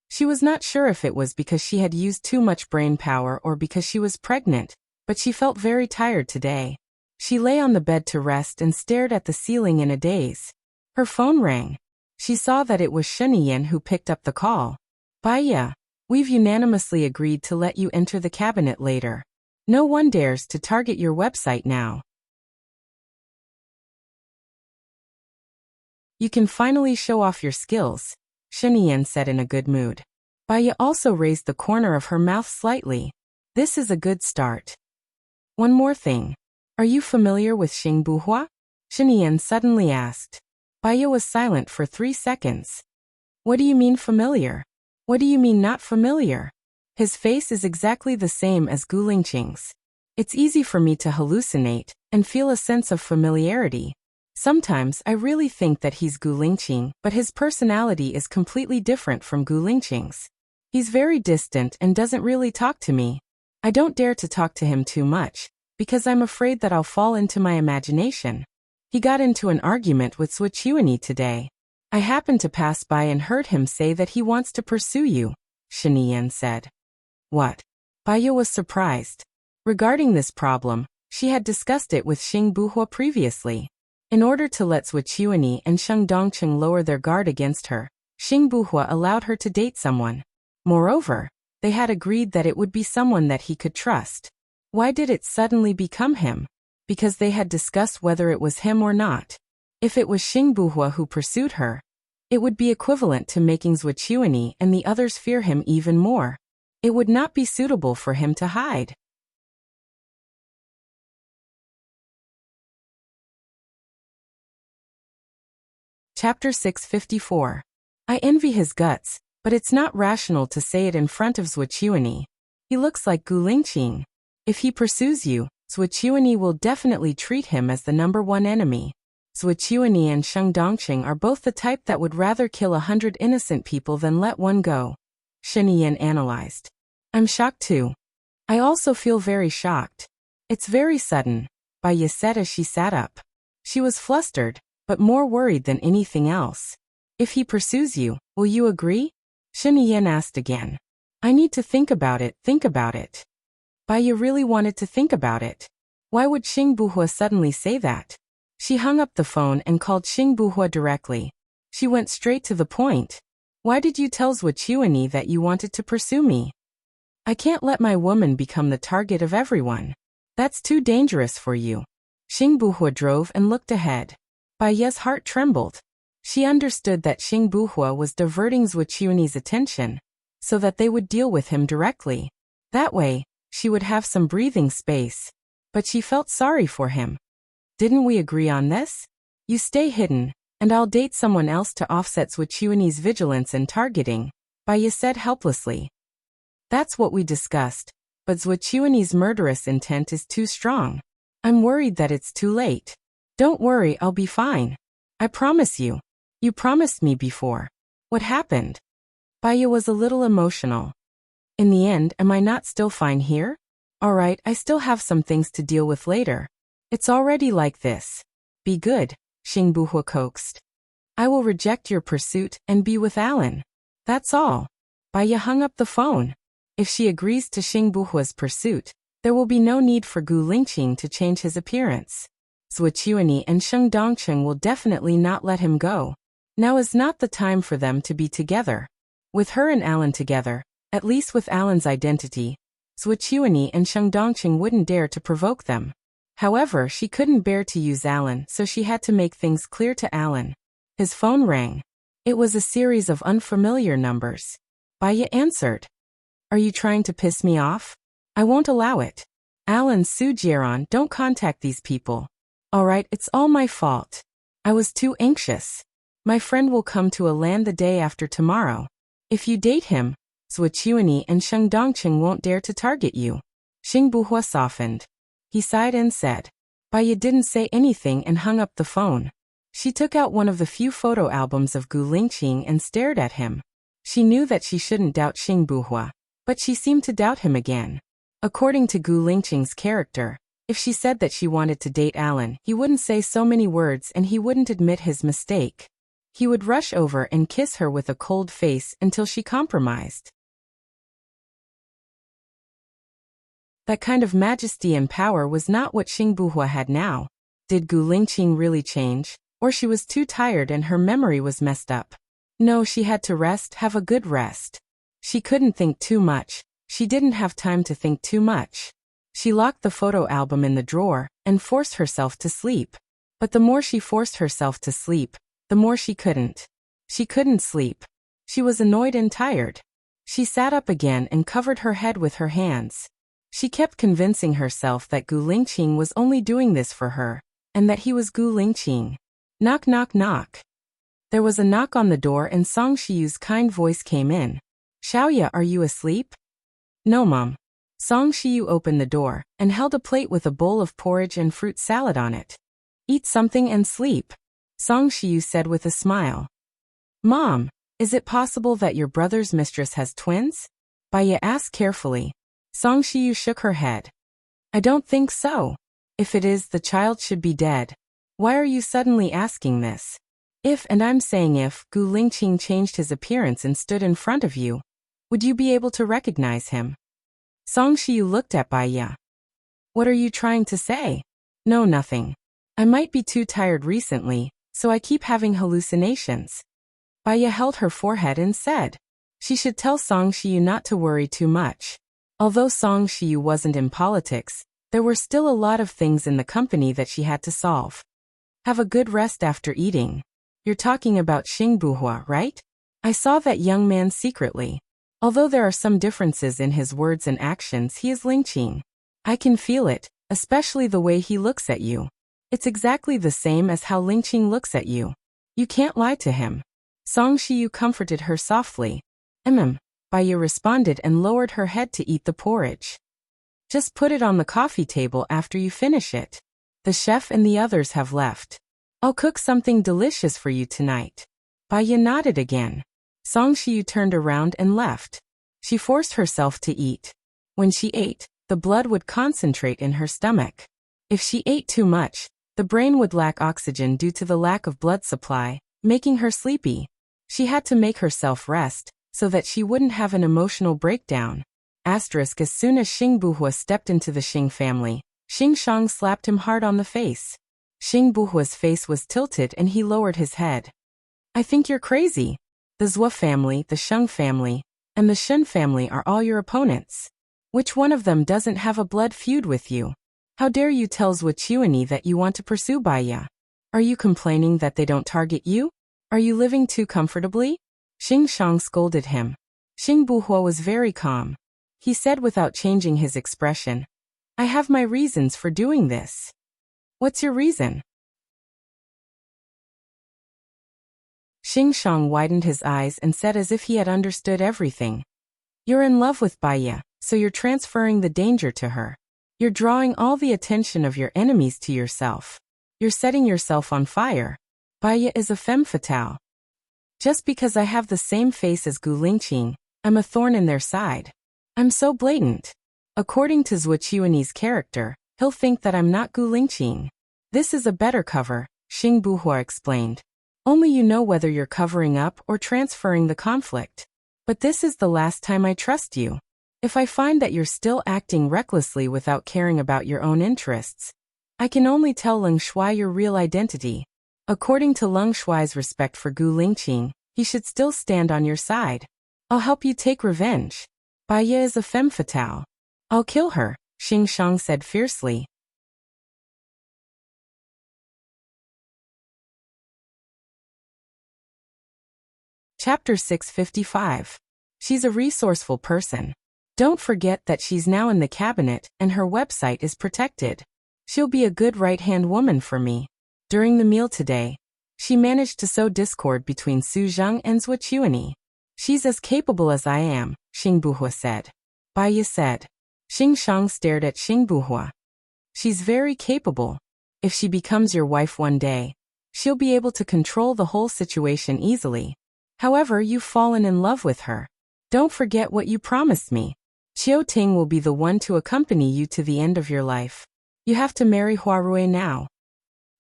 She was not sure if it was because she had used too much brain power or because she was pregnant, but she felt very tired today. She lay on the bed to rest and stared at the ceiling in a daze. Her phone rang. She saw that it was Sheniyan who picked up the call. Baya, we've unanimously agreed to let you enter the cabinet later. No one dares to target your website now. You can finally show off your skills, Sheniyan said in a good mood. Baya also raised the corner of her mouth slightly. This is a good start. One more thing. Are you familiar with Xing Buhua? Sheniyan suddenly asked. Baya was silent for 3 seconds. What do you mean familiar? What do you mean not familiar? His face is exactly the same as Gu Lingqing's. It's easy for me to hallucinate and feel a sense of familiarity. Sometimes I really think that he's Gu Lingqing, but his personality is completely different from Gu Lingqing's. He's very distant and doesn't really talk to me. I don't dare to talk to him too much, because I'm afraid that I'll fall into my imagination. He got into an argument with Swichuani today. I happened to pass by and heard him say that he wants to pursue you, Sheniyan said. What? Baya was surprised. Regarding this problem, she had discussed it with Xing Buhua previously. In order to let Swichuani and Sheng Dongcheng lower their guard against her, Xing Buhua allowed her to date someone. Moreover, they had agreed that it would be someone that he could trust. Why did it suddenly become him? Because they had discussed whether it was him or not. If it was Xing Buhua who pursued her, it would be equivalent to making Swichuani and the others fear him even more. It would not be suitable for him to hide. Chapter 654. I envy his guts, but it's not rational to say it in front of Swichuani. He looks like Gu Lingqing. If he pursues you, Swichuani will definitely treat him as the #1 enemy. Swichuani and Sheng Dongcheng are both the type that would rather kill 100 innocent people than let one go. Sheniyan analyzed. I'm shocked too. I also feel very shocked. It's very sudden, Baya said as she sat up. She was flustered, but more worried than anything else. If he pursues you, will you agree? Sheniyan asked again. I need to think about it. Baya really wanted to think about it. Why would Xing Buhua suddenly say that? She hung up the phone and called Xing Buhua directly. She went straight to the point. Why did you tell Swichuani that you wanted to pursue me? I can't let my woman become the target of everyone. That's too dangerous for you. Xing Buhua drove and looked ahead. Baya's heart trembled. She understood that Xing Buhua was diverting Swichuani's attention. so that they would deal with him directly. That way, she would have some breathing space. But she felt sorry for him. Didn't we agree on this? You stay hidden, and I'll date someone else to offset Wuxia's vigilance and targeting, Baya said helplessly. That's what we discussed, but Wuxia's murderous intent is too strong. I'm worried that it's too late. Don't worry, I'll be fine. I promise you. You promised me before. What happened? Baya was a little emotional. In the end, am I not still fine here? All right, I still have some things to deal with later. It's already like this. Be good, Xing Buhua coaxed. I will reject your pursuit and be with Alan. That's all. Baya hung up the phone. If she agrees to Xing Buhua's pursuit, there will be no need for Gu Lingqing to change his appearance. Wuxia and Sheng Dongcheng will definitely not let him go. Now is not the time for them to be together. With her and Alan together, at least with Alan's identity, Wuxia and Sheng Dongcheng wouldn't dare to provoke them. However, she couldn't bear to use Alan, so she had to make things clear to Alan. His phone rang. It was a series of unfamiliar numbers. Baya answered. Are you trying to piss me off? I won't allow it. Alan Su Jieran, don't contact these people. Alright, it's all my fault. I was too anxious. My friend will come to a land the day after tomorrow. If you date him, Wuxia and Sheng Dongcheng won't dare to target you. Xing Buhua softened. He sighed and said. Baya didn't say anything and hung up the phone. She took out one of the few photo albums of Gu Lingqing and stared at him. She knew that she shouldn't doubt Xing Buhua, but she seemed to doubt him again. According to Gu Lingqing's character, if she said that she wanted to date Alan, he wouldn't say so many words and he wouldn't admit his mistake. He would rush over and kiss her with a cold face until she compromised. That kind of majesty and power was not what Xing Buhua had now. Did Gu Lingqing really change, or she was too tired and her memory was messed up? No, she had to rest, have a good rest. She couldn't think too much. She didn't have time to think too much. She locked the photo album in the drawer and forced herself to sleep. But the more she forced herself to sleep, the more she couldn't. She couldn't sleep. She was annoyed and tired. She sat up again and covered her head with her hands. She kept convincing herself that Gu Lingqing was only doing this for her, and that he was Gu Lingqing. Knock, knock, knock. There was a knock on the door and Song Shiyu's kind voice came in. Xiaoya, are you asleep? No, Mom. Song Shiyu opened the door and held a plate with a bowl of porridge and fruit salad on it. Eat something and sleep, Song Shiyu said with a smile. Mom, is it possible that your brother's mistress has twins? Baya asked carefully. Song Shiyu shook her head. I don't think so. If it is, the child should be dead. Why are you suddenly asking this? If, and I'm saying if, Gu Lingqing changed his appearance and stood in front of you, would you be able to recognize him? Song Shiyu looked at Baya. What are you trying to say? No, nothing. I might be too tired recently, so I keep having hallucinations. Baya held her forehead and said. She should tell Song Shiyu not to worry too much. Although Song Shiyu wasn't in politics, there were still a lot of things in the company that she had to solve. Have a good rest after eating. You're talking about Xing Buhua, right? I saw that young man secretly. Although there are some differences in his words and actions, he is Lingqing. I can feel it, especially the way he looks at you. It's exactly the same as how Lingqing looks at you. You can't lie to him. Song Shiyu comforted her softly. Baya responded and lowered her head to eat the porridge. Just put it on the coffee table after you finish it. The chef and the others have left. I'll cook something delicious for you tonight. Baya nodded again. Song Shiyu turned around and left. She forced herself to eat. When she ate, the blood would concentrate in her stomach. If she ate too much, the brain would lack oxygen due to the lack of blood supply, making her sleepy. She had to make herself rest, so that she wouldn't have an emotional breakdown. As soon as Xing Buhua stepped into the Xing family, Xing Shang slapped him hard on the face. Xing Buhua's face was tilted and he lowered his head. I think you're crazy. The Zhou family, the Sheng family, and the Shen family are all your opponents. Which one of them doesn't have a blood feud with you? How dare you tell Wuxia that you want to pursue Baya? Are you complaining that they don't target you? Are you living too comfortably? Xing Shang scolded him. Xing Buhua was very calm. He said without changing his expression, I have my reasons for doing this. What's your reason? Xing Shang widened his eyes and said as if he had understood everything. You're in love with Baiya, so you're transferring the danger to her. You're drawing all the attention of your enemies to yourself. You're setting yourself on fire. Baiya is a femme fatale. Just because I have the same face as Gu Lingqing, I'm a thorn in their side. I'm so blatant. According to Zhuqiuani's character, he'll think that I'm not Gu Lingqing. This is a better cover, Xing Buhua explained. Only you know whether you're covering up or transferring the conflict. But this is the last time I trust you. If I find that you're still acting recklessly without caring about your own interests, I can only tell Leng Shuai your real identity. According to Leng Shuai's respect for Gu Lingqing, he should still stand on your side. I'll help you take revenge. Baiya is a femme fatale. I'll kill her, Xing Shang said fiercely. Chapter 655. She's a resourceful person. Don't forget that she's now in the cabinet and her website is protected. She'll be a good right-hand woman for me. During the meal today, she managed to sow discord between Su Zheng and Zhuqiuani. She's as capable as I am, Xing Buhua said. Baiya said. Xing Shang stared at Xing Buhua. She's very capable. If she becomes your wife one day, she'll be able to control the whole situation easily. However, you've fallen in love with her. Don't forget what you promised me. Qiu Ting will be the one to accompany you to the end of your life. You have to marry Hua Rui now.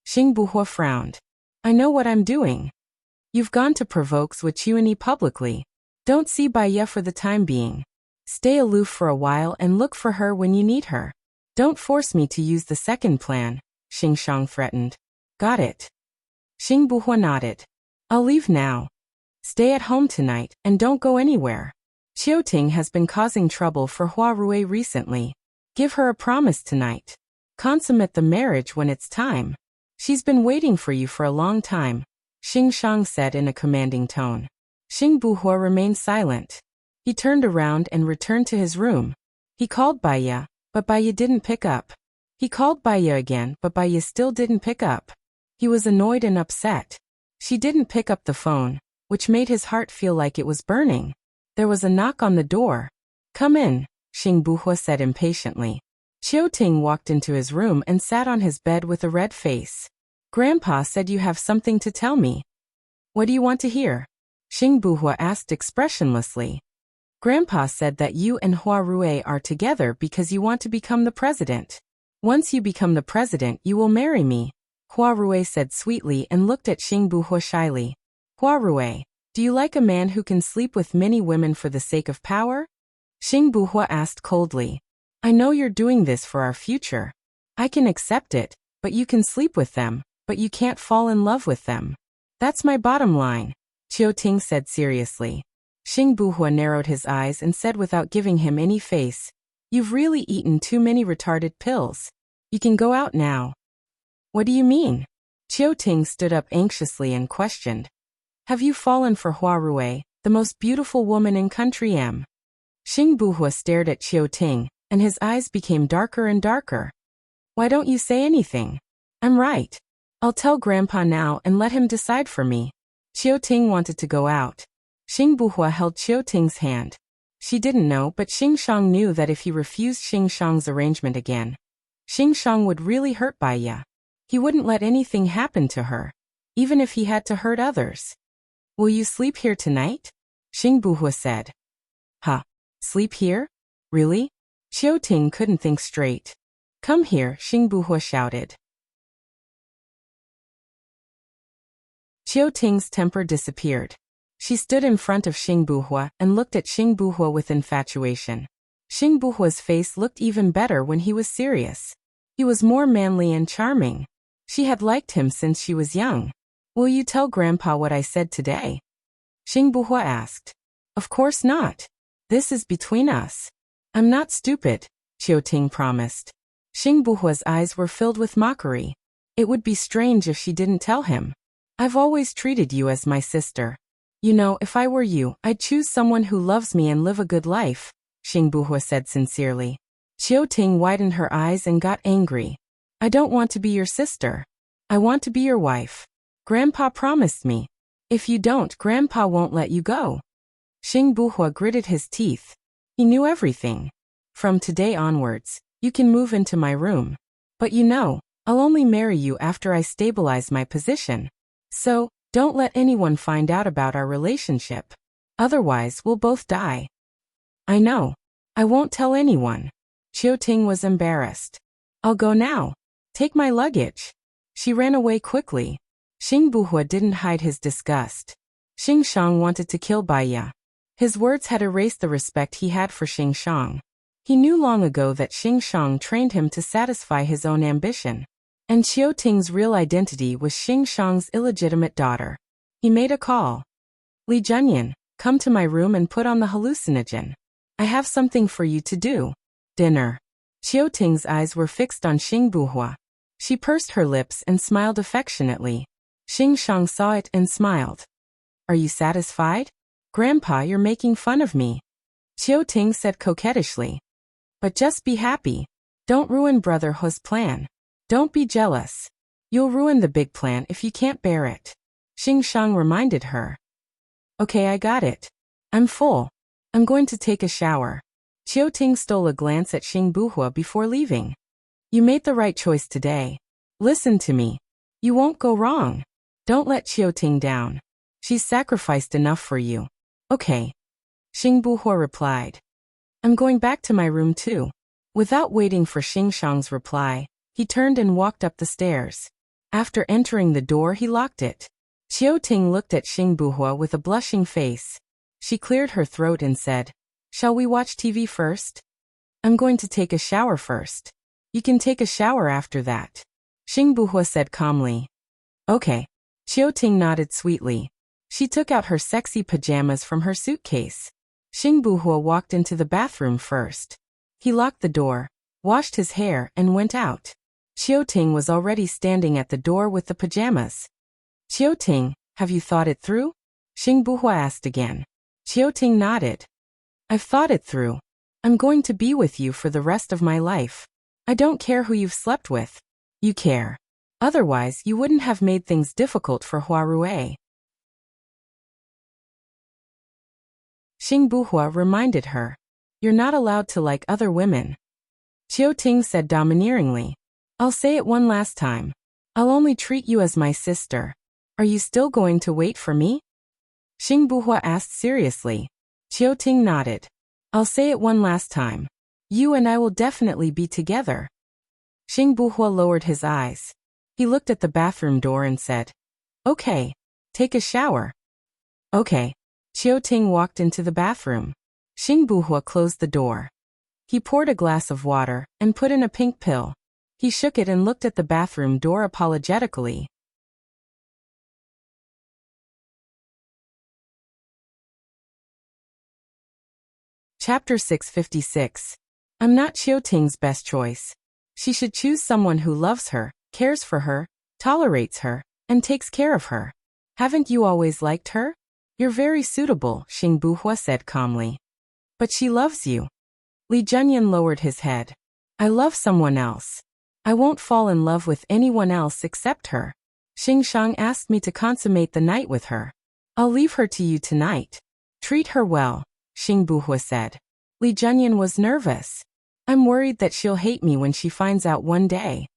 Xing Buhua frowned. I know what I'm doing. You've gone to provoke Zhuqiuani publicly. Don't see Baiya for the time being. Stay aloof for a while and look for her when you need her. Don't force me to use the second plan, Xing Shang threatened. Got it. Xing Buhua nodded. I'll leave now. Stay at home tonight and don't go anywhere. Qiu Ting has been causing trouble for Hua Rui recently. Give her a promise tonight. Consummate the marriage when it's time. She's been waiting for you for a long time, Xing Shang said in a commanding tone. Xing Buhua remained silent. He turned around and returned to his room. He called Baiya, but Baiya didn't pick up. He called Baiya again, but Baiya still didn't pick up. He was annoyed and upset. She didn't pick up the phone, which made his heart feel like it was burning. There was a knock on the door. Come in, Xing Buhua said impatiently. Qiu Ting walked into his room and sat on his bed with a red face. Grandpa said you have something to tell me. What do you want to hear? Xing Buhua asked expressionlessly. Grandpa said that you and Hua Rui are together because you want to become the president. Once you become the president, you will marry me, Hua Rui said sweetly and looked at Xing Buhua shyly. Hua Rui, do you like a man who can sleep with many women for the sake of power? Xing Buhua asked coldly. I know you're doing this for our future. I can accept it, but you can sleep with them, but you can't fall in love with them. That's my bottom line, Qiu Ting said seriously. Xing Buhua narrowed his eyes and said without giving him any face, You've really eaten too many retarded pills. You can go out now. What do you mean? Qiu Ting stood up anxiously and questioned. Have you fallen for Hua Rui, the most beautiful woman in country M? Xing Buhua stared at Qiu Ting, and his eyes became darker and darker. Why don't you say anything? I'm right. I'll tell Grandpa now and let him decide for me. Qiu Ting wanted to go out. Xing Buhua held Qiu Ting's hand. She didn't know, but Xing Shang knew that if he refused Xing Shang's arrangement again, Xing Shang would really hurt Baiya. He wouldn't let anything happen to her, even if he had to hurt others. Will you sleep here tonight? Xing Buhua said. Huh? Sleep here? Really? Qiu Ting couldn't think straight. Come here, Xing Buhua shouted. Qiu Ting's temper disappeared. She stood in front of Xing Buhua and looked at Xing Buhua with infatuation. Xing Buhua's face looked even better when he was serious. He was more manly and charming. She had liked him since she was young. Will you tell Grandpa what I said today? Xing Buhua asked. Of course not. This is between us. I'm not stupid, Qiu Ting promised. Xing Buhua's eyes were filled with mockery. It would be strange if she didn't tell him. I've always treated you as my sister. You know, if I were you, I'd choose someone who loves me and live a good life, Xing Buhua said sincerely. Qiu Ting widened her eyes and got angry. I don't want to be your sister. I want to be your wife. Grandpa promised me. If you don't, Grandpa won't let you go. Xing Buhua gritted his teeth. He knew everything. From today onwards, you can move into my room. But you know, I'll only marry you after I stabilize my position. So, don't let anyone find out about our relationship. Otherwise, we'll both die. I know. I won't tell anyone. Qiu Ting was embarrassed. I'll go now. Take my luggage. She ran away quickly. Xing Buhua didn't hide his disgust. Xing Shang wanted to kill Baiya. His words had erased the respect he had for Xing Shang. He knew long ago that Xing Shang trained him to satisfy his own ambition. And Qiu Ting's real identity was Xing Shang's illegitimate daughter. He made a call. Li Junyan, come to my room and put on the hallucinogen. I have something for you to do. Dinner. Qiu Ting's eyes were fixed on Xing Buhua. She pursed her lips and smiled affectionately. Xing Shang saw it and smiled. Are you satisfied? Grandpa, you're making fun of me. Qiu Ting said coquettishly. But just be happy. Don't ruin Brother He's plan. Don't be jealous. You'll ruin the big plan if you can't bear it. Xing Shang reminded her. Okay, I got it. I'm full. I'm going to take a shower. Qiu Ting stole a glance at Xing Buhua before leaving. You made the right choice today. Listen to me. You won't go wrong. Don't let Qiu Ting down. She's sacrificed enough for you. Okay. Xing Buhua replied. I'm going back to my room too. Without waiting for Xing Shang's reply, he turned and walked up the stairs. After entering the door, he locked it. Qiu Ting looked at Xing Buhua with a blushing face. She cleared her throat and said, Shall we watch TV first? I'm going to take a shower first. You can take a shower after that. Xing Buhua said calmly. Okay. Qiu Ting nodded sweetly. She took out her sexy pajamas from her suitcase. Xing Buhua walked into the bathroom first. He locked the door, washed his hair, and went out. Qiu Ting was already standing at the door with the pajamas. Qiu Ting, have you thought it through? Xing Buhua asked again. Qiu Ting nodded. I've thought it through. I'm going to be with you for the rest of my life. I don't care who you've slept with. You care. Otherwise, you wouldn't have made things difficult for Hua Rui. Xing Buhua reminded her. You're not allowed to like other women. Qiu Ting said domineeringly. I'll say it one last time. I'll only treat you as my sister. Are you still going to wait for me? Xing Buhua asked seriously. Qiu Ting nodded. I'll say it one last time. You and I will definitely be together. Xing Buhua lowered his eyes. He looked at the bathroom door and said, Okay. Take a shower. Okay. Qiu Ting walked into the bathroom. Xing Buhua closed the door. He poured a glass of water and put in a pink pill. He shook it and looked at the bathroom door apologetically. Chapter 656. I'm not Qiu Ting's best choice. She should choose someone who loves her, cares for her, tolerates her, and takes care of her. Haven't you always liked her? You're very suitable, Xing Buhua said calmly. But she loves you. Li Junyan lowered his head. I love someone else. I won't fall in love with anyone else except her. Xing Shang asked me to consummate the night with her. I'll leave her to you tonight. Treat her well, Xing Buhua said. Li Junyan was nervous. I'm worried that she'll hate me when she finds out one day.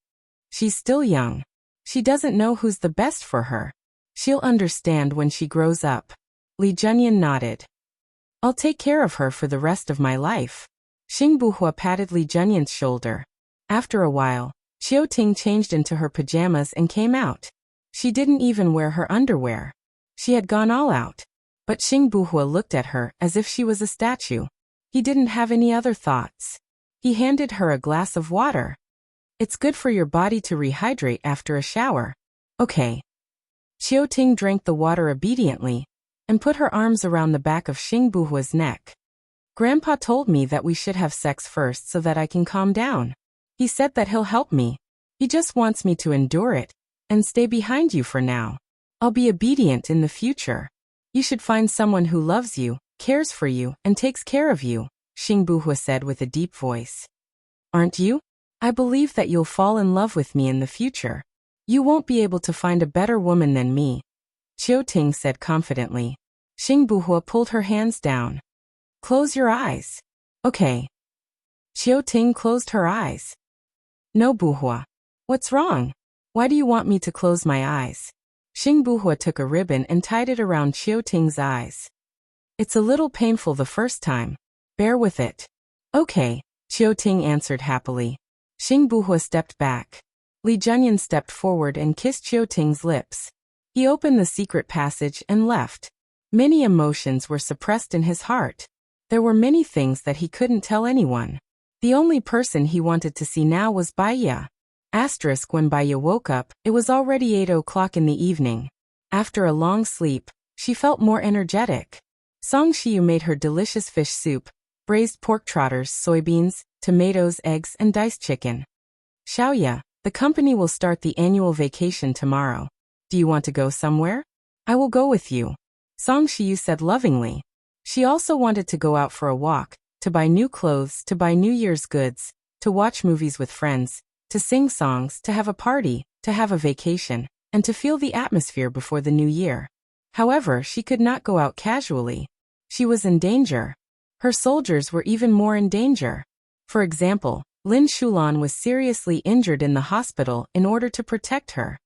She's still young. She doesn't know who's the best for her. She'll understand when she grows up. Li Junyan nodded. I'll take care of her for the rest of my life. Xing Buhua patted Li Junyan's shoulder. After a while, Qiu Ting changed into her pajamas and came out. She didn't even wear her underwear. She had gone all out. But Xing Buhua looked at her as if she was a statue. He didn't have any other thoughts. He handed her a glass of water. It's good for your body to rehydrate after a shower. Okay. Qiu Ting drank the water obediently and put her arms around the back of Xing Buhua's neck. Grandpa told me that we should have sex first so that I can calm down. He said that he'll help me. He just wants me to endure it and stay behind you for now. I'll be obedient in the future. You should find someone who loves you, cares for you, and takes care of you, Xingbuhua said with a deep voice. Aren't you? I believe that you'll fall in love with me in the future. You won't be able to find a better woman than me, Qiuting said confidently. Xingbuhua pulled her hands down. Close your eyes. Okay. Qiuting closed her eyes. No, Buhua. What's wrong? Why do you want me to close my eyes? Xingbuhua took a ribbon and tied it around Qiuting's eyes. It's a little painful the first time. Bear with it. Okay, Qiuting answered happily. Xingbuhua stepped back. Li Junyan stepped forward and kissed Qiuting's lips. He opened the secret passage and left. Many emotions were suppressed in his heart. There were many things that he couldn't tell anyone. The only person he wanted to see now was Baiya. When Baiya woke up, it was already 8 o'clock in the evening. After a long sleep, she felt more energetic. Song Shiyu made her delicious fish soup, braised pork trotters, soybeans, tomatoes, eggs, and diced chicken. Xiaoya, the company will start the annual vacation tomorrow. Do you want to go somewhere? I will go with you, Song Shiyu said lovingly. She also wanted to go out for a walk, to buy new clothes, to buy New Year's goods, to watch movies with friends, to sing songs, to have a party, to have a vacation, and to feel the atmosphere before the new year. However, she could not go out casually. She was in danger. Her soldiers were even more in danger. For example, Lin Shulan was seriously injured in the hospital in order to protect her.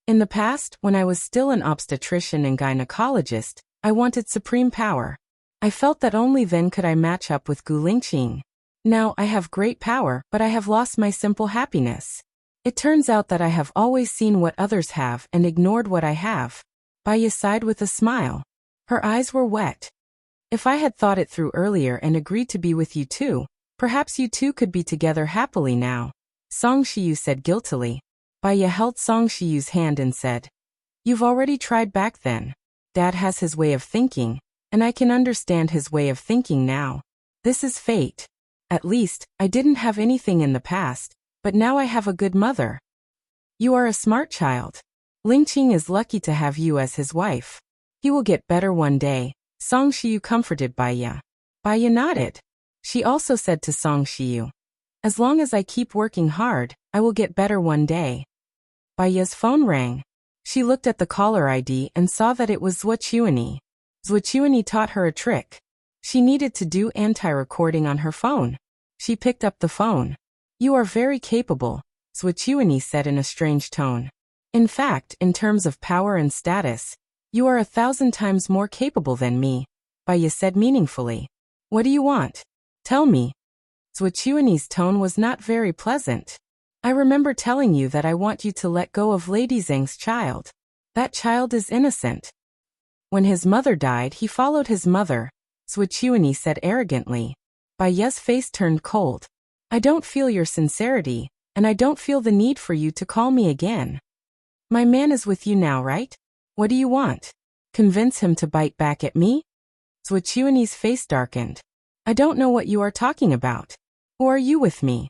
In the past, when I was still an obstetrician and gynecologist, I wanted supreme power. I felt that only then could I match up with Gu Lingqing. Now I have great power, but I have lost my simple happiness. It turns out that I have always seen what others have and ignored what I have. Baiya sighed with a smile. Her eyes were wet. If I had thought it through earlier and agreed to be with you too, perhaps you two could be together happily now, Song Shiyu said guiltily. Baiya held Song Shiyu's hand and said, You've already tried back then. Dad has his way of thinking, and I can understand his way of thinking now. This is fate. At least, I didn't have anything in the past, but now I have a good mother. You are a smart child. Lingqing is lucky to have you as his wife. He will get better one day, Song Shiyu comforted Baiya. Baiya nodded. She also said to Song Shiyu, As long as I keep working hard, I will get better one day. Baiya's phone rang. She looked at the caller ID and saw that it was Zhuochuani. Zhuochuani taught her a trick. She needed to do anti-recording on her phone. She picked up the phone. You are very capable, Zhuochuani said in a strange tone. In fact, in terms of power and status, you are 1,000 times more capable than me, Baiya said meaningfully. What do you want? Tell me. Zhuochuani's tone was not very pleasant. I remember telling you that I want you to let go of Lady Zheng's child. That child is innocent. When his mother died, he followed his mother, Zhuochuani said arrogantly. Baiya's face turned cold. I don't feel your sincerity, and I don't feel the need for you to call me again. My man is with you now, right? What do you want? Convince him to bite back at me? Zhuochuani's face darkened. I don't know what you are talking about. Who are you with me?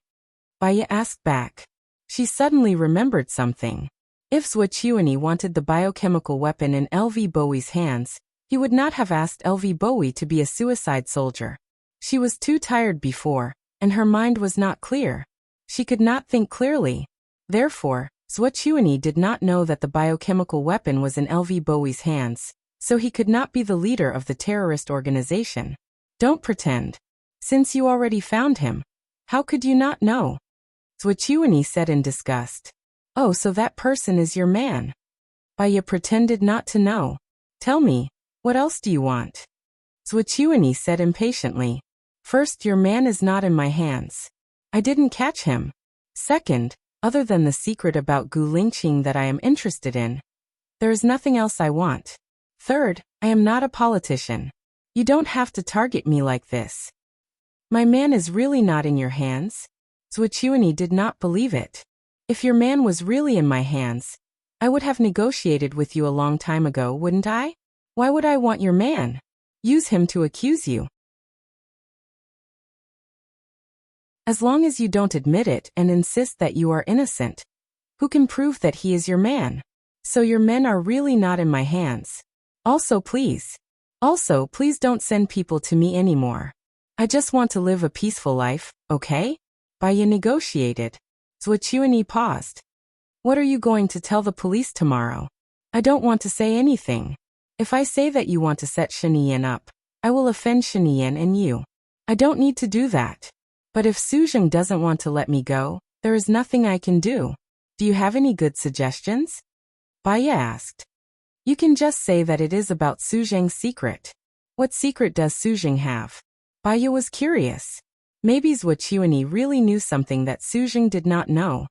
Baiya asked back. She suddenly remembered something. If Zhuochuani wanted the biochemical weapon in L.V. Bowie's hands, he would not have asked L.V. Bowie to be a suicide soldier. She was too tired before, and her mind was not clear. She could not think clearly. Therefore, Zhuochuani did not know that the biochemical weapon was in L.V. Bowie's hands, so he could not be the leader of the terrorist organization. Don't pretend. Since you already found him, how could you not know? Zhuochuani said in disgust. Oh, so that person is your man. Baiya pretended not to know. Tell me, what else do you want? Zhuochuani said impatiently. First, your man is not in my hands. I didn't catch him. Second, other than the secret about Gu Lingqing that I am interested in, there is nothing else I want. Third, I am not a politician. You don't have to target me like this. My man is really not in your hands? Zhuochuani did not believe it. If your man was really in my hands, I would have negotiated with you a long time ago, wouldn't I? Why would I want your man? Use him to accuse you. As long as you don't admit it and insist that you are innocent, who can prove that he is your man? So your men are really not in my hands. Also please don't send people to me anymore. I just want to live a peaceful life, okay? Baya negotiated. Zhuqiuani paused. What are you going to tell the police tomorrow? I don't want to say anything. If I say that you want to set Shiniyan up, I will offend Shiniyan and you. I don't need to do that. But if Suzheng doesn't want to let me go, there is nothing I can do. Do you have any good suggestions? Baya asked. You can just say that it is about Suzheng's secret. What secret does Suzheng have? Baya was curious. Maybe Zhuqiuani really knew something that Suzheng did not know.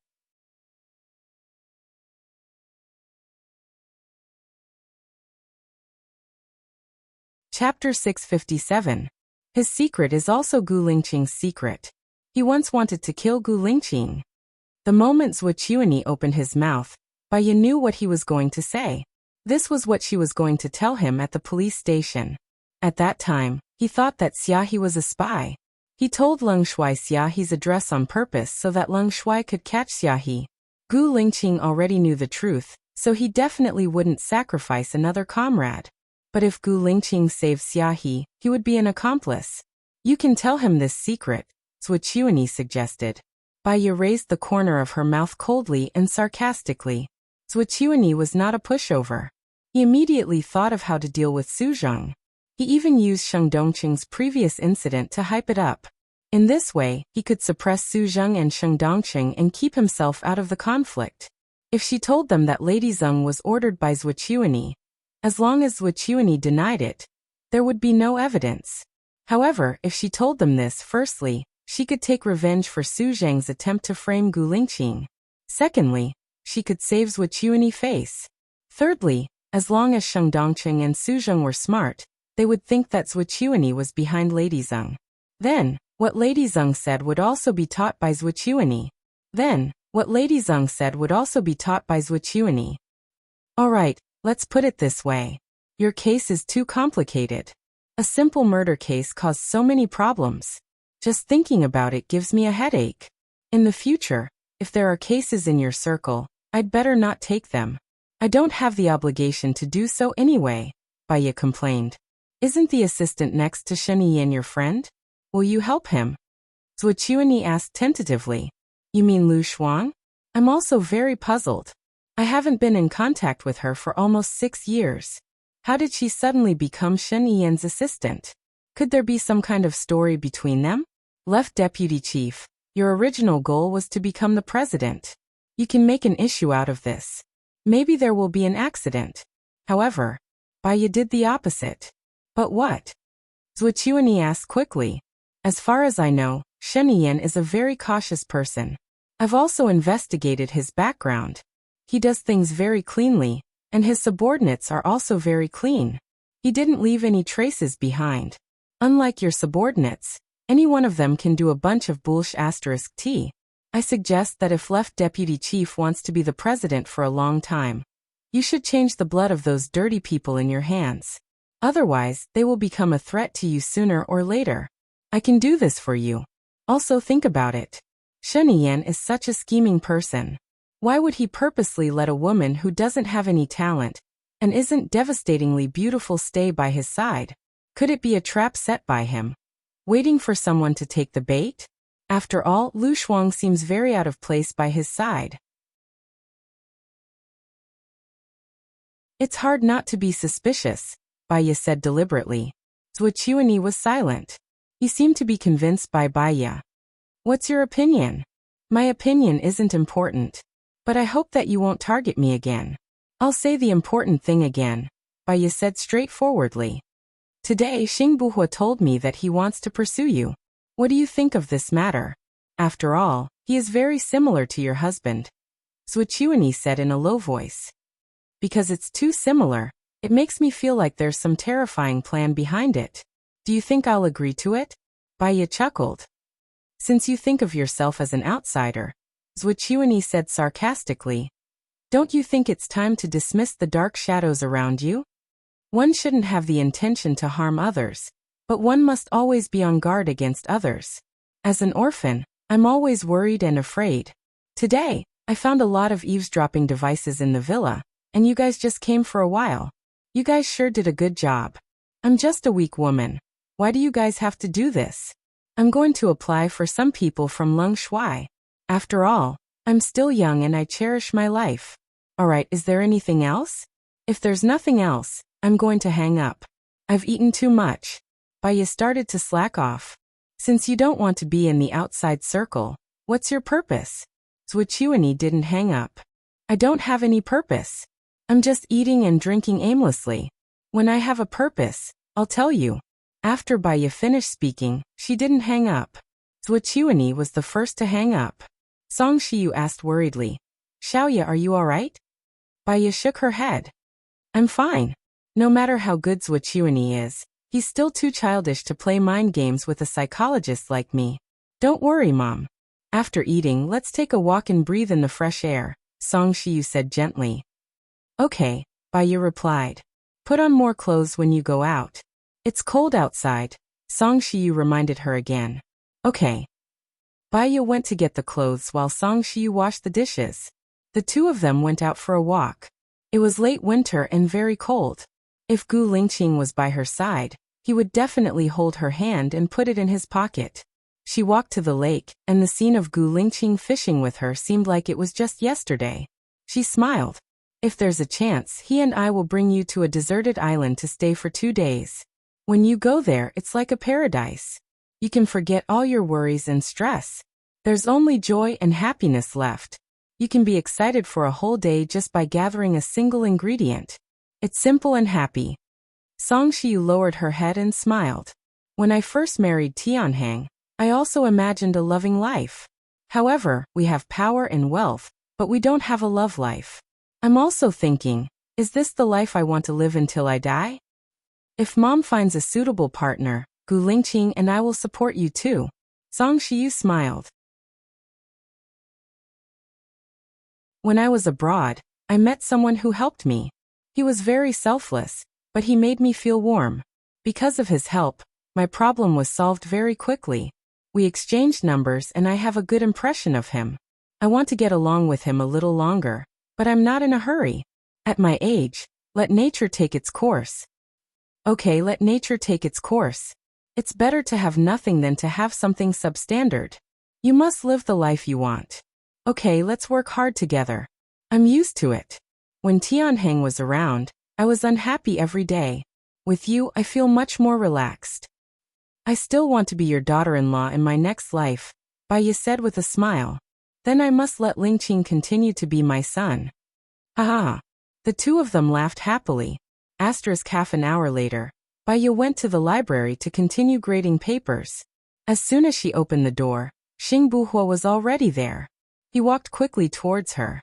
Chapter 657. His secret is also Gu Lingqing's secret. He once wanted to kill Gu Lingqing. The moment Zhuqiuani opened his mouth, Baya knew what he was going to say. This was what she was going to tell him at the police station. At that time, he thought that Xiaohe was a spy. He told Leng Shuai Xiaohe's address on purpose so that Leng Shuai could catch Xiaohe. Gu Lingqing already knew the truth, so he definitely wouldn't sacrifice another comrade. But if Gu Lingqing saved Xiaohe, he would be an accomplice. You can tell him this secret, Zhuqiuani suggested. Baya raised the corner of her mouth coldly and sarcastically. Zhuqiuani was not a pushover. He immediately thought of how to deal with Suzheng. He even used Sheng Dongqing's previous incident to hype it up. In this way, he could suppress Suzheng and Sheng Dongqing and keep himself out of the conflict. If she told them that Lady Zeng was ordered by Zhuqiuani, as long as Zhuqiuani denied it, there would be no evidence. However, if she told them this, firstly, she could take revenge for Suzheng's attempt to frame Gu Lingqing. Secondly, she could save Zhuqiuani face. Thirdly, as long as Sheng Dongqing and Suzheng were smart, they would think that Zhuqiuani was behind Lady Zeng. Then, what Lady Zeng said would also be taught by Zhuqiuani. Alright, let's put it this way. Your case is too complicated. A simple murder case caused so many problems. Just thinking about it gives me a headache. In the future, if there are cases in your circle, I'd better not take them. I don't have the obligation to do so anyway, Baya complained. Isn't the assistant next to Shiniyan your friend? Will you help him? Zhuqiuani asked tentatively. You mean Lu Shuang? I'm also very puzzled. I haven't been in contact with her for almost 6 years. How did she suddenly become Shiniyan's assistant? Could there be some kind of story between them? Left Deputy Chief, your original goal was to become the president. You can make an issue out of this. Maybe there will be an accident. However, Baya did the opposite. But what? Zhuqiuani asked quickly. As far as I know, Shiniyan is a very cautious person. I've also investigated his background. He does things very cleanly, and his subordinates are also very clean. He didn't leave any traces behind. Unlike your subordinates, any one of them can do a bunch of bullsh*t. I suggest that if left deputy chief wants to be the president for a long time, you should change the blood of those dirty people in your hands. Otherwise, they will become a threat to you sooner or later. I can do this for you. Also think about it. Shiniyan is such a scheming person. Why would he purposely let a woman who doesn't have any talent and isn't devastatingly beautiful stay by his side? Could it be a trap set by him, waiting for someone to take the bait? After all, Lu Shuang seems very out of place by his side. It's hard not to be suspicious, Baya said deliberately. Zhuqiuani was silent. He seemed to be convinced by Baya. What's your opinion? My opinion isn't important. But I hope that you won't target me again. I'll say the important thing again, Baya said straightforwardly. Today Xing Buhua told me that he wants to pursue you. What do you think of this matter? After all, he is very similar to your husband. Zhuqiuani said in a low voice. Because it's too similar, it makes me feel like there's some terrifying plan behind it. Do you think I'll agree to it? Baya chuckled. Since you think of yourself as an outsider, Zhuqiuani said sarcastically, don't you think it's time to dismiss the dark shadows around you? One shouldn't have the intention to harm others, but one must always be on guard against others. As an orphan, I'm always worried and afraid. Today, I found a lot of eavesdropping devices in the villa, And you guys just came for a while. You guys sure did a good job. I'm just a weak woman. Why do you guys have to do this? I'm going to apply for some people from Lung Shui. After all, I'm still young and I cherish my life. Alright, is there anything else? If there's nothing else, I'm going to hang up. I've eaten too much. Baya started to slack off. Since you don't want to be in the outside circle, what's your purpose? Zhuqiuani didn't hang up. I don't have any purpose. I'm just eating and drinking aimlessly. When I have a purpose, I'll tell you. After Baya finished speaking, she didn't hang up. Zhuqiuani was the first to hang up. Song Shiyu asked worriedly, Xiaoya, are you alright? Baya shook her head. I'm fine. No matter how good Zhuqiuani is, he's still too childish to play mind games with a psychologist like me. Don't worry, Mom. After eating, let's take a walk and breathe in the fresh air, Song Shiyu said gently. Okay, Baya replied. Put on more clothes when you go out. It's cold outside, Song Shiyu reminded her again. Okay. Baya went to get the clothes while Song Shiyu washed the dishes. The two of them went out for a walk. It was late winter and very cold. If Gu Lingqing was by her side, he would definitely hold her hand and put it in his pocket. She walked to the lake, and the scene of Gu Lingqing fishing with her seemed like it was just yesterday. She smiled. If there's a chance, he and I will bring you to a deserted island to stay for 2 days. When you go there, it's like a paradise. You can forget all your worries and stress. There's only joy and happiness left. You can be excited for a whole day just by gathering a single ingredient. It's simple and happy. Song Shiyu lowered her head and smiled. When I first married Tianhang, I also imagined a loving life. However, we have power and wealth, but we don't have a love life. I'm also thinking, is this the life I want to live until I die? If Mom finds a suitable partner, Gu Lingqing and I will support you too. Song Shiyu smiled. When I was abroad, I met someone who helped me. He was very selfless, but he made me feel warm. Because of his help, my problem was solved very quickly. We exchanged numbers and I have a good impression of him. I want to get along with him a little longer, but I'm not in a hurry. At my age, let nature take its course. Okay, let nature take its course. It's better to have nothing than to have something substandard. You must live the life you want. Okay, let's work hard together. I'm used to it. When Tianheng was around, I was unhappy every day. With you, I feel much more relaxed. I still want to be your daughter-in-law in my next life, Baya said with a smile. Then I must let Lingqing continue to be my son. Haha. The two of them laughed happily. Half an hour later, Baya went to the library to continue grading papers. As soon as she opened the door, Xing Buhua was already there. He walked quickly towards her.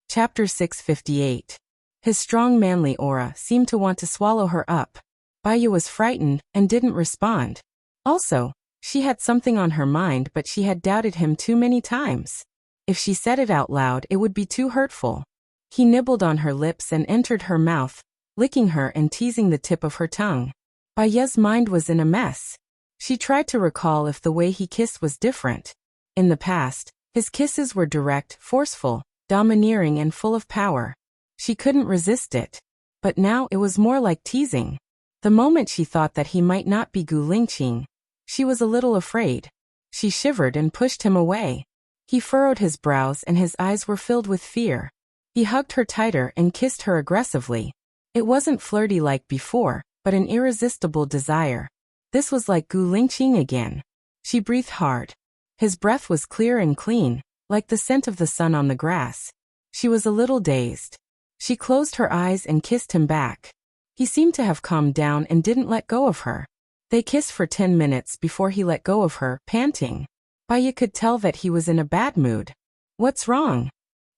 Chapter 658. His strong manly aura seemed to want to swallow her up. Baya was frightened and didn't respond. Also, she had something on her mind, but she had doubted him too many times. If she said it out loud, it would be too hurtful. He nibbled on her lips and entered her mouth, licking her and teasing the tip of her tongue. Baya's mind was in a mess. She tried to recall if the way he kissed was different. In the past, his kisses were direct, forceful, domineering and full of power. She couldn't resist it. But now it was more like teasing. The moment she thought that he might not be Gu Lingqing, she was a little afraid. She shivered and pushed him away. He furrowed his brows and his eyes were filled with fear. He hugged her tighter and kissed her aggressively. It wasn't flirty like before, but an irresistible desire. This was like Gu Lingqing again. She breathed hard. His breath was clear and clean, like the scent of the sun on the grass. She was a little dazed. She closed her eyes and kissed him back. He seemed to have calmed down and didn't let go of her. They kissed for 10 minutes before he let go of her, panting. Baya could tell that he was in a bad mood. What's wrong?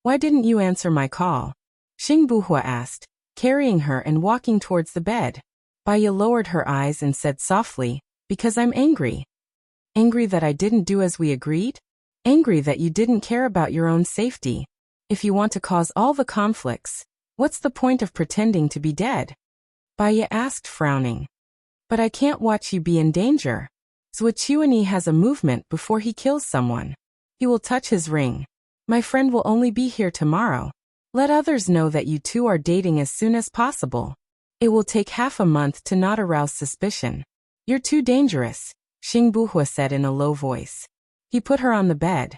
Why didn't you answer my call? Xing Buhua asked, carrying her and walking towards the bed. Baya lowered her eyes and said softly, because I'm angry. Angry that I didn't do as we agreed? Angry that you didn't care about your own safety. If you want to cause all the conflicts, what's the point of pretending to be dead? Baya asked, frowning. But I can't watch you be in danger. Swordsmanship has a movement before he kills someone. He will touch his ring. My friend will only be here tomorrow. Let others know that you two are dating as soon as possible. It will take half a month to not arouse suspicion. You're too dangerous, Xing Buhua said in a low voice. He put her on the bed.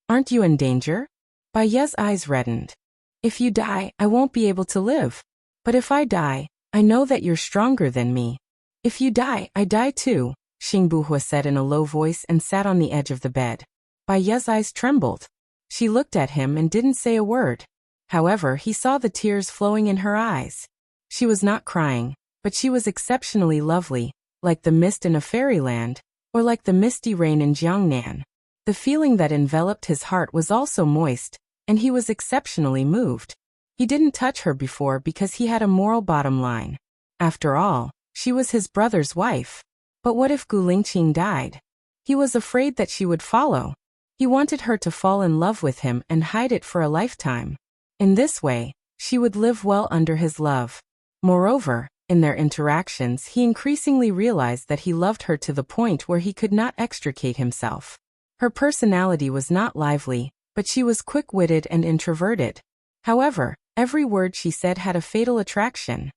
Aren't you in danger? Bai Ye's eyes reddened. If you die, I won't be able to live. But if I die, I know that you're stronger than me. If you die, I die too, Xing Buhua said in a low voice and sat on the edge of the bed. Bai Ye's eyes trembled. She looked at him and didn't say a word. However, he saw the tears flowing in her eyes. She was not crying, but she was exceptionally lovely, like the mist in a fairyland, or like the misty rain in Jiangnan. The feeling that enveloped his heart was also moist, and he was exceptionally moved. He didn't touch her before because he had a moral bottom line. After all, she was his brother's wife. But what if Gu Lingqing died? He was afraid that she would follow. He wanted her to fall in love with him and hide it for a lifetime. In this way, she would live well under his love. Moreover, in their interactions he increasingly realized that he loved her to the point where he could not extricate himself. Her personality was not lively, but she was quick-witted and introverted. However, every word she said had a fatal attraction.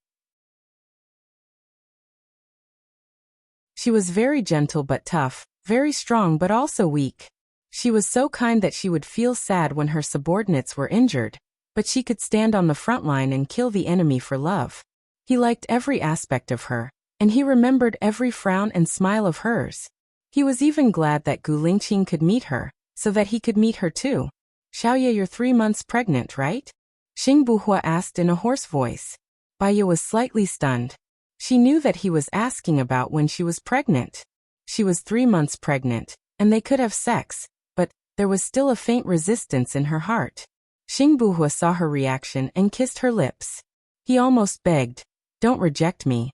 She was very gentle but tough, very strong but also weak. She was so kind that she would feel sad when her subordinates were injured, but she could stand on the front line and kill the enemy for love. He liked every aspect of her, and he remembered every frown and smile of hers. He was even glad that Gu Lingqing could meet her, so that he could meet her too. Xiaoye, you're 3 months pregnant, right? Xing Buhua asked in a hoarse voice. Bai Ye was slightly stunned. She knew that he was asking about when she was pregnant. She was 3 months pregnant, and they could have sex, but there was still a faint resistance in her heart. Xing Buhua saw her reaction and kissed her lips. He almost begged, "Don't reject me."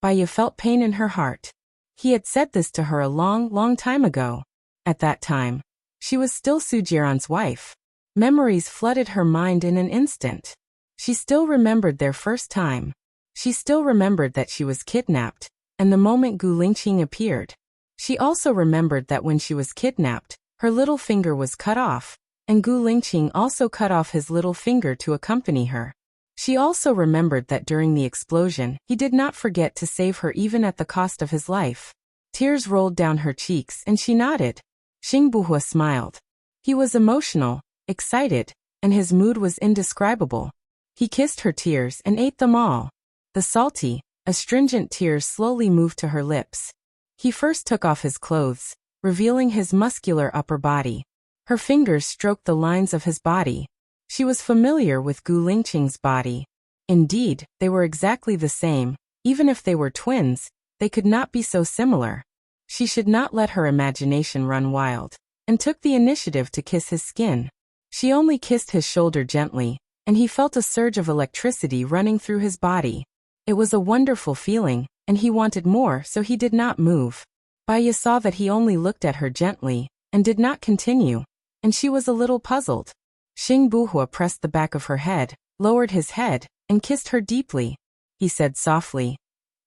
Bai Ye felt pain in her heart. He had said this to her a long time ago. At that time, she was still Su Jiran's wife. Memories flooded her mind in an instant. She still remembered their first time. She still remembered that she was kidnapped, and the moment Gu Lingqing appeared. She also remembered that when she was kidnapped, her little finger was cut off, and Gu Lingqing also cut off his little finger to accompany her. She also remembered that during the explosion, he did not forget to save her even at the cost of his life. Tears rolled down her cheeks and she nodded. Xing Buhua smiled. He was emotional, excited, and his mood was indescribable. He kissed her tears and ate them all. The salty, astringent tears slowly moved to her lips. He first took off his clothes, revealing his muscular upper body. Her fingers stroked the lines of his body. She was familiar with Gu Lingqing's body. Indeed, they were exactly the same. Even if they were twins, they could not be so similar. She should not let her imagination run wild, and took the initiative to kiss his skin. She only kissed his shoulder gently, and he felt a surge of electricity running through his body. It was a wonderful feeling, and he wanted more, so he did not move. Bai Ye saw that he only looked at her gently, and did not continue, and she was a little puzzled. Xing Buhua pressed the back of her head, lowered his head, and kissed her deeply. He said softly,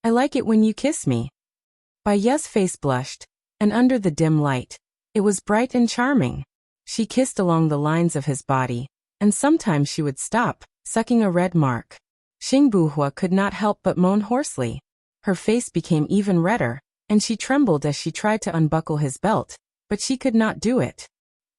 "I like it when you kiss me." Bai Ye's face blushed, and under the dim light, it was bright and charming. She kissed along the lines of his body, and sometimes she would stop, sucking a red mark. Xing Buhua could not help but moan hoarsely. Her face became even redder, and she trembled as she tried to unbuckle his belt, but she could not do it.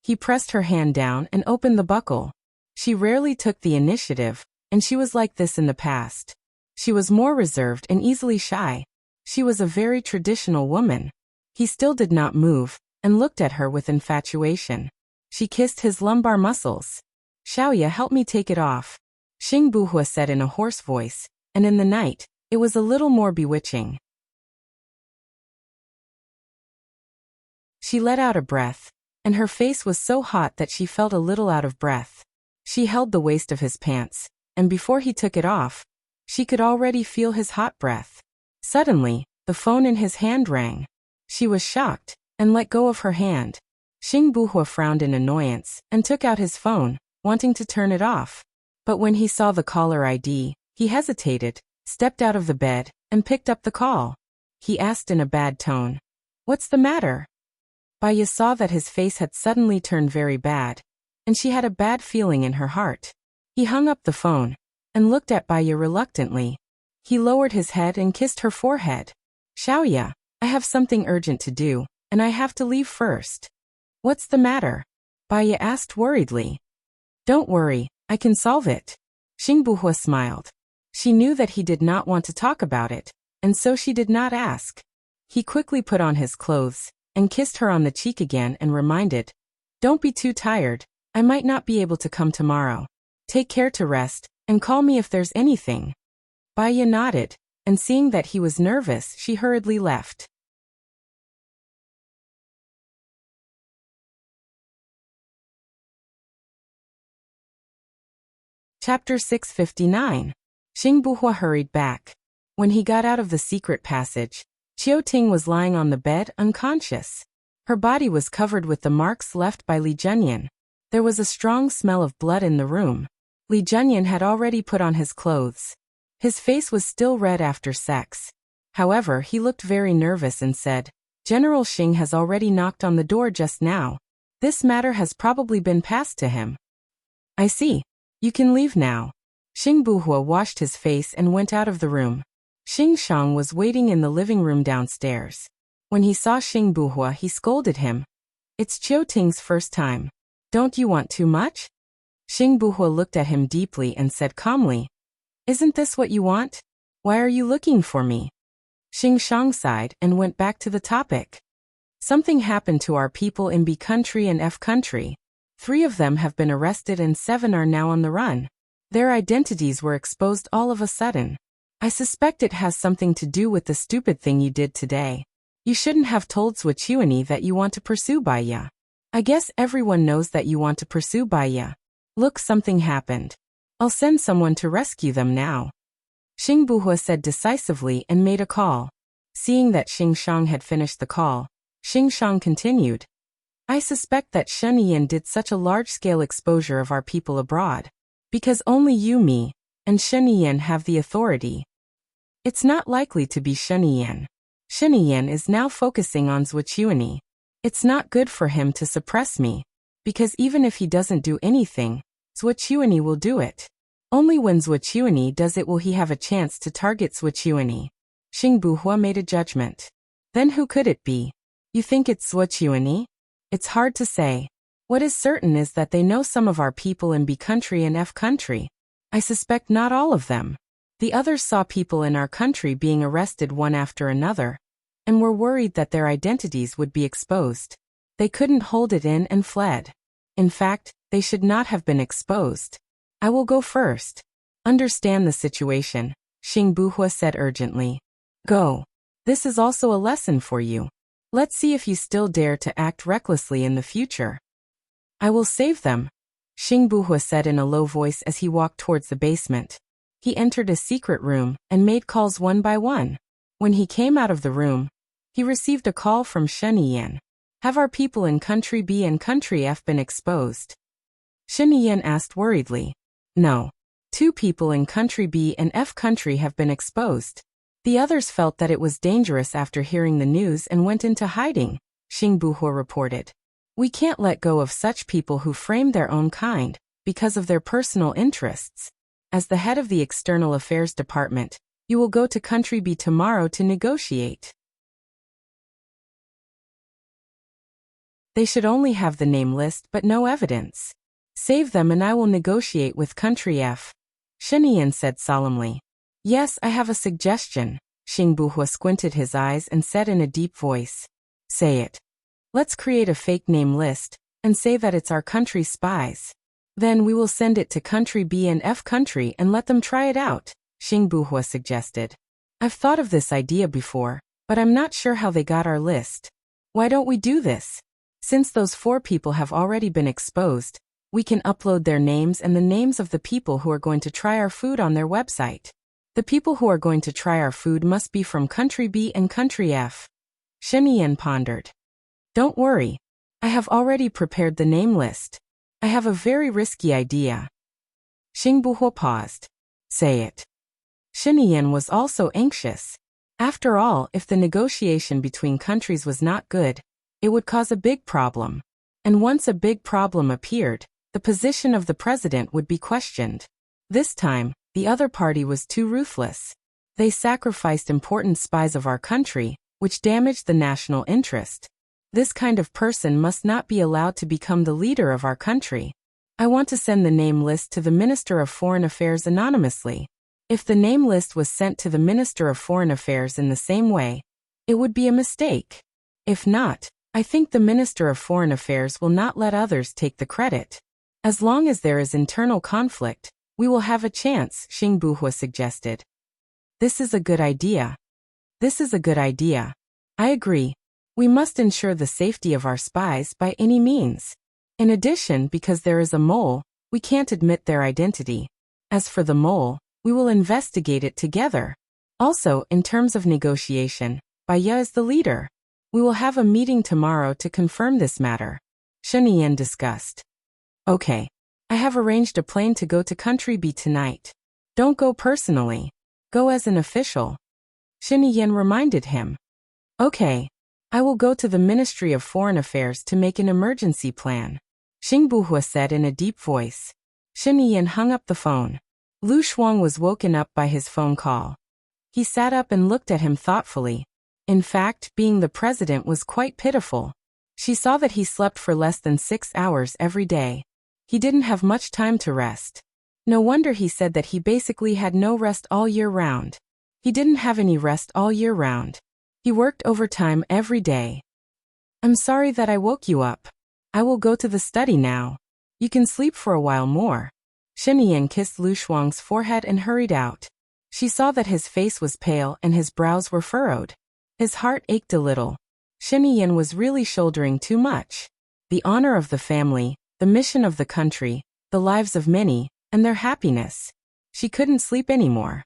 He pressed her hand down and opened the buckle. She rarely took the initiative, and she was like this in the past. She was more reserved and easily shy. She was a very traditional woman. He still did not move, and looked at her with infatuation. She kissed his lumbar muscles. "Xiaoye, help me take it off," Xing Buhua said in a hoarse voice, and in the night, it was a little more bewitching. She let out a breath, and her face was so hot that she felt a little out of breath. She held the waist of his pants, and before he took it off, she could already feel his hot breath. Suddenly, the phone in his hand rang. She was shocked, and let go of her hand. Xing Buhua frowned in annoyance, and took out his phone, wanting to turn it off. But when he saw the caller ID, he hesitated, stepped out of the bed, and picked up the call. He asked in a bad tone, What's the matter? Baya saw that his face had suddenly turned very bad, and she had a bad feeling in her heart. He hung up the phone and looked at Baya reluctantly. He lowered his head and kissed her forehead. Xiaoya, I have something urgent to do, and I have to leave first. What's the matter? Baya asked worriedly. Don't worry, I can solve it. Xingbuhua smiled. She knew that he did not want to talk about it, and so she did not ask. He quickly put on his clothes and kissed her on the cheek again and reminded, Don't be too tired, I might not be able to come tomorrow. Take care to rest, and call me if there's anything. Baya nodded, and seeing that he was nervous, she hurriedly left. Chapter 659. Xingbuhua hurried back. When he got out of the secret passage, Qiuting was lying on the bed, unconscious. Her body was covered with the marks left by Li Junyan. There was a strong smell of blood in the room. Li Junyan had already put on his clothes. His face was still red after sex. However, he looked very nervous and said, General Xing has already knocked on the door just now. This matter has probably been passed to him. I see. You can leave now. Xingbuhua washed his face and went out of the room. Xing Shang was waiting in the living room downstairs. When he saw Xingbuhua, he scolded him. It's Qiuting's first time. Don't you want too much? Xingbuhua looked at him deeply and said calmly, Isn't this what you want? Why are you looking for me? Xing Shang sighed and went back to the topic. Something happened to our people in B country and F country. 3 of them have been arrested and 7 are now on the run. Their identities were exposed all of a sudden. I suspect it has something to do with the stupid thing you did today. You shouldn't have told Swordsmanship that you want to pursue Baya. I guess everyone knows that you want to pursue Baya. Look, something happened. I'll send someone to rescue them now. Xingbuhua said decisively and made a call. Seeing that Xing Shang had finished the call, Xing Shang continued. I suspect that Shen Yan did such a large-scale exposure of our people abroad. Because only you, me, and Shen Yan have the authority. It's not likely to be Shen Yan. Shen Yan is now focusing on Zhuqiuani. It's not good for him to suppress me. Because even if he doesn't do anything, Zhuqiuani will do it. Only when Zhuqiuani does it will he have a chance to target Zhuqiuani. Xingbuhua made a judgment. Then who could it be? You think it's Zhuqiuani? It's hard to say. What is certain is that they know some of our people in B country and F country. I suspect not all of them. The others saw people in our country being arrested one after another, and were worried that their identities would be exposed. They couldn't hold it in and fled. In fact, they should not have been exposed. I will go first. Understand the situation, Xingbuhua said urgently. Go. This is also a lesson for you. Let's see if you still dare to act recklessly in the future. I will save them, Xingbuhua said in a low voice as he walked towards the basement. He entered a secret room and made calls one by one. When he came out of the room, he received a call from Shen Yan. Have our people in country B and country F been exposed? Shen Yan asked worriedly. No. 2 people in country B and F country have been exposed. The others felt that it was dangerous after hearing the news and went into hiding, Xingbuhua reported. We can't let go of such people who frame their own kind, because of their personal interests. As the head of the External Affairs Department, you will go to country B tomorrow to negotiate. They should only have the name list but no evidence. Save them and I will negotiate with country F. Shen Yan said solemnly. Yes, I have a suggestion. Xingbuhua squinted his eyes and said in a deep voice. Say it. Let's create a fake name list, and say that it's our country's spies. Then we will send it to country B and F country and let them try it out, Xingbuhua suggested. I've thought of this idea before, but I'm not sure how they got our list. Why don't we do this? Since those 4 people have already been exposed, we can upload their names and the names of the people who are going to try our food on their website. The people who are going to try our food must be from country B and country F. Shen Yan pondered. Don't worry. I have already prepared the name list. I have a very risky idea. Xingbuhua paused. Say it. Shen Yan was also anxious. After all, if the negotiation between countries was not good, it would cause a big problem. And once a big problem appeared, the position of the president would be questioned. This time, the other party was too ruthless. They sacrificed important spies of our country, which damaged the national interest. This kind of person must not be allowed to become the leader of our country. I want to send the name list to the Minister of Foreign Affairs anonymously. If the name list was sent to the Minister of Foreign Affairs in the same way, it would be a mistake. If not, I think the Minister of Foreign Affairs will not let others take the credit. As long as there is internal conflict, we will have a chance, Xing Buhua suggested. This is a good idea. This is a good idea. I agree. We must ensure the safety of our spies by any means. In addition, because there is a mole, we can't admit their identity. As for the mole, we will investigate it together. Also, in terms of negotiation, Baya is the leader. We will have a meeting tomorrow to confirm this matter. Shen Yan discussed. Okay. I have arranged a plane to go to Country B tonight. Don't go personally. Go as an official. Shen Yan reminded him. Okay. I will go to the Ministry of Foreign Affairs to make an emergency plan. Xing Buhua said in a deep voice. Shen Yan hung up the phone. Lu Shuang was woken up by his phone call. He sat up and looked at him thoughtfully. In fact, being the president was quite pitiful. She saw that he slept for less than 6 hours every day. He didn't have much time to rest. No wonder he said that he basically had no rest all year round. He didn't have any rest all year round. He worked overtime every day. I'm sorry that I woke you up. I will go to the study now. You can sleep for a while more. Shen Yan kissed Lu Shuang's forehead and hurried out. She saw that his face was pale and his brows were furrowed. His heart ached a little. Shen Yan was really shouldering too much. The honor of the family, the mission of the country, the lives of many, and their happiness. She couldn't sleep anymore.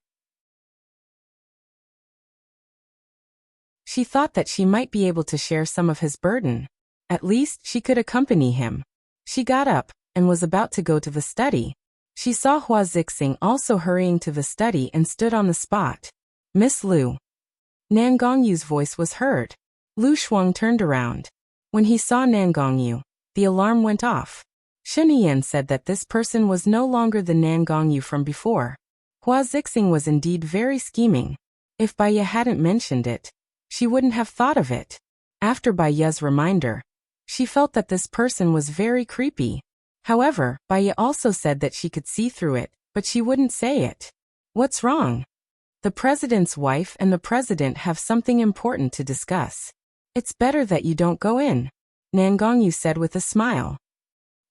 She thought that she might be able to share some of his burden. At least, she could accompany him. She got up, and was about to go to the study. She saw Hua Zixing also hurrying to the study and stood on the spot. Miss Lu. Nan Gongyu's voice was heard. Lu Shuang turned around. When he saw Nan Gongyu, the alarm went off. Shen Yan said that this person was no longer the Nan Gongyu from before. Hua Zixing was indeed very scheming. If Baya hadn't mentioned it, she wouldn't have thought of it. After Baya's reminder, she felt that this person was very creepy. However, Baya also said that she could see through it, but she wouldn't say it. What's wrong? The president's wife and the president have something important to discuss. It's better that you don't go in, Nan Gongyu said with a smile.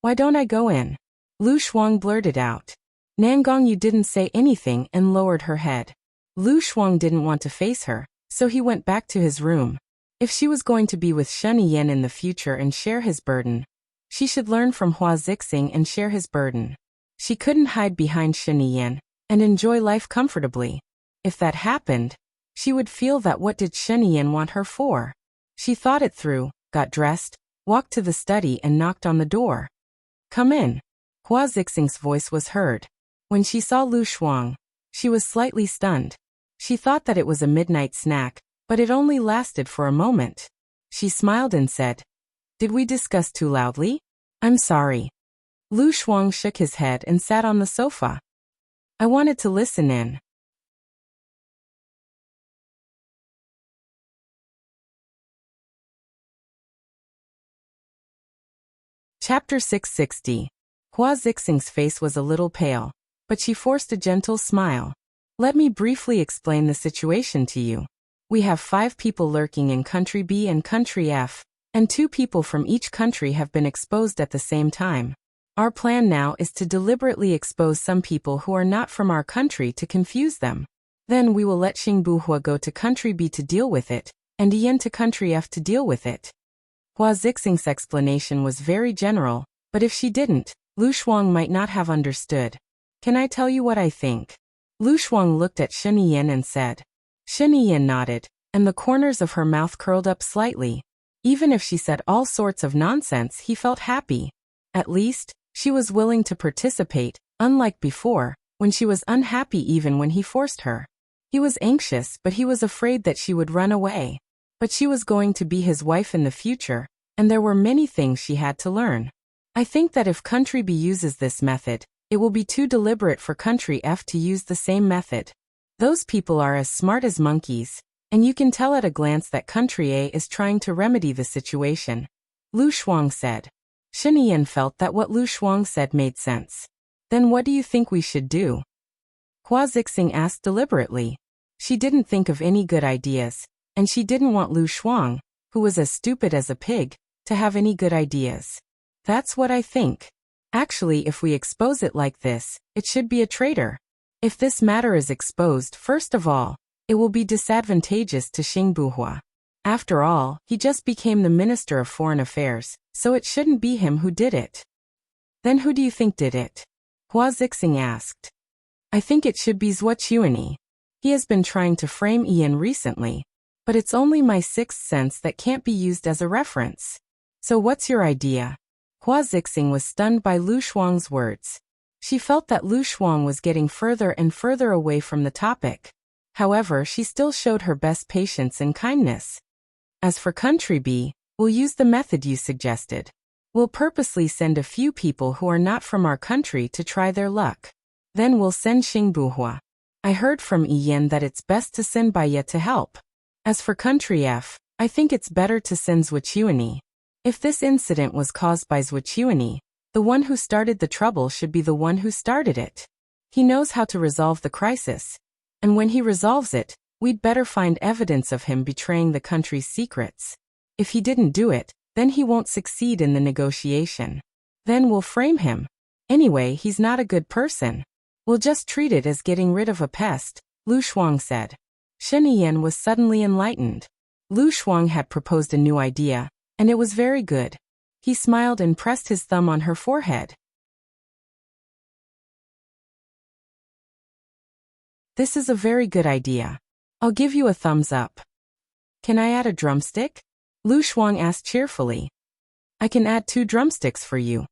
Why don't I go in? Lu Shuang blurted out. Nan Gongyu didn't say anything and lowered her head. Lu Shuang didn't want to face her, so he went back to his room. If she was going to be with Shen Yan in the future and share his burden, she should learn from Hua Zixing and share his burden. She couldn't hide behind Shen Yan and enjoy life comfortably. If that happened, she would feel that what did Shen Yan want her for? She thought it through, got dressed, walked to the study and knocked on the door. Come in. Hua Zixing's voice was heard. When she saw Lu Shuang, she was slightly stunned. She thought that it was a midnight snack, but it only lasted for a moment. She smiled and said, Did we discuss too loudly? I'm sorry. Lu Shuang shook his head and sat on the sofa. I wanted to listen in. Chapter 660. Hua Zixing's face was a little pale, but she forced a gentle smile. Let me briefly explain the situation to you. We have 5 people lurking in Country B and Country F, and 2 people from each country have been exposed at the same time. Our plan now is to deliberately expose some people who are not from our country to confuse them. Then we will let Xing Buhua go to Country B to deal with it, and Yan to Country F to deal with it. Hua Zixing's explanation was very general, but if she didn't, Lu Shuang might not have understood. Can I tell you what I think? Lu Shuang looked at Shen Yan and said. Shen Yan nodded, and the corners of her mouth curled up slightly. Even if she said all sorts of nonsense, he felt happy. At least, she was willing to participate, unlike before, when she was unhappy even when he forced her. He was anxious, but he was afraid that she would run away. But she was going to be his wife in the future, and there were many things she had to learn. I think that if country B uses this method, it will be too deliberate for country F to use the same method. Those people are as smart as monkeys, and you can tell at a glance that country A is trying to remedy the situation. Lu Shuang said. Shen Yan felt that what Lu Shuang said made sense. Then what do you think we should do? Hua Zixing asked deliberately. She didn't think of any good ideas, and she didn't want Lu Shuang, who was as stupid as a pig, to have any good ideas. That's what I think. Actually, if we expose it like this, it should be a traitor. If this matter is exposed, first of all, it will be disadvantageous to Xing Buhua. After all, he just became the Minister of Foreign Affairs, so it shouldn't be him who did it. Then who do you think did it? Hua Zixing asked. I think it should be Zhuo Chuanyi. He has been trying to frame Ian recently, but it's only my sixth sense that can't be used as a reference. So what's your idea? Hua Zixing was stunned by Lu Shuang's words. She felt that Lu Shuang was getting further and further away from the topic. However, she still showed her best patience and kindness. As for country B, we'll use the method you suggested. We'll purposely send a few people who are not from our country to try their luck. Then we'll send Xing Buhua. I heard from Ian that it's best to send Baiye to help. As for country F, I think it's better to send Zhuo Chuanyi. If this incident was caused by Zhuo Chuanyi, the one who started the trouble should be the one who started it. He knows how to resolve the crisis. And when he resolves it, we'd better find evidence of him betraying the country's secrets. If he didn't do it, then he won't succeed in the negotiation. Then we'll frame him. Anyway, he's not a good person. We'll just treat it as getting rid of a pest, Lu Shuang said. Shen Yan was suddenly enlightened. Lu Shuang had proposed a new idea, and it was very good. He smiled and pressed his thumb on her forehead. This is a very good idea. I'll give you a thumbs up. Can I add a drumstick? Lu Shuang asked cheerfully. I can add 2 drumsticks for you,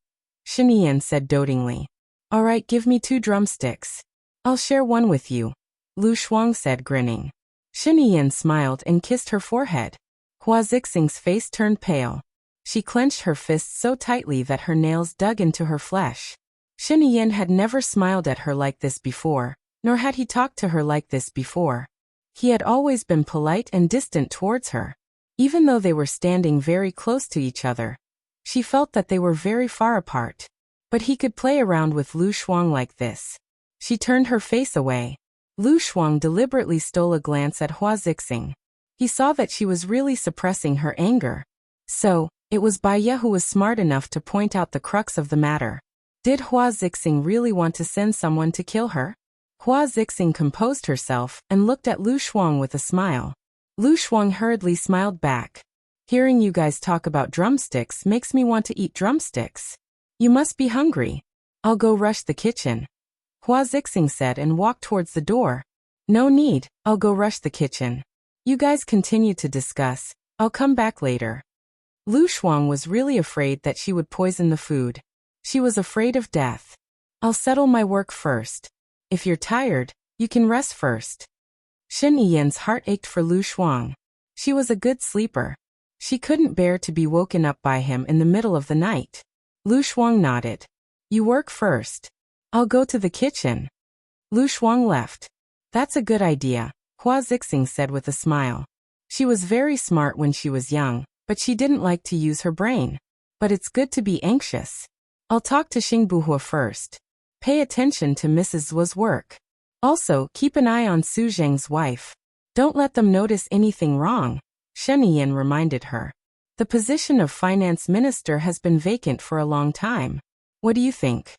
Shen Yan said dotingly. All right, give me 2 drumsticks. I'll share one with you, Lu Shuang said grinning. Shen Yan smiled and kissed her forehead. Hua Zixing's face turned pale. She clenched her fists so tightly that her nails dug into her flesh. Shen Yan had never smiled at her like this before, nor had he talked to her like this before. He had always been polite and distant towards her. Even though they were standing very close to each other, she felt that they were very far apart. But he could play around with Lu Shuang like this. She turned her face away. Lu Shuang deliberately stole a glance at Hua Zixing. He saw that she was really suppressing her anger. So, it was Baiye who was smart enough to point out the crux of the matter. Did Hua Zixing really want to send someone to kill her? Hua Zixing composed herself and looked at Lu Shuang with a smile. Lu Shuang hurriedly smiled back. Hearing you guys talk about drumsticks makes me want to eat drumsticks. You must be hungry. I'll go rush the kitchen, Hua Zixing said and walked towards the door. No need, I'll go rush the kitchen. You guys continue to discuss, I'll come back later. Lu Shuang was really afraid that she would poison the food. She was afraid of death. I'll settle my work first. If you're tired, you can rest first. Shen Yan's heart ached for Lu Shuang. She was a good sleeper. She couldn't bear to be woken up by him in the middle of the night. Lu Shuang nodded. You work first. I'll go to the kitchen. Lu Shuang left. That's a good idea, Hua Zixing said with a smile. She was very smart when she was young, but she didn't like to use her brain. But it's good to be anxious. I'll talk to Xing Buhua first. Pay attention to Mrs. Zhuo's work. Also, keep an eye on Su Zheng's wife. Don't let them notice anything wrong, Shen Yan reminded her. The position of finance minister has been vacant for a long time. What do you think?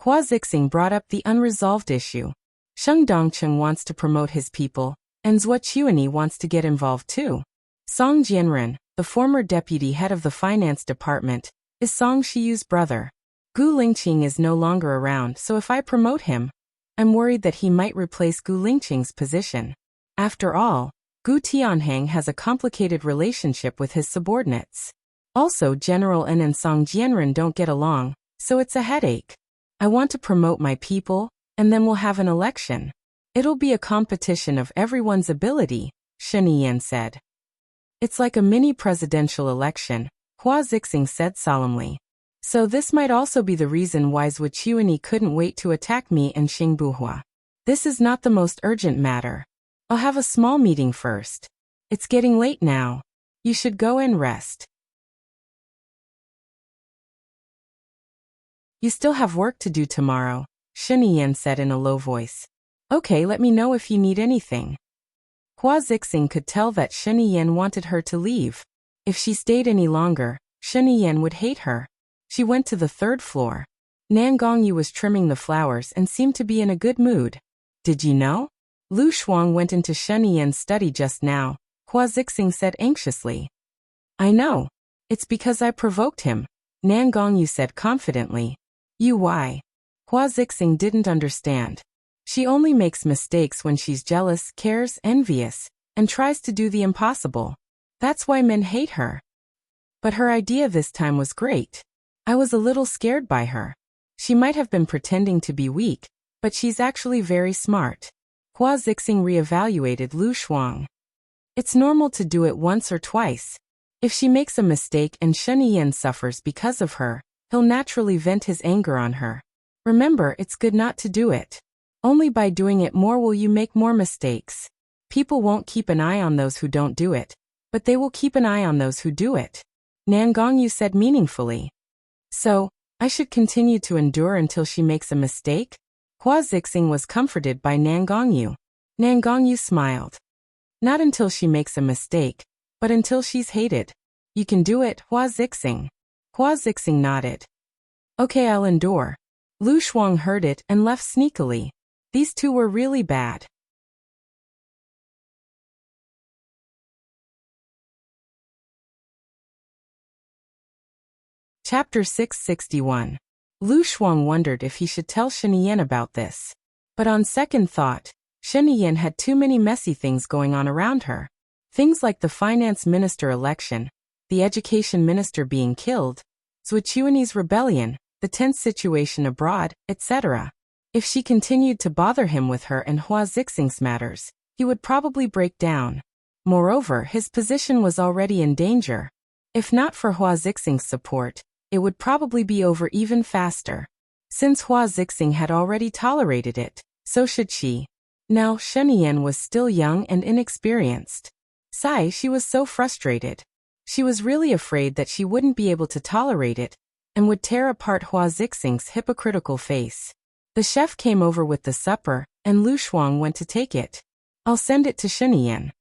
Hua Zixing brought up the unresolved issue. Sheng Dongcheng wants to promote his people, and Zhuo Chuanyi wants to get involved too. Song Jianren, the former deputy head of the finance department, is Song Shiyu's brother. Gu Lingqing is no longer around, so if I promote him, I'm worried that he might replace Gu Lingqing's position. After all, Gu Tianhang has a complicated relationship with his subordinates. Also, General En and Song Jianren don't get along, so it's a headache. I want to promote my people, and then we'll have an election. It'll be a competition of everyone's ability, Shen Yan said. It's like a mini presidential election, Hua Zixing said solemnly. So this might also be the reason why Wuxia couldn't wait to attack me and Xingbuhua. This is not the most urgent matter. I'll have a small meeting first. It's getting late now. You should go and rest. You still have work to do tomorrow, Shen Yan said in a low voice. Okay, let me know if you need anything. Hua Zixing could tell that Shen Yan wanted her to leave. If she stayed any longer, Shen Yan would hate her. She went to the 3rd floor. Nan Gongyu was trimming the flowers and seemed to be in a good mood. Did you know? Lu Shuang went into Shen Yan's study just now, Hua Zixing said anxiously. I know. It's because I provoked him, Nan Gongyu said confidently. You why? Hua Zixing didn't understand. She only makes mistakes when she's jealous, cares, envious, and tries to do the impossible. That's why men hate her. But her idea this time was great. I was a little scared by her. She might have been pretending to be weak, but she's actually very smart. Hua Zixing reevaluated Lu Shuang. It's normal to do it once or twice. If she makes a mistake and Shen Yan suffers because of her, he'll naturally vent his anger on her. Remember, it's good not to do it. Only by doing it more will you make more mistakes. People won't keep an eye on those who don't do it, but they will keep an eye on those who do it, Nan Gongyu said meaningfully. So, I should continue to endure until she makes a mistake? Hua Zixing was comforted by Nan Gongyu. Nan Gongyu smiled. Not until she makes a mistake, but until she's hated. You can do it, Hua Zixing. Hua Zixing nodded. Okay, I'll endure. Lu Shuang heard it and left sneakily. These two were really bad. Chapter 661. Lu Shuang wondered if he should tell Shen Yan about this. But on second thought, Shen Yan had too many messy things going on around her. Things like the finance minister election, the education minister being killed, Wuxia's rebellion, the tense situation abroad, etc. If she continued to bother him with her and Hua Zixing's matters, he would probably break down. Moreover, his position was already in danger. If not for Hua Zixing's support, it would probably be over even faster. Since Hua Zixing had already tolerated it, so should she. Now, Shen Yan was still young and inexperienced. She was so frustrated. She was really afraid that she wouldn't be able to tolerate it, and would tear apart Hua Zixing's hypocritical face. The chef came over with the supper, and Lu Shuang went to take it. I'll send it to Shen Yan.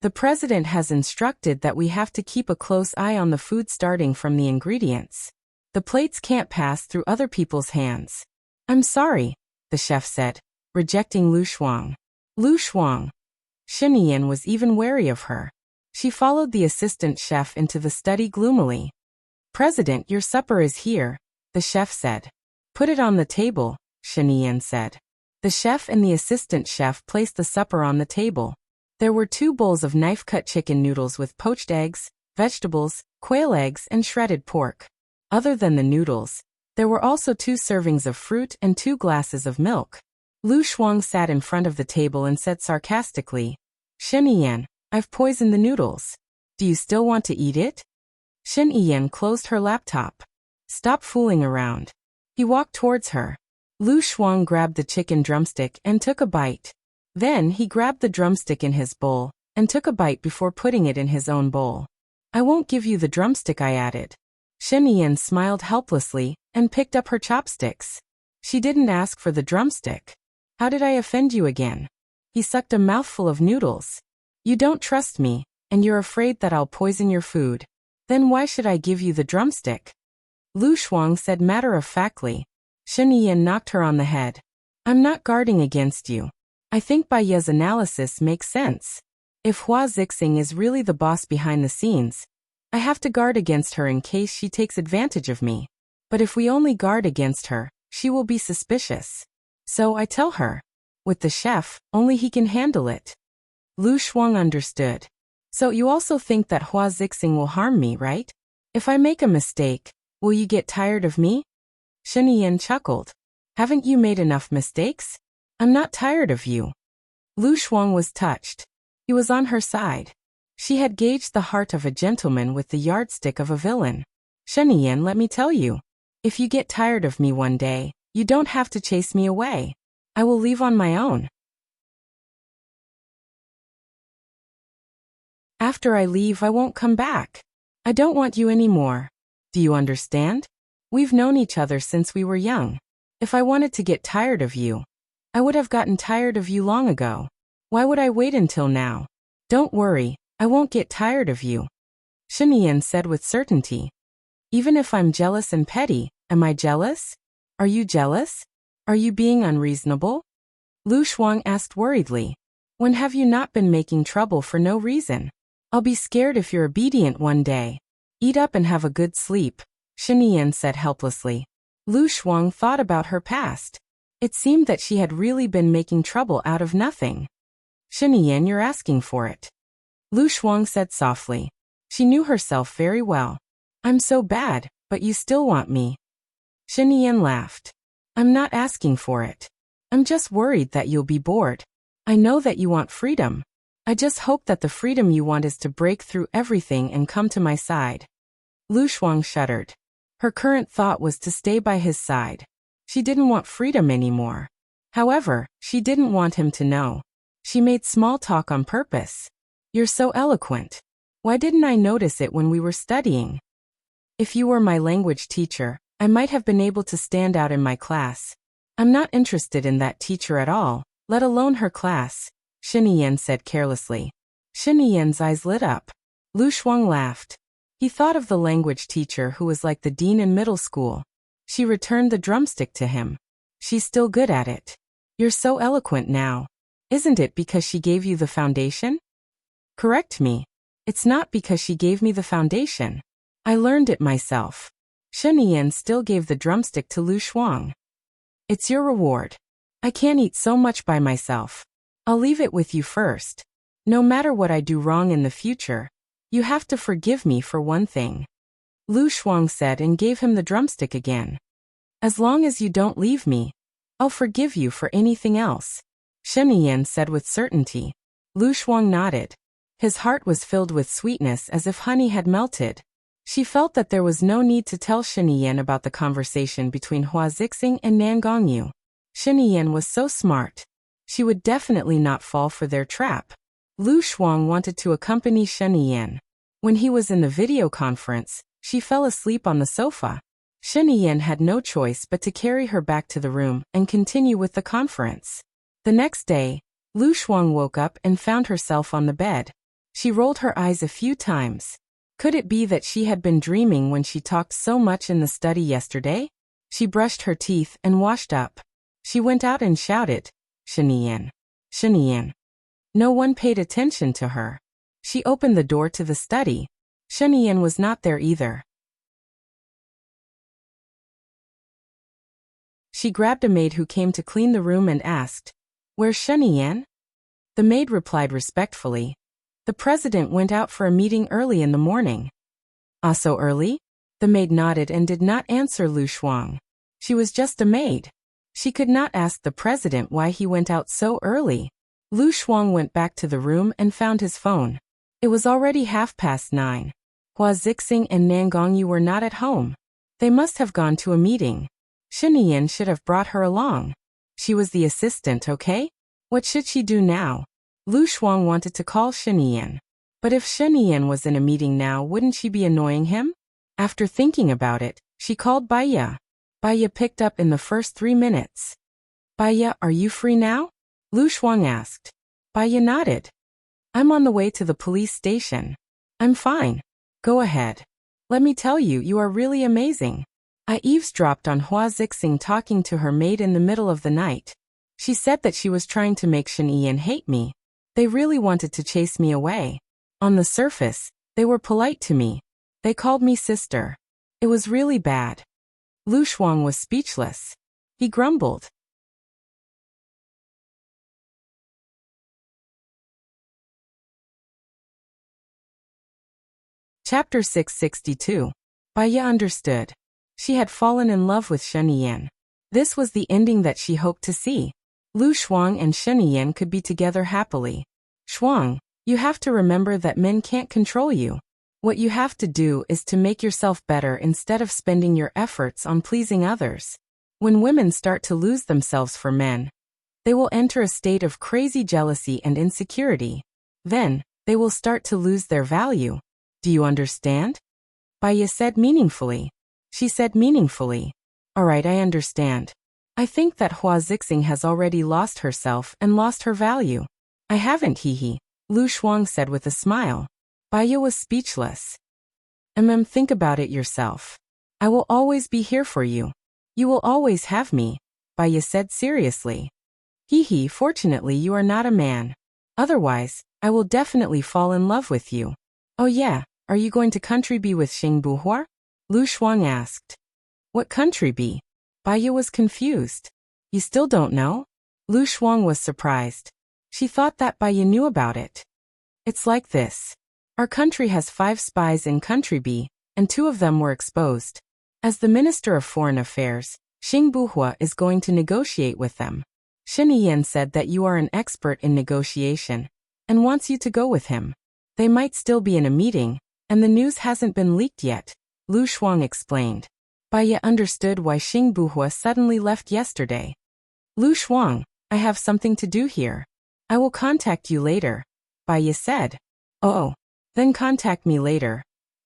The president has instructed that we have to keep a close eye on the food starting from the ingredients. The plates can't pass through other people's hands. I'm sorry, the chef said, rejecting Lu Shuang. Lu Shuang. Shen Yan was even wary of her. She followed the assistant chef into the study gloomily. President, your supper is here, the chef said. Put it on the table, Shen Yan said. The chef and the assistant chef placed the supper on the table. There were 2 bowls of knife-cut chicken noodles with poached eggs, vegetables, quail eggs, and shredded pork. Other than the noodles, there were also 2 servings of fruit and 2 glasses of milk. Lu Shuang sat in front of the table and said sarcastically, Shen Yan, I've poisoned the noodles. Do you still want to eat it? Shen Yan closed her laptop. Stop fooling around. He walked towards her. Lu Shuang grabbed the chicken drumstick and took a bite. Then he grabbed the drumstick in his bowl and took a bite before putting it in his own bowl. I won't give you the drumstick, I added. Shen Yan smiled helplessly and picked up her chopsticks. She didn't ask for the drumstick. How did I offend you again? He sucked a mouthful of noodles. You don't trust me, and you're afraid that I'll poison your food. Then why should I give you the drumstick? Lu Shuang said matter-of-factly. Shen Yan knocked her on the head. I'm not guarding against you. I think Bai Ye's analysis makes sense. If Hua Zixing is really the boss behind the scenes, I have to guard against her in case she takes advantage of me. But if we only guard against her, she will be suspicious. So I tell her. With the chef, only he can handle it. Lu Shuang understood. So you also think that Hua Zixing will harm me, right? If I make a mistake, will you get tired of me? Shen Yan chuckled. Haven't you made enough mistakes? I'm not tired of you. Lu Shuang was touched. He was on her side. She had gauged the heart of a gentleman with the yardstick of a villain. Sheniyan, let me tell you. If you get tired of me one day, you don't have to chase me away. I will leave on my own. After I leave, I won't come back. I don't want you anymore. Do you understand? We've known each other since we were young. If I wanted to get tired of you, I would have gotten tired of you long ago. Why would I wait until now? Don't worry, I won't get tired of you. Sheniyan said with certainty. Even if I'm jealous and petty, am I jealous? Are you jealous? Are you being unreasonable? Lu Shuang asked worriedly. When have you not been making trouble for no reason? I'll be scared if you're obedient one day. Eat up and have a good sleep, Sheniyan said helplessly. Lu Shuang thought about her past. It seemed that she had really been making trouble out of nothing. Sheniyan, you're asking for it. Lu Shuang said softly. She knew herself very well. I'm so bad, but you still want me. Sheniyan laughed. I'm not asking for it. I'm just worried that you'll be bored. I know that you want freedom. I just hope that the freedom you want is to break through everything and come to my side. Lu Shuang shuddered. Her current thought was to stay by his side. She didn't want freedom anymore. However, she didn't want him to know. She made small talk on purpose. You're so eloquent. Why didn't I notice it when we were studying? If you were my language teacher, I might have been able to stand out in my class. I'm not interested in that teacher at all, let alone her class, Sheniyan said carelessly. Sheniyan's eyes lit up. Lu Shuang laughed. He thought of the language teacher who was like the dean in middle school. She returned the drumstick to him. She's still good at it. You're so eloquent now. Isn't it because she gave you the foundation? Correct me. It's not because she gave me the foundation. I learned it myself. Sheniyan still gave the drumstick to Lu Shuang. It's your reward. I can't eat so much by myself. I'll leave it with you first. No matter what I do wrong in the future, you have to forgive me for one thing. Lu Shuang said and gave him the drumstick again. As long as you don't leave me, I'll forgive you for anything else, Sheniyan said with certainty. Lu Shuang nodded. His heart was filled with sweetness as if honey had melted. She felt that there was no need to tell Sheniyan about the conversation between Hua Zixing and Nan Gongyu. Sheniyan was so smart. She would definitely not fall for their trap. Lu Shuang wanted to accompany Sheniyan. When he was in the video conference, she fell asleep on the sofa. Sheniyan had no choice but to carry her back to the room and continue with the conference. The next day, Lu Shuang woke up and found herself on the bed. She rolled her eyes a few times. Could it be that she had been dreaming when she talked so much in the study yesterday? She brushed her teeth and washed up. She went out and shouted, Sheniyan, Sheniyan. No one paid attention to her. She opened the door to the study. Sheniyan was not there either. She grabbed a maid who came to clean the room and asked, Where's Sheniyan? The maid replied respectfully, The president went out for a meeting early in the morning. Ah, so early? The maid nodded and did not answer Lu Shuang. She was just a maid. She could not ask the president why he went out so early. Lu Shuang went back to the room and found his phone. It was already 9:30. Hua Zixing and Nan Gongyu were not at home. They must have gone to a meeting. Sheniyan should have brought her along. She was the assistant, okay? What should she do now? Lu Shuang wanted to call Sheniyan. But if Sheniyan was in a meeting now, wouldn't she be annoying him? After thinking about it, she called Baiya. Baiya picked up in the first 3 minutes. Baiya, are you free now? Lu Shuang asked. Baiya nodded. I'm on the way to the police station. I'm fine. Go ahead. Let me tell you, you are really amazing. I eavesdropped on Hua Zixing talking to her maid in the middle of the night. She said that she was trying to make Sheniyan hate me. They really wanted to chase me away. On the surface, they were polite to me. They called me sister. It was really bad. Lu Shuang was speechless. He grumbled. Chapter 662. Baiya understood. She had fallen in love with Sheniyan. This was the ending that she hoped to see. Lu Shuang and Sheniyan could be together happily. Shuang, you have to remember that men can't control you. What you have to do is to make yourself better instead of spending your efforts on pleasing others. When women start to lose themselves for men, they will enter a state of crazy jealousy and insecurity. Then, they will start to lose their value. Do you understand? Baya said meaningfully. She said meaningfully. Alright, I understand. I think that Hua Zixing has already lost herself and lost her value. I haven't, hee. Lu Shuang said with a smile. Baya was speechless. Think about it yourself. I will always be here for you. You will always have me, Baya said seriously. Hee, fortunately you are not a man. Otherwise, I will definitely fall in love with you. Oh yeah, are you going to country be with Xing Buhua? Lu Shuang asked. What country be? Baya was confused. You still don't know? Lu Shuang was surprised. She thought that Baya knew about it. It's like this. Our country has 5 spies in country B, and 2 of them were exposed. As the Minister of Foreign Affairs, Xing Buhua is going to negotiate with them. Sheniyan said that you are an expert in negotiation, and wants you to go with him. They might still be in a meeting, and the news hasn't been leaked yet, Lu Shuang explained. Baya understood why Xing Buhua suddenly left yesterday. Lu Shuang, I have something to do here. I will contact you later, Baya said. Oh, then contact me later,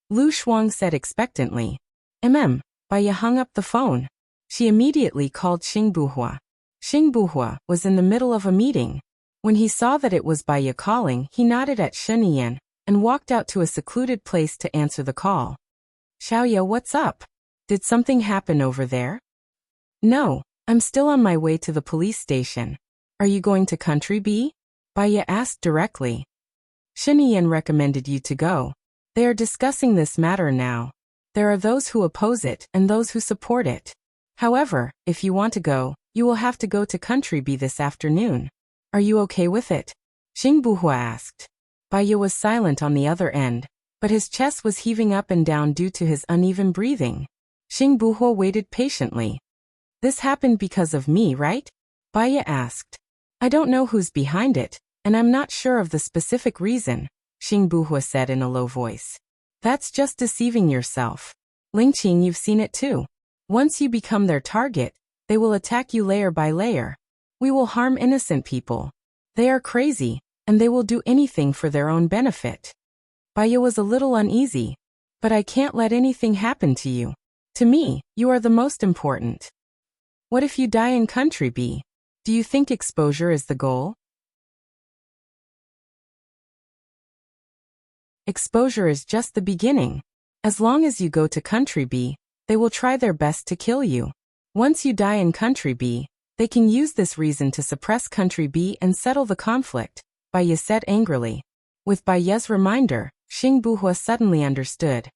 Lu Shuang said expectantly. Baya hung up the phone. She immediately called Xing Buhua. Xing Buhua was in the middle of a meeting. When he saw that it was Baya calling, he nodded at Sheniyan and walked out to a secluded place to answer the call. Xiaoya, what's up? Did something happen over there? No, I'm still on my way to the police station. Are you going to country B? Baya asked directly. Sheniyan recommended you to go. They are discussing this matter now. There are those who oppose it and those who support it. However, if you want to go, you will have to go to country B this afternoon. Are you okay with it? Xing Buhua asked. Baya was silent on the other end, but his chest was heaving up and down due to his uneven breathing. Xing Buhua waited patiently. This happened because of me, right? Baya asked. I don't know who's behind it, and I'm not sure of the specific reason, Xing Buhua said in a low voice. That's just deceiving yourself. Lingqing, you've seen it too. Once you become their target, they will attack you layer by layer. We will harm innocent people. They are crazy, and they will do anything for their own benefit. Baya was a little uneasy. But I can't let anything happen to you. To me, you are the most important. What if you die in country B? Do you think exposure is the goal? Exposure is just the beginning. As long as you go to country B, they will try their best to kill you. Once you die in country B, they can use this reason to suppress country B and settle the conflict, Baya said angrily. With Baya's reminder, Xing Buhua suddenly understood.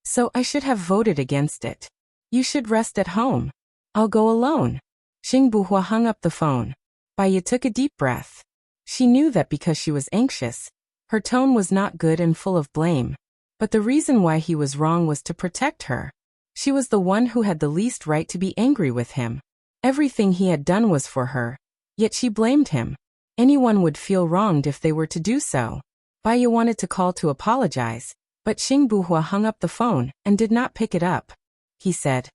So I should have voted against it. You should rest at home. I'll go alone. Xing Buhua hung up the phone. Baya took a deep breath. She knew that because she was anxious, her tone was not good and full of blame. But the reason why he was wrong was to protect her. She was the one who had the least right to be angry with him. Everything he had done was for her. Yet she blamed him. Anyone would feel wronged if they were to do so. Baya wanted to call to apologize, but Xing Buhua hung up the phone and did not pick it up. He said,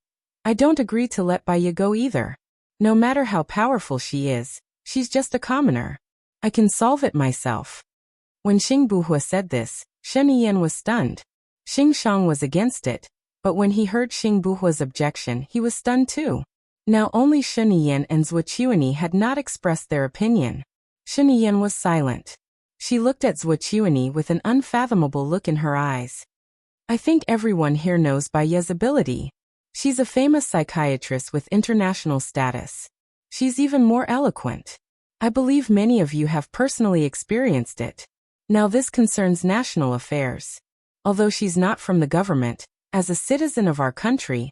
I don't agree to let Baya go either. No matter how powerful she is, she's just a commoner. I can solve it myself. When Xing Buhua said this, Sheniyan was stunned. Xing Shang was against it, but when he heard Xing Buhua's objection, he was stunned too. Now only Sheniyan and Zhuochuani had not expressed their opinion. Sheniyan was silent. She looked at Zhuochuani with an unfathomable look in her eyes. I think everyone here knows Baya's ability. She's a famous psychiatrist with international status. She's even more eloquent. I believe many of you have personally experienced it. Now this concerns national affairs. Although she's not from the government, as a citizen of our country,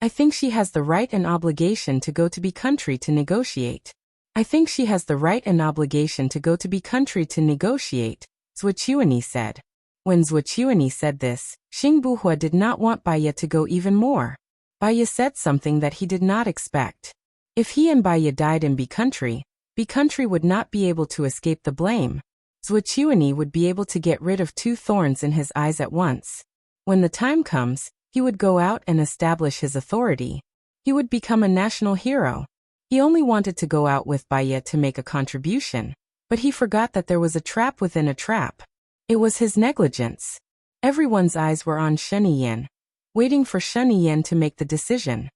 I think she has the right and obligation to go to be country to negotiate. I think she has the right and obligation to go to be country to negotiate, Zhuochuani said. When Zhuochuani said this, Xing Buhua did not want Baya to go even more. Baya said something that he did not expect. If he and Baya died in B country, B country would not be able to escape the blame. Swordsmanship would be able to get rid of 2 thorns in his eyes at once. When the time comes, he would go out and establish his authority. He would become a national hero. He only wanted to go out with Baya to make a contribution, but he forgot that there was a trap within a trap. It was his negligence. Everyone's eyes were on Sheniyen, waiting for Sheniyen to make the decision.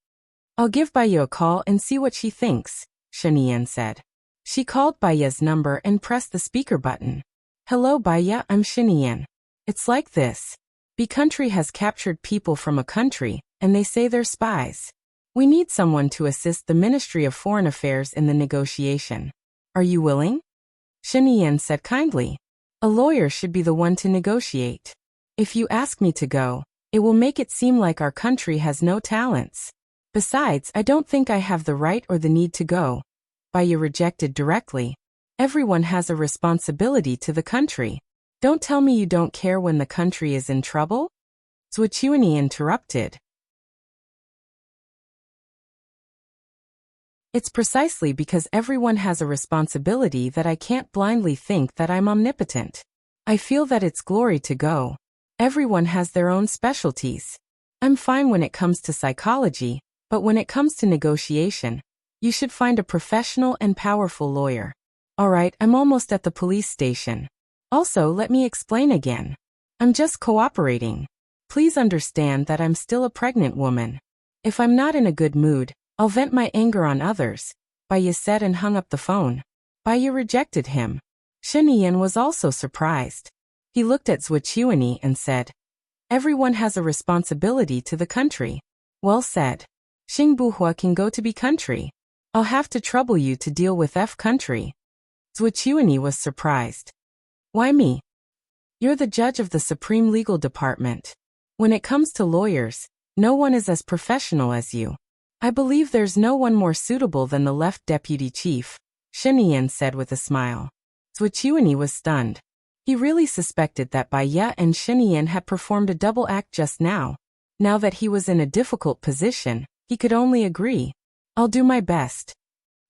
I'll give Baya a call and see what she thinks, Sheniyen said. She called Baya's number and pressed the speaker button. Hello Baya, I'm Sheniyen. It's like this. B country has captured people from a country, and they say they're spies. We need someone to assist the Ministry of Foreign Affairs in the negotiation. Are you willing? Sheniyen said kindly. A lawyer should be the one to negotiate. If you ask me to go, it will make it seem like our country has no talents. Besides, I don't think I have the right or the need to go. Baya rejected directly. Everyone has a responsibility to the country. Don't tell me you don't care when the country is in trouble? Swordsmanship interrupted. It's precisely because everyone has a responsibility that I can't blindly think that I'm omnipotent. I feel that it's glory to go. Everyone has their own specialties. I'm fine when it comes to psychology, but when it comes to negotiation, you should find a professional and powerful lawyer. All right, I'm almost at the police station. Also, let me explain again. I'm just cooperating. Please understand that I'm still a pregnant woman. If I'm not in a good mood, I'll vent my anger on others, Baya said and hung up the phone. Baya rejected him. Sheniyen was also surprised. He looked at Swordsmanship and said, everyone has a responsibility to the country. Well said. Xingbuhua can go to B country. I'll have to trouble you to deal with F country. Swordsmanship was surprised. Why me? You're the judge of the Supreme Legal Department. When it comes to lawyers, no one is as professional as you. I believe there's no one more suitable than the left deputy chief, Sheniyen said with a smile. Swordsmanship was stunned. He really suspected that Baya and Sheniyen had performed a double act just now. Now that he was in a difficult position, he could only agree. I'll do my best.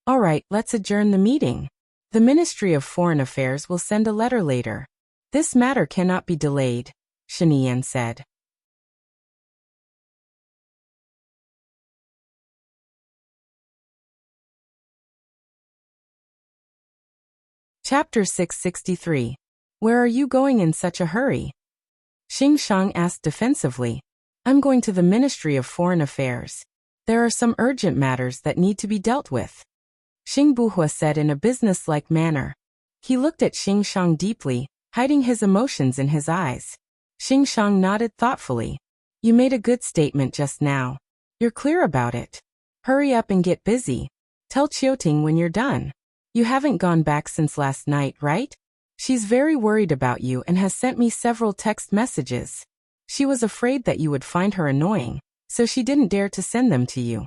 All right, let's adjourn the meeting. The Ministry of Foreign Affairs will send a letter later. This matter cannot be delayed, Sheniyen said. Chapter 663. Where are you going in such a hurry? Xing Shang asked defensively. I'm going to the Ministry of Foreign Affairs. There are some urgent matters that need to be dealt with. Xingbuhua said in a business-like manner. He looked at Xing Shang deeply, hiding his emotions in his eyes. Xing Shang nodded thoughtfully. You made a good statement just now. You're clear about it. Hurry up and get busy. Tell Qiuting when you're done. You haven't gone back since last night, right? She's very worried about you and has sent me several text messages. She was afraid that you would find her annoying, so she didn't dare to send them to you.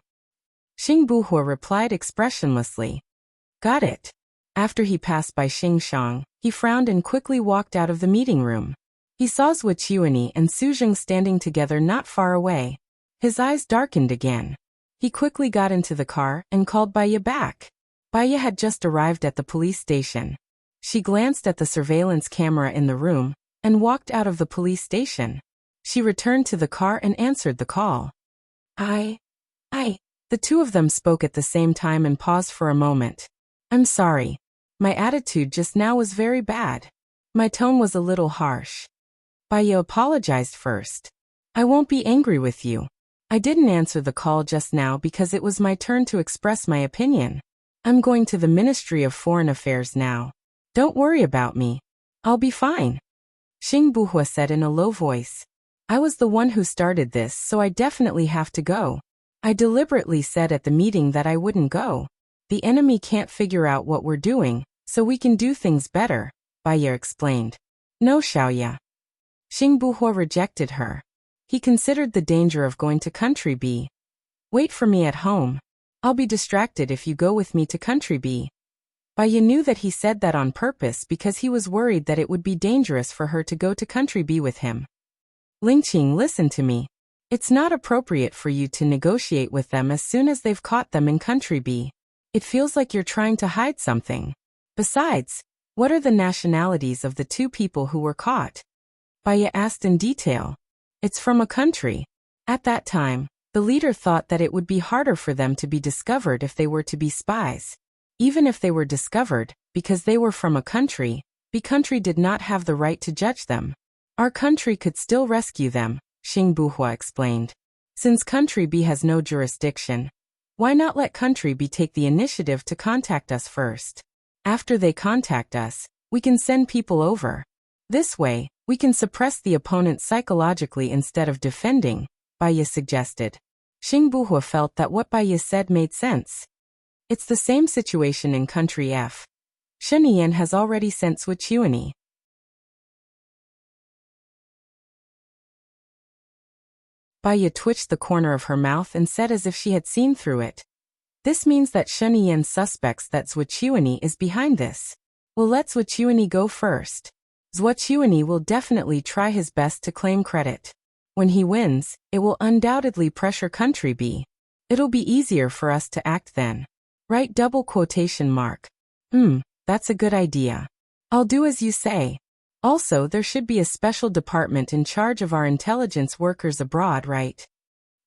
Xingbuhua replied expressionlessly. Got it. After he passed by Xing Shang, he frowned and quickly walked out of the meeting room. He saw Swordsmanship and Suzheng standing together not far away. His eyes darkened again. He quickly got into the car and called Baya back. Baya had just arrived at the police station. She glanced at the surveillance camera in the room and walked out of the police station. She returned to the car and answered the call. The two of them spoke at the same time and paused for a moment. I'm sorry. My attitude just now was very bad. My tone was a little harsh. Baya apologized first. I won't be angry with you. I didn't answer the call just now because it was my turn to express my opinion. I'm going to the Ministry of Foreign Affairs now. Don't worry about me. I'll be fine. Xingbuhua said in a low voice. I was the one who started this, so I definitely have to go. I deliberately said at the meeting that I wouldn't go. The enemy can't figure out what we're doing, so we can do things better, Baya explained. No, Xiaoya. Xingbuhua rejected her. He considered the danger of going to Country B. Wait for me at home. I'll be distracted if you go with me to Country B. Baya knew that he said that on purpose because he was worried that it would be dangerous for her to go to Country B with him. Lingqing, listen to me. It's not appropriate for you to negotiate with them as soon as they've caught them in Country B. It feels like you're trying to hide something. Besides, what are the nationalities of the two people who were caught? Baya asked in detail. It's from a country. At that time, the leader thought that it would be harder for them to be discovered if they were to be spies. Even if they were discovered, because they were from a country, the country did not have the right to judge them. Our country could still rescue them, Xing Buhua explained. Since country B has no jurisdiction, why not let country B take the initiative to contact us first? After they contact us, we can send people over. This way, we can suppress the opponent psychologically instead of defending, Baya suggested. Xing Buhua felt that what Baya said made sense. It's the same situation in country F. Shenian has already sent Wuxia. Baya twitched the corner of her mouth and said as if she had seen through it. This means that Shenian suspects that Wuxia is behind this. Well, let Wuxia go first. Wuxia will definitely try his best to claim credit. When he wins, it will undoubtedly pressure country B. It'll be easier for us to act then. Right? Double quotation mark. That's a good idea. I'll do as you say. Also, there should be a special department in charge of our intelligence workers abroad, right?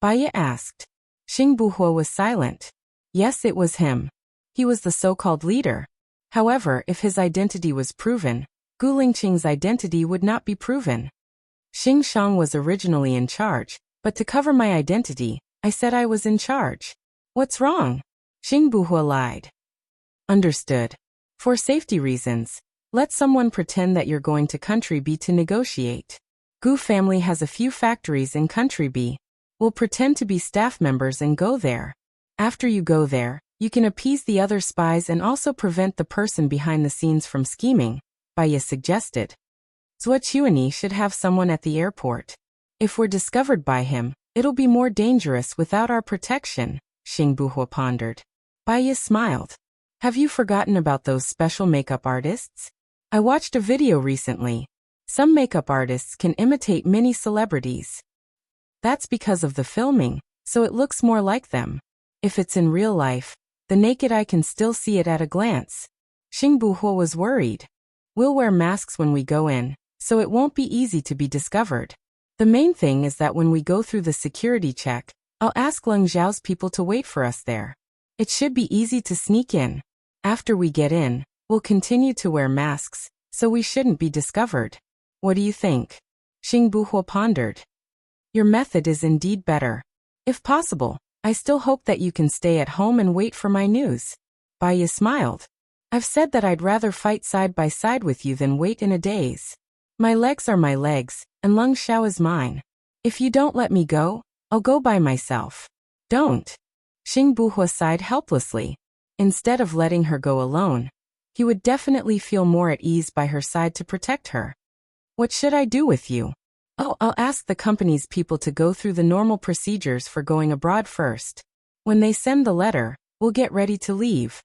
Baya asked. Xing Buhua was silent. Yes, it was him. He was the so-called leader. However, if his identity was proven, Gu Lingqing's identity would not be proven. Xing Shang was originally in charge, but to cover my identity, I said I was in charge. What's wrong? Xing Buhua lied. Understood. For safety reasons, let someone pretend that you're going to country B to negotiate. Gu family has a few factories in country B. We'll pretend to be staff members and go there. After you go there, you can appease the other spies and also prevent the person behind the scenes from scheming, Baya suggested. Wuxia should have someone at the airport. If we're discovered by him, it'll be more dangerous without our protection, Xing Buhua pondered. Baya smiled. Have you forgotten about those special makeup artists? I watched a video recently. Some makeup artists can imitate many celebrities. That's because of the filming, so it looks more like them. If it's in real life, the naked eye can still see it at a glance. Xing Buhua was worried. We'll wear masks when we go in, so it won't be easy to be discovered. The main thing is that when we go through the security check, I'll ask Leng Zhao's people to wait for us there. It should be easy to sneak in. After we get in, we'll continue to wear masks, so we shouldn't be discovered. What do you think? Xing Buhua pondered. Your method is indeed better. If possible, I still hope that you can stay at home and wait for my news. Baya smiled. I've said that I'd rather fight side by side with you than wait in a daze. My legs are my legs, and Leng Zhao is mine. If you don't let me go, I'll go by myself. Don't. Xing Buhua sighed helplessly. Instead of letting her go alone, he would definitely feel more at ease by her side to protect her. What should I do with you? Oh, I'll ask the company's people to go through the normal procedures for going abroad first. When they send the letter, we'll get ready to leave.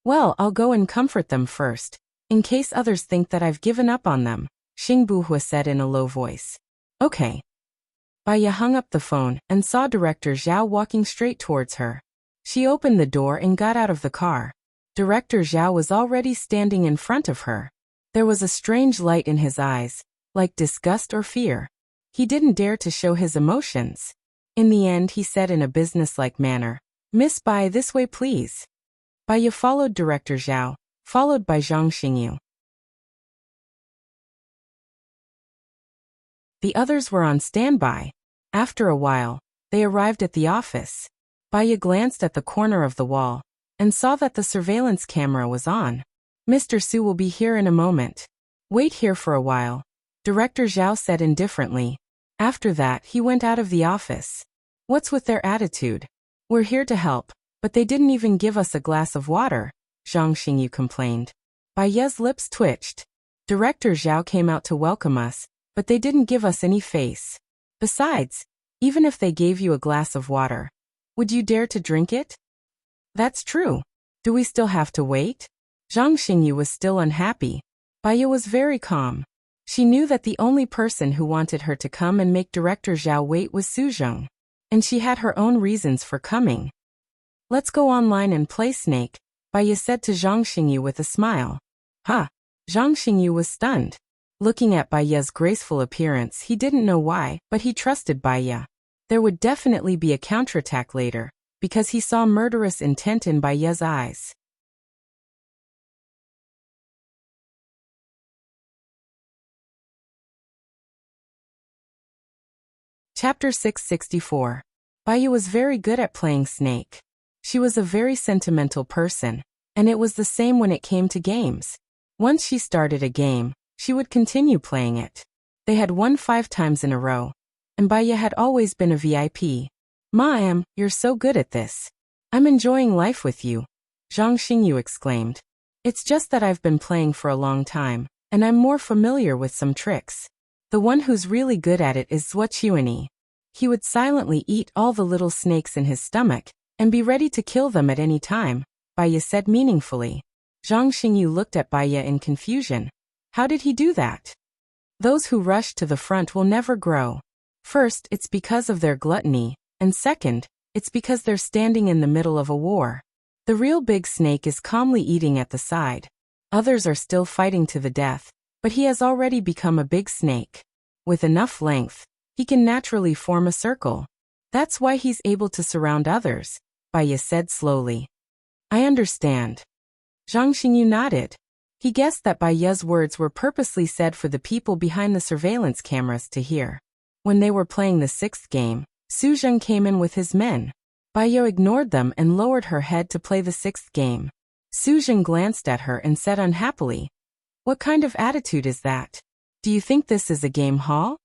Well, I'll go and comfort them first, in case others think that I've given up on them, Xing Buhua said in a low voice. Okay. Baya hung up the phone and saw Director Zhao walking straight towards her. She opened the door and got out of the car. Director Zhao was already standing in front of her. There was a strange light in his eyes, like disgust or fear. He didn't dare to show his emotions. In the end, he said in a businesslike manner, Miss Bai, this way please. Baya followed Director Zhao, followed by Zhang Xingyu. The others were on standby. After a while, they arrived at the office. Baya glanced at the corner of the wall and saw that the surveillance camera was on. Mr. Su will be here in a moment. Wait here for a while, Director Zhao said indifferently. After that, he went out of the office. What's with their attitude? We're here to help, but they didn't even give us a glass of water, Zhang Xingyu complained. Baya's lips twitched. Director Zhao came out to welcome us, but they didn't give us any face. Besides, even if they gave you a glass of water, would you dare to drink it? That's true. Do we still have to wait? Zhang Xingyu was still unhappy. Baya was very calm. She knew that the only person who wanted her to come and make Director Zhao wait was Su Zheng. And she had her own reasons for coming. Let's go online and play Snake, Baya said to Zhang Xingyu with a smile. Huh? Zhang Xingyu was stunned. Looking at Baya's graceful appearance, he didn't know why, but he trusted Baya. There would definitely be a counterattack later, because he saw murderous intent in Baya's eyes. Chapter 664. Baya was very good at playing Snake. She was a very sentimental person, and it was the same when it came to games. Once she started a game, she would continue playing it. They had won 5 times in a row, and Baya had always been a VIP. "Ma'am, you're so good at this. I'm enjoying life with you," Zhang Xingyu exclaimed. "It's just that I've been playing for a long time, and I'm more familiar with some tricks. The one who's really good at it is Swordsmanship. He would silently eat all the little snakes in his stomach, and be ready to kill them at any time," Baya said meaningfully. Zhang Xingyu looked at Baya in confusion. How did he do that? Those who rush to the front will never grow. First, it's because of their gluttony, and second, it's because they're standing in the middle of a war. The real big snake is calmly eating at the side. Others are still fighting to the death, but he has already become a big snake. With enough length, he can naturally form a circle. That's why he's able to surround others, Baya said slowly. I understand. Zhang Xingyu nodded. He guessed that Baya's words were purposely said for the people behind the surveillance cameras to hear. When they were playing the 6th game, Su Zheng came in with his men. Baya ignored them and lowered her head to play the 6th game. Su Zheng glanced at her and said unhappily, "What kind of attitude is that? Do you think this is a game hall?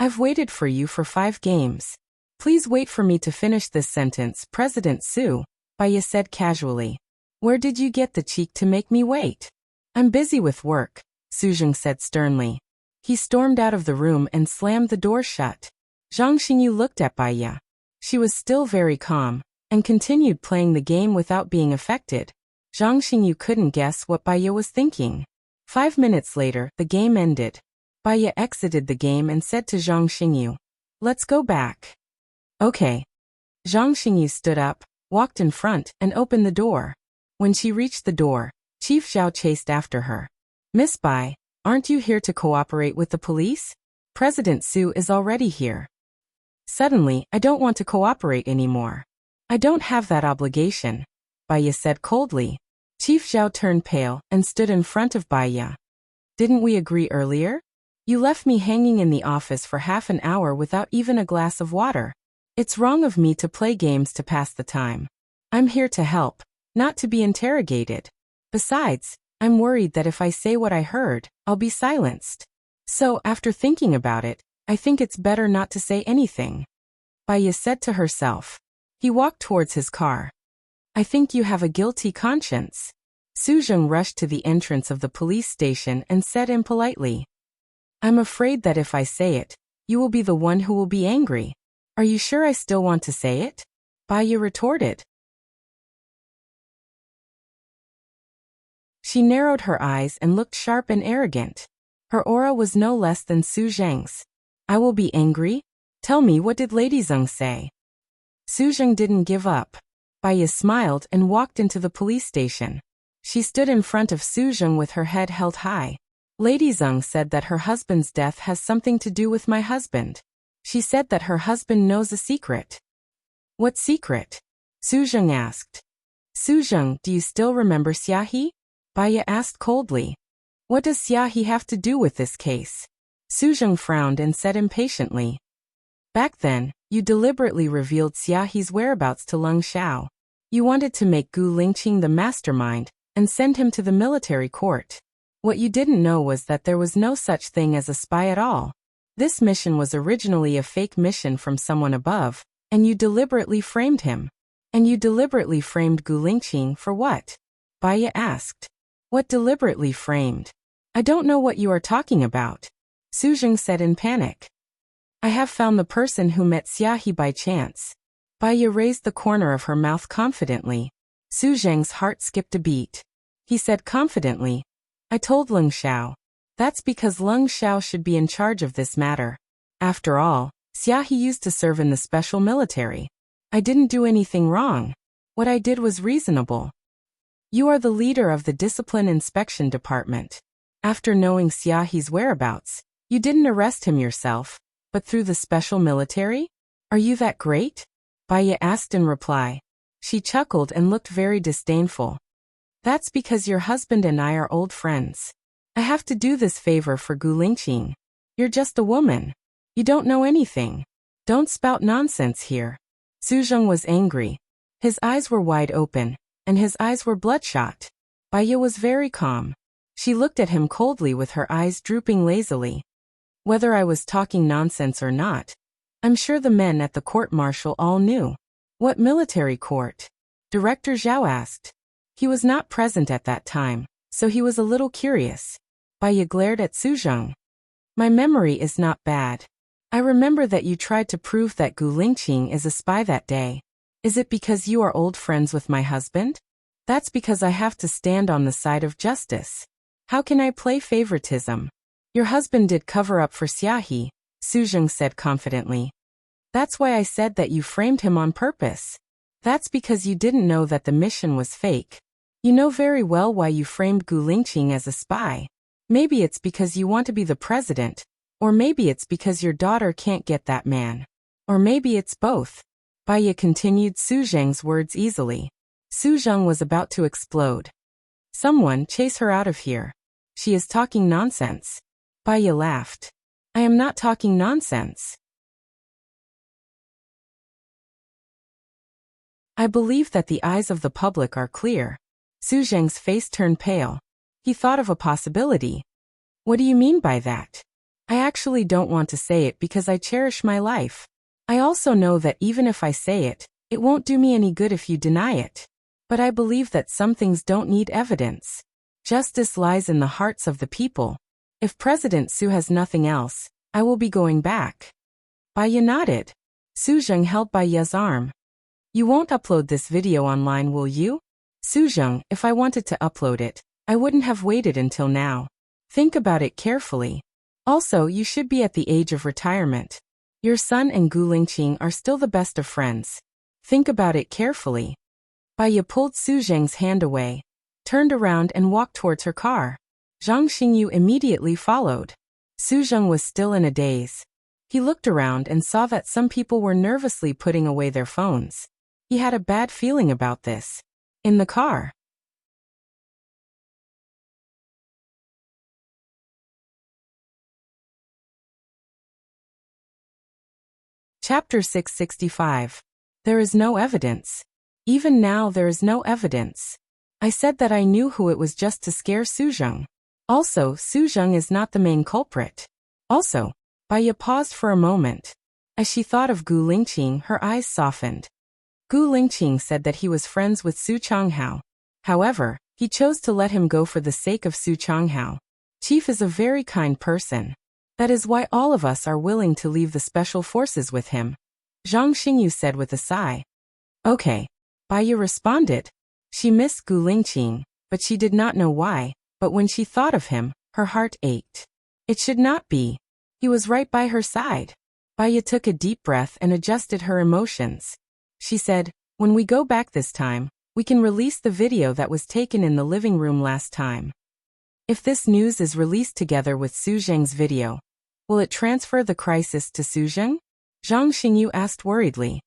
I've waited for you for 5 games. Please wait for me to finish this sentence, President Su," Baya said casually. "Where did you get the cheek to make me wait?" "I'm busy with work," Su Zheng said sternly. He stormed out of the room and slammed the door shut. Zhang Xingyu looked at Baya. She was still very calm, and continued playing the game without being affected. Zhang Xingyu couldn't guess what Baya was thinking. 5 minutes later, the game ended. Baya exited the game and said to Zhang Xingyu, "Let's go back." "Okay." Zhang Xingyu stood up, walked in front, and opened the door. When she reached the door, Chief Zhao chased after her. "Miss Bai, aren't you here to cooperate with the police? President Su is already here." "Suddenly, I don't want to cooperate anymore. I don't have that obligation," Baya said coldly. Chief Zhao turned pale and stood in front of Baya. "Didn't we agree earlier? You left me hanging in the office for half an hour without even a glass of water. It's wrong of me to play games to pass the time. I'm here to help, not to be interrogated. Besides, I'm worried that if I say what I heard, I'll be silenced. So, after thinking about it, I think it's better not to say anything," Baya said to herself. He walked towards his car. "I think you have a guilty conscience." Su Zheng rushed to the entrance of the police station and said impolitely, "I'm afraid that if I say it, you will be the one who will be angry. Are you sure I still want to say it?" Baya retorted. She narrowed her eyes and looked sharp and arrogant. Her aura was no less than Su Zheng's. "I will be angry? Tell me, what did Lady Zheng say?" Su Zheng didn't give up. Baya smiled and walked into the police station. She stood in front of Su Zheng with her head held high. "Lady Zheng said that her husband's death has something to do with my husband. She said that her husband knows a secret." "What secret?" Su Zheng asked. "Su Zheng, do you still remember Xiaohe?" Baya asked coldly. "What does Xiaohe have to do with this case?" Su Zheng frowned and said impatiently. "Back then, you deliberately revealed Xiaohe's whereabouts to Leng Xiao. You wanted to make Gu Lingqing the mastermind and send him to the military court. What you didn't know was that there was no such thing as a spy at all. This mission was originally a fake mission from someone above, and you deliberately framed him. And you deliberately framed Gu Lingqing for what?" Baya asked. "What deliberately framed? I don't know what you are talking about," Su Zheng said in panic. "I have found the person who met Xiaohe by chance." Baya raised the corner of her mouth confidently. Su Zheng's heart skipped a beat. He said confidently, "I told Leng Xiao. That's because Leng Xiao should be in charge of this matter. After all, Xiaohe used to serve in the special military. I didn't do anything wrong." What I did was reasonable. You are the leader of the Discipline Inspection Department. After knowing Xiaohe's whereabouts, you didn't arrest him yourself, but through the special military? Are you that great? Baya asked in reply. She chuckled and looked very disdainful. That's because your husband and I are old friends. I have to do this favor for Gu Lingqing. You're just a woman. You don't know anything. Don't spout nonsense here. Su Zheng was angry. His eyes were wide open, and his eyes were bloodshot. Baya was very calm. She looked at him coldly with her eyes drooping lazily. Whether I was talking nonsense or not, I'm sure the men at the court-martial all knew. What military court? Director Zhao asked. He was not present at that time, so he was a little curious. Baya glared at Su Zheng. My memory is not bad. I remember that you tried to prove that Gu Lingqing is a spy that day. Is it because you are old friends with my husband? That's because I have to stand on the side of justice. How can I play favoritism? Your husband did cover up for Xiaohe, Su Zheng said confidently. That's why I said that you framed him on purpose. That's because you didn't know that the mission was fake. You know very well why you framed Gu Lingqing as a spy. Maybe it's because you want to be the president, or maybe it's because your daughter can't get that man. Or maybe it's both. Baya continued Su Zheng's words easily. Su Zheng was about to explode. Someone chase her out of here. She is talking nonsense. Baya laughed. I am not talking nonsense. I believe that the eyes of the public are clear. Su Zheng's face turned pale. He thought of a possibility. What do you mean by that? I actually don't want to say it because I cherish my life. I also know that even if I say it, it won't do me any good if you deny it. But I believe that some things don't need evidence. Justice lies in the hearts of the people. If President Su has nothing else, I will be going back. Baya nodded. Su Zheng held Baya's arm. You won't upload this video online, will you? Su Zheng, if I wanted to upload it, I wouldn't have waited until now. Think about it carefully. Also, you should be at the age of retirement. Your son and Gu Lingqing are still the best of friends. Think about it carefully. Baya pulled Su Zheng's hand away, turned around and walked towards her car. Zhang Xingyu immediately followed. Su Zheng was still in a daze. He looked around and saw that some people were nervously putting away their phones. He had a bad feeling about this. In the car. Chapter 665. There is no evidence. Even now there is no evidence. I said that I knew who it was just to scare Su Zheng. Also, Su Zheng is not the main culprit. Also, Baya paused for a moment. As she thought of Gu Lingqing, her eyes softened. Gu Lingqing said that he was friends with Su Changhao. However, he chose to let him go for the sake of Su Changhao. Chief is a very kind person. That is why all of us are willing to leave the special forces with him. Zhang Xingyu said with a sigh. Okay. Baya responded. She missed Gu Lingqing, but she did not know why, but when she thought of him, her heart ached. It should not be. He was right by her side. Baya took a deep breath and adjusted her emotions. She said, when we go back this time, we can release the video that was taken in the living room last time. If this news is released together with Su Zheng's video, will it transfer the crisis to Su Zheng? Zhang Xingyu asked worriedly.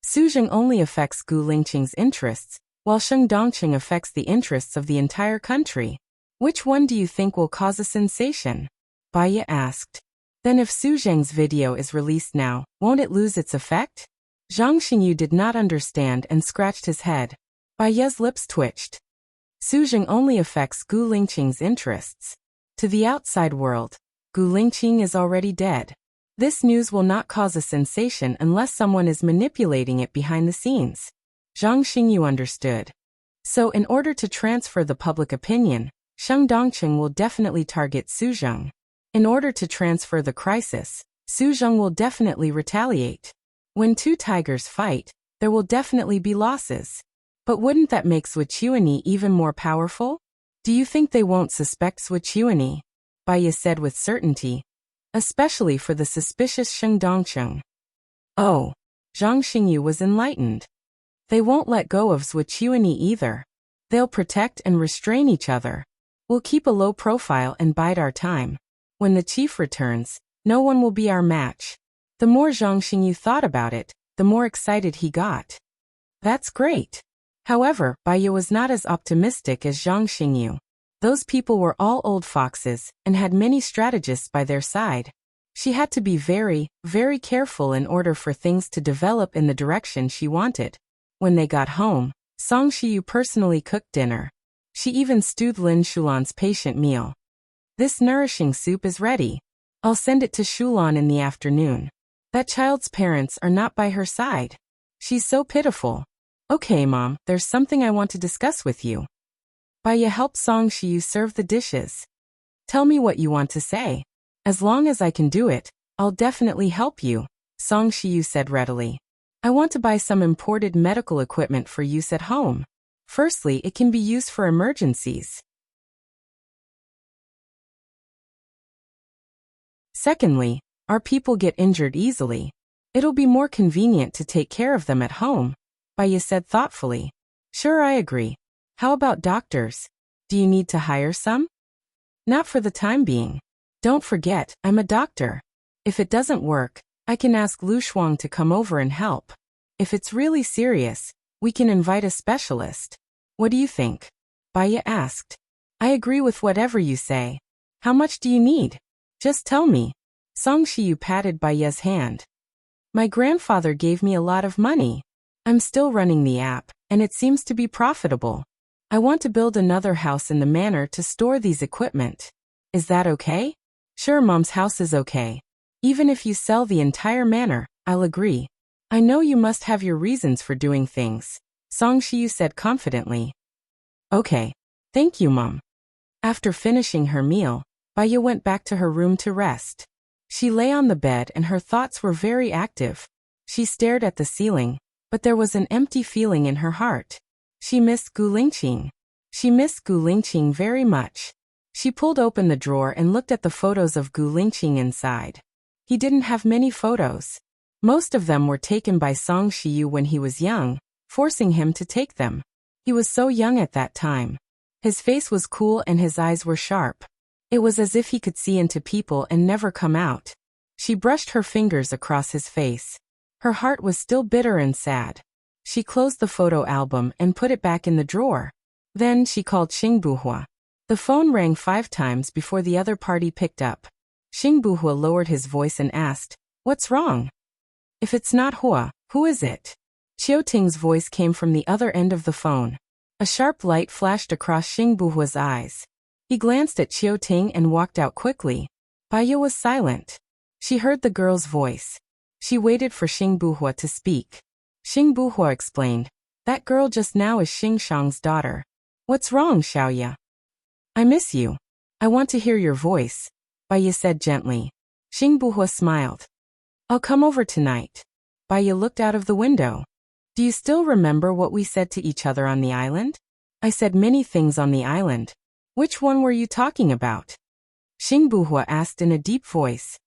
Su Zheng only affects Gu Lingqing's interests, while Sheng Dongqing affects the interests of the entire country. Which one do you think will cause a sensation? Baya asked. Then if Su Zheng's video is released now, won't it lose its effect? Zhang Xingyu did not understand and scratched his head. Baya's lips twitched. Su Zheng only affects Gu Lingqing's interests. To the outside world, Gu Lingqing is already dead. This news will not cause a sensation unless someone is manipulating it behind the scenes. Zhang Xingyu understood. So in order to transfer the public opinion, Sheng Dongqing will definitely target Su Zheng. In order to transfer the crisis, Su Zheng will definitely retaliate. When two tigers fight, there will definitely be losses. But wouldn't that make Swordsmanship even more powerful? Do you think they won't suspect Swordsmanship? Baya said with certainty. Especially for the suspicious Sheng Dongqing. Oh. Zhang Xingyu was enlightened. They won't let go of Wuxia either. They'll protect and restrain each other. We'll keep a low profile and bide our time. When the chief returns, no one will be our match. The more Zhang Xingyu thought about it, the more excited he got. That's great. However, Baiya was not as optimistic as Zhang Xingyu. Those people were all old foxes and had many strategists by their side. She had to be very, very careful in order for things to develop in the direction she wanted. When they got home, Song Shiyu personally cooked dinner. She even stewed Lin Shulan's patient meal. This nourishing soup is ready. I'll send it to Shulan in the afternoon. That child's parents are not by her side. She's so pitiful. Okay, Mom, there's something I want to discuss with you. Baiya helped Song Shiyu serve the dishes. Tell me what you want to say. As long as I can do it, I'll definitely help you, Song Shiyu said readily. I want to buy some imported medical equipment for use at home. Firstly, it can be used for emergencies. Secondly, our people get injured easily. It'll be more convenient to take care of them at home, Baiya said thoughtfully. Sure, I agree. How about doctors? Do you need to hire some? Not for the time being. Don't forget, I'm a doctor. If it doesn't work, I can ask Lu Shuang to come over and help. If it's really serious, we can invite a specialist. What do you think? Baiya asked. I agree with whatever you say. How much do you need? Just tell me. Song Shiyu patted Baiya's hand. My grandfather gave me a lot of money. I'm still running the app, and it seems to be profitable. I want to build another house in the manor to store these equipment. Is that okay? Sure, Mom's house is okay. Even if you sell the entire manor, I'll agree. I know you must have your reasons for doing things, Song Shiyu said confidently. Okay. Thank you, Mom. After finishing her meal, Baiya went back to her room to rest. She lay on the bed and her thoughts were very active. She stared at the ceiling, but there was an empty feeling in her heart. She missed Gu Lingqing. She missed Gu Lingqing very much. She pulled open the drawer and looked at the photos of Gu Lingqing inside. He didn't have many photos. Most of them were taken by Song Shiyu when he was young, forcing him to take them. He was so young at that time. His face was cool and his eyes were sharp. It was as if he could see into people and never come out. She brushed her fingers across his face. Her heart was still bitter and sad. She closed the photo album and put it back in the drawer. Then she called Xing Buhua. The phone rang 5 times before the other party picked up. Xing Buhua lowered his voice and asked, "What's wrong?" "If it's not Hua, who is it?" Qiu Ting's voice came from the other end of the phone. A sharp light flashed across Xing Buhua's eyes. He glanced at Qiu Ting and walked out quickly. Baiya was silent. She heard the girl's voice. She waited for Xing Buhua to speak. Xing Buhua explained, "That girl just now is Xing Shang's daughter." "What's wrong, Xiaoya?" "I miss you. I want to hear your voice," Baiya said gently. Xing Buhua smiled. "I'll come over tonight." Baiya looked out of the window. "Do you still remember what we said to each other on the island?" "I said many things on the island. Which one were you talking about?" Xing Buhua asked in a deep voice.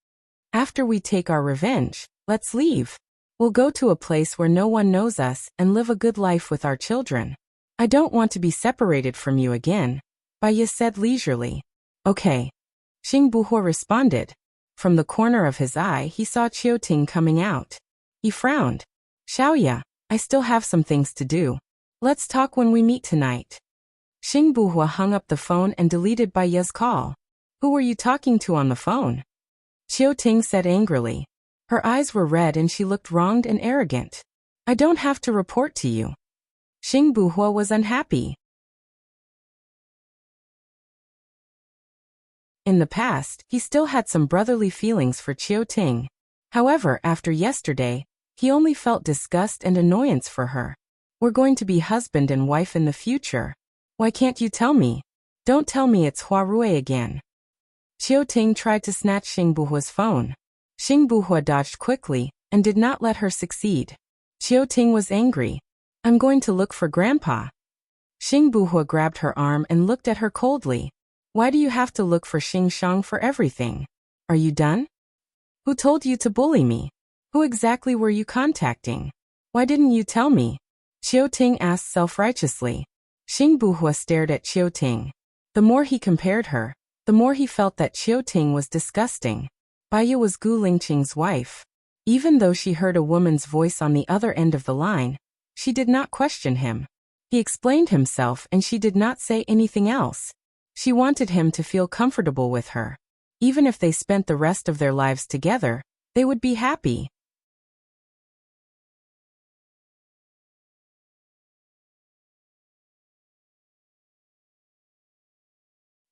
"After we take our revenge, let's leave. We'll go to a place where no one knows us and live a good life with our children. I don't want to be separated from you again," Baiya said leisurely. "Okay." Xing Buhua responded. From the corner of his eye he saw Qiu Ting coming out. He frowned. "Xiaoya, I still have some things to do. Let's talk when we meet tonight." Xing Buhua hung up the phone and deleted Baiya's call. "Who were you talking to on the phone?" Qiu Ting said angrily. Her eyes were red and she looked wronged and arrogant. "I don't have to report to you." Xing Buhua was unhappy. In the past, he still had some brotherly feelings for Qiu Ting. However, after yesterday, he only felt disgust and annoyance for her. "We're going to be husband and wife in the future. Why can't you tell me? Don't tell me it's Hua Rui again." Qiu Ting tried to snatch Xing Buhua's phone. Xing Buhua dodged quickly and did not let her succeed. Qiu Ting was angry. "I'm going to look for Grandpa." Xing Buhua grabbed her arm and looked at her coldly. "Why do you have to look for Xing Shang for everything? Are you done? Who told you to bully me? Who exactly were you contacting? Why didn't you tell me?" Qiu Ting asked self-righteously. Xing Buhua stared at Qiu Ting. The more he compared her, the more he felt that Qiu Ting was disgusting. Baiya was Gu Lingqing's wife. Even though she heard a woman's voice on the other end of the line, she did not question him. He explained himself and she did not say anything else. She wanted him to feel comfortable with her. Even if they spent the rest of their lives together, they would be happy.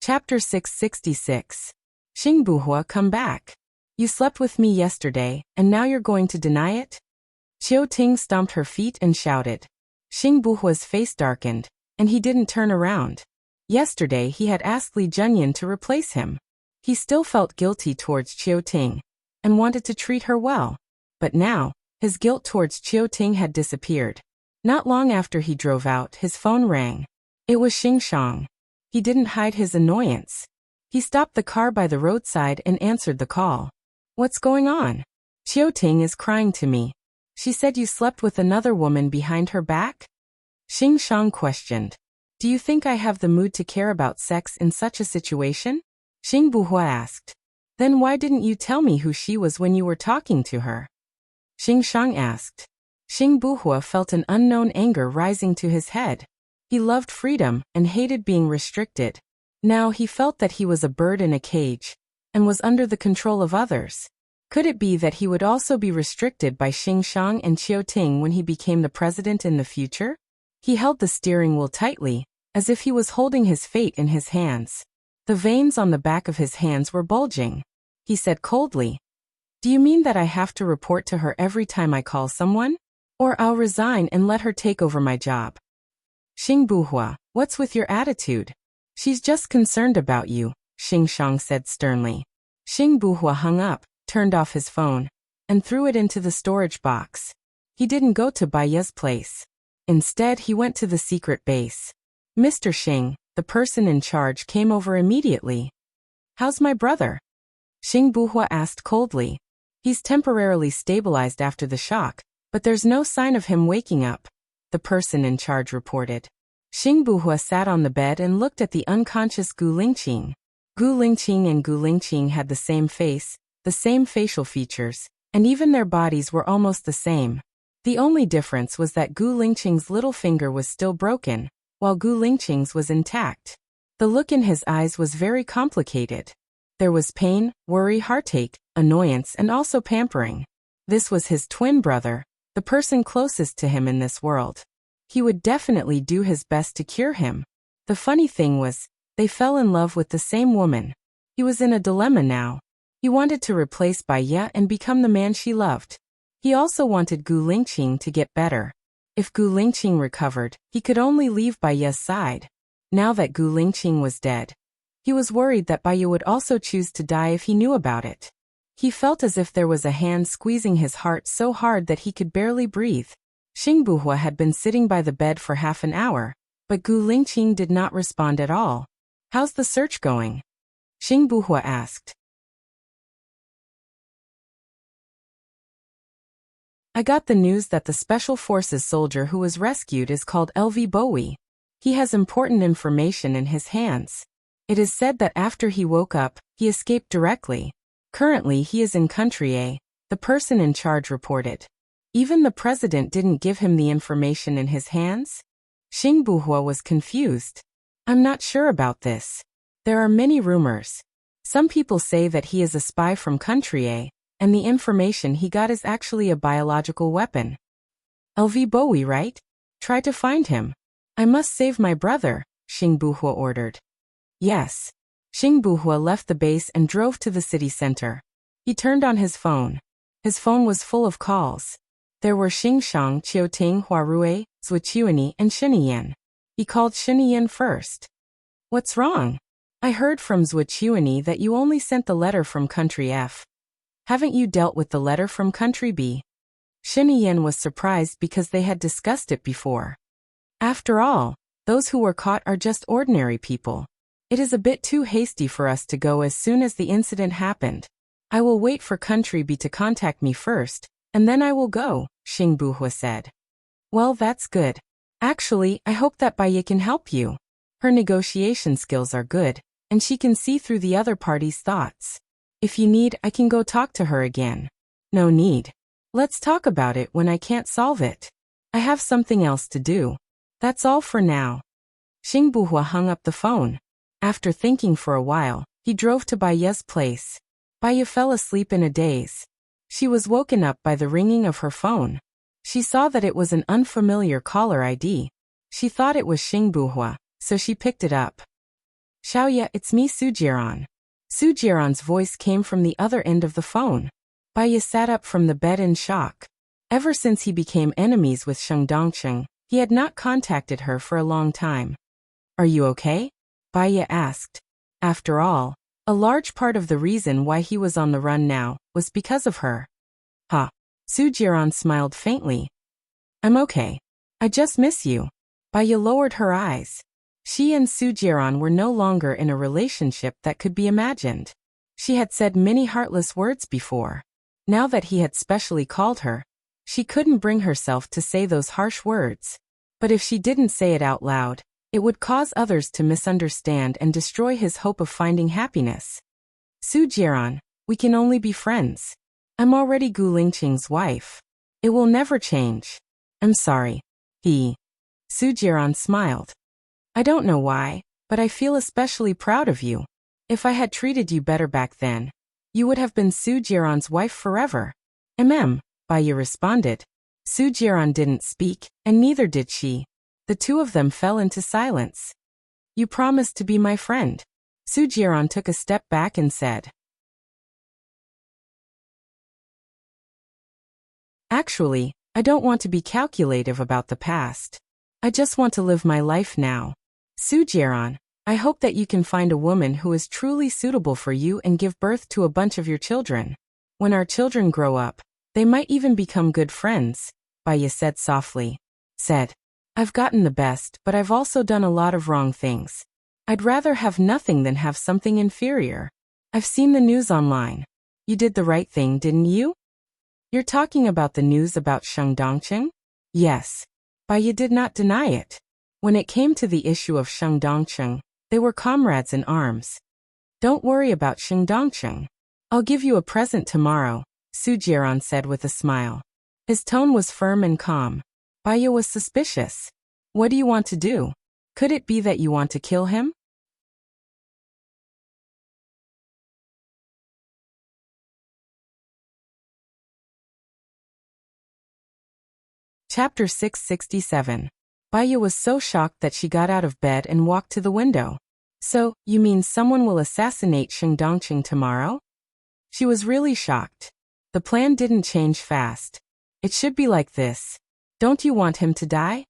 Chapter 666. Xing Buhua, come back. You slept with me yesterday, and now you're going to deny it? Qiu Ting stomped her feet and shouted. Xing Buhua's face darkened, and he didn't turn around. Yesterday he had asked Li Junyan to replace him. He still felt guilty towards Qiu Ting, and wanted to treat her well. But now, his guilt towards Qiu Ting had disappeared. Not long after he drove out, his phone rang. It was Xing Shang. He didn't hide his annoyance. He stopped the car by the roadside and answered the call. What's going on? Qiu Ting is crying to me. She said you slept with another woman behind her back? Xing Shang questioned. Do you think I have the mood to care about sex in such a situation? Xing Buhua asked. Then why didn't you tell me who she was when you were talking to her? Xing Shang asked. Xing Buhua felt an unknown anger rising to his head. He loved freedom and hated being restricted. Now he felt that he was a bird in a cage and was under the control of others. Could it be that he would also be restricted by Xing Shang and Qiu Ting when he became the president in the future? He held the steering wheel tightly, as if he was holding his fate in his hands. The veins on the back of his hands were bulging. He said coldly, Do you mean that I have to report to her every time I call someone? Or I'll resign and let her take over my job? Xing Buhua, what's with your attitude? She's just concerned about you, Xing Shang said sternly. Xing Buhua hung up, turned off his phone, and threw it into the storage box. He didn't go to Baiya's place. Instead, he went to the secret base. Mr. Xing, the person in charge, came over immediately. How's my brother? Xing Buhua asked coldly. He's temporarily stabilized after the shock, but there's no sign of him waking up, the person in charge reported. Xing Buhua sat on the bed and looked at the unconscious Gu Lingqing. Gu Lingqing and Gu Lingqing had the same face, the same facial features, and even their bodies were almost the same. The only difference was that Gu Lingqing's little finger was still broken, while Gu Lingqing's was intact. The look in his eyes was very complicated. There was pain, worry, heartache, annoyance, and also pampering. This was his twin brother, the person closest to him in this world. He would definitely do his best to cure him. The funny thing was, they fell in love with the same woman. He was in a dilemma now. He wanted to replace Baiya and become the man she loved. He also wanted Gu Lingqing to get better. If Gu Lingqing recovered, he could only leave Baiya's side. Now that Gu Lingqing was dead, he was worried that Baiya would also choose to die if he knew about it. He felt as if there was a hand squeezing his heart so hard that he could barely breathe. Xing Buhua had been sitting by the bed for half an hour, but Gu Lingqing did not respond at all. How's the search going? Xing Buhua asked. I got the news that the Special Forces soldier who was rescued is called LV Bowie. He has important information in his hands. It is said that after he woke up, he escaped directly. Currently he is in Country A, the person in charge reported. Even the president didn't give him the information in his hands? Xing Buhua was confused. I'm not sure about this. There are many rumors. Some people say that he is a spy from Country A, and the information he got is actually a biological weapon. LV Bowie, right? Try to find him. I must save my brother, Xing Buhua ordered. Yes. Xing Buhua left the base and drove to the city center. He turned on his phone. His phone was full of calls. There were Xing Shang, Qiu Ting, Huarui, Zhuqiuani, and Shiniyan. He called Shiniyan first. What's wrong? I heard from Zhuqiuani that you only sent the letter from Country F. Haven't you dealt with the letter from Country B? Shiniyan was surprised because they had discussed it before. After all, those who were caught are just ordinary people. It is a bit too hasty for us to go as soon as the incident happened. I will wait for Country B to contact me first, and then I will go, Xing Buhua said. Well, that's good. Actually, I hope that Baya can help you. Her negotiation skills are good, and she can see through the other party's thoughts. If you need, I can go talk to her again. No need. Let's talk about it when I can't solve it. I have something else to do. That's all for now. Xing Buhua hung up the phone. After thinking for a while, he drove to Baya's place. Baya fell asleep in a daze. She was woken up by the ringing of her phone. She saw that it was an unfamiliar caller ID. She thought it was Xing Buhua, so she picked it up. Xiaoya, it's me, Sujiran. Sujiran's voice came from the other end of the phone. Baya sat up from the bed in shock. Ever since he became enemies with Sheng Dongcheng, he had not contacted her for a long time. Are you okay? Baya asked. After all, a large part of the reason why he was on the run now was because of her. Ha! Sujiran smiled faintly. I'm okay. I just miss you. Baya lowered her eyes. She and Sujiran were no longer in a relationship that could be imagined. She had said many heartless words before. Now that he had specially called her, she couldn't bring herself to say those harsh words. But if she didn't say it out loud, it would cause others to misunderstand and destroy his hope of finding happiness. Sujiran, we can only be friends. I'm already Gu Lingqing's wife. It will never change. I'm sorry. Sujiran smiled. I don't know why, but I feel especially proud of you. If I had treated you better back then, you would have been Sujiran's wife forever. Baya responded. Sujiran didn't speak, and neither did she. The two of them fell into silence. You promised to be my friend. Sujiran took a step back and said. Actually, I don't want to be calculative about the past. I just want to live my life now. Sujiran, I hope that you can find a woman who is truly suitable for you and give birth to a bunch of your children. When our children grow up, they might even become good friends, Baya said softly. I've gotten the best, but I've also done a lot of wrong things. I'd rather have nothing than have something inferior. I've seen the news online. You did the right thing, didn't you? You're talking about the news about Sheng Dongcheng? Yes. Baya did not deny it. When it came to the issue of Sheng Dongcheng, they were comrades in arms. Don't worry about Sheng Dongcheng. I'll give you a present tomorrow, Sujiran said with a smile. His tone was firm and calm. Baya was suspicious. What do you want to do? Could it be that you want to kill him? Chapter 667. Baya was so shocked that she got out of bed and walked to the window. So, you mean someone will assassinate Sheng Dongcheng tomorrow? She was really shocked. The plan didn't change fast. It should be like this. Don't you want him to die?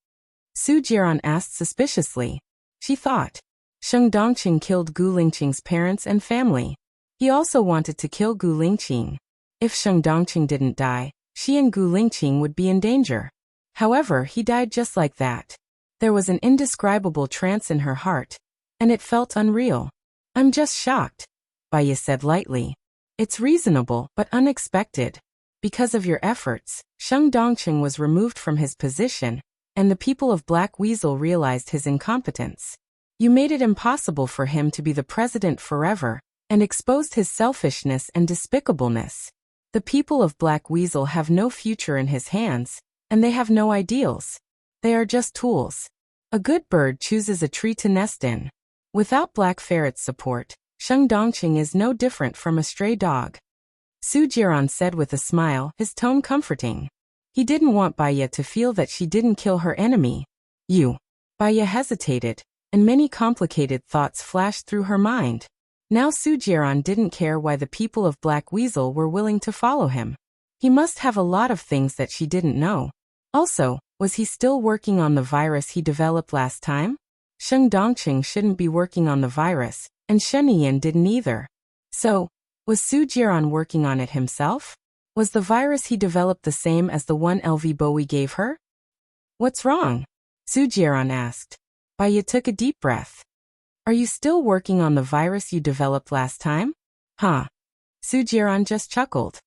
Sujiran asked suspiciously. She thought. Sheng Dongcheng killed Gu Lingqing's parents and family. He also wanted to kill Gu Lingqing. If Sheng Dongcheng didn't die, she and Gu Lingqing would be in danger. However, he died just like that. There was an indescribable trance in her heart, and it felt unreal. I'm just shocked, Baya said lightly. It's reasonable but unexpected. Because of your efforts, Sheng Dongcheng was removed from his position, and the people of Black Weasel realized his incompetence. You made it impossible for him to be the president forever, and exposed his selfishness and despicableness. The people of Black Weasel have no future in his hands, and they have no ideals. They are just tools. A good bird chooses a tree to nest in. Without Black Ferret's support, Sheng Dongcheng is no different from a stray dog. Sujiran said with a smile, his tone comforting. He didn't want Baya to feel that she didn't kill her enemy. Baya hesitated, and many complicated thoughts flashed through her mind. Now Sujiran didn't care why the people of Black Weasel were willing to follow him. He must have a lot of things that she didn't know. Also, was he still working on the virus he developed last time? Sheng Dongcheng shouldn't be working on the virus, and Shen Yin didn't either. So, was Sujiran working on it himself? Was the virus he developed the same as the one LV Bowie gave her? What's wrong? Sujiran asked. Baya took a deep breath. Are you still working on the virus you developed last time? Sujiran just chuckled.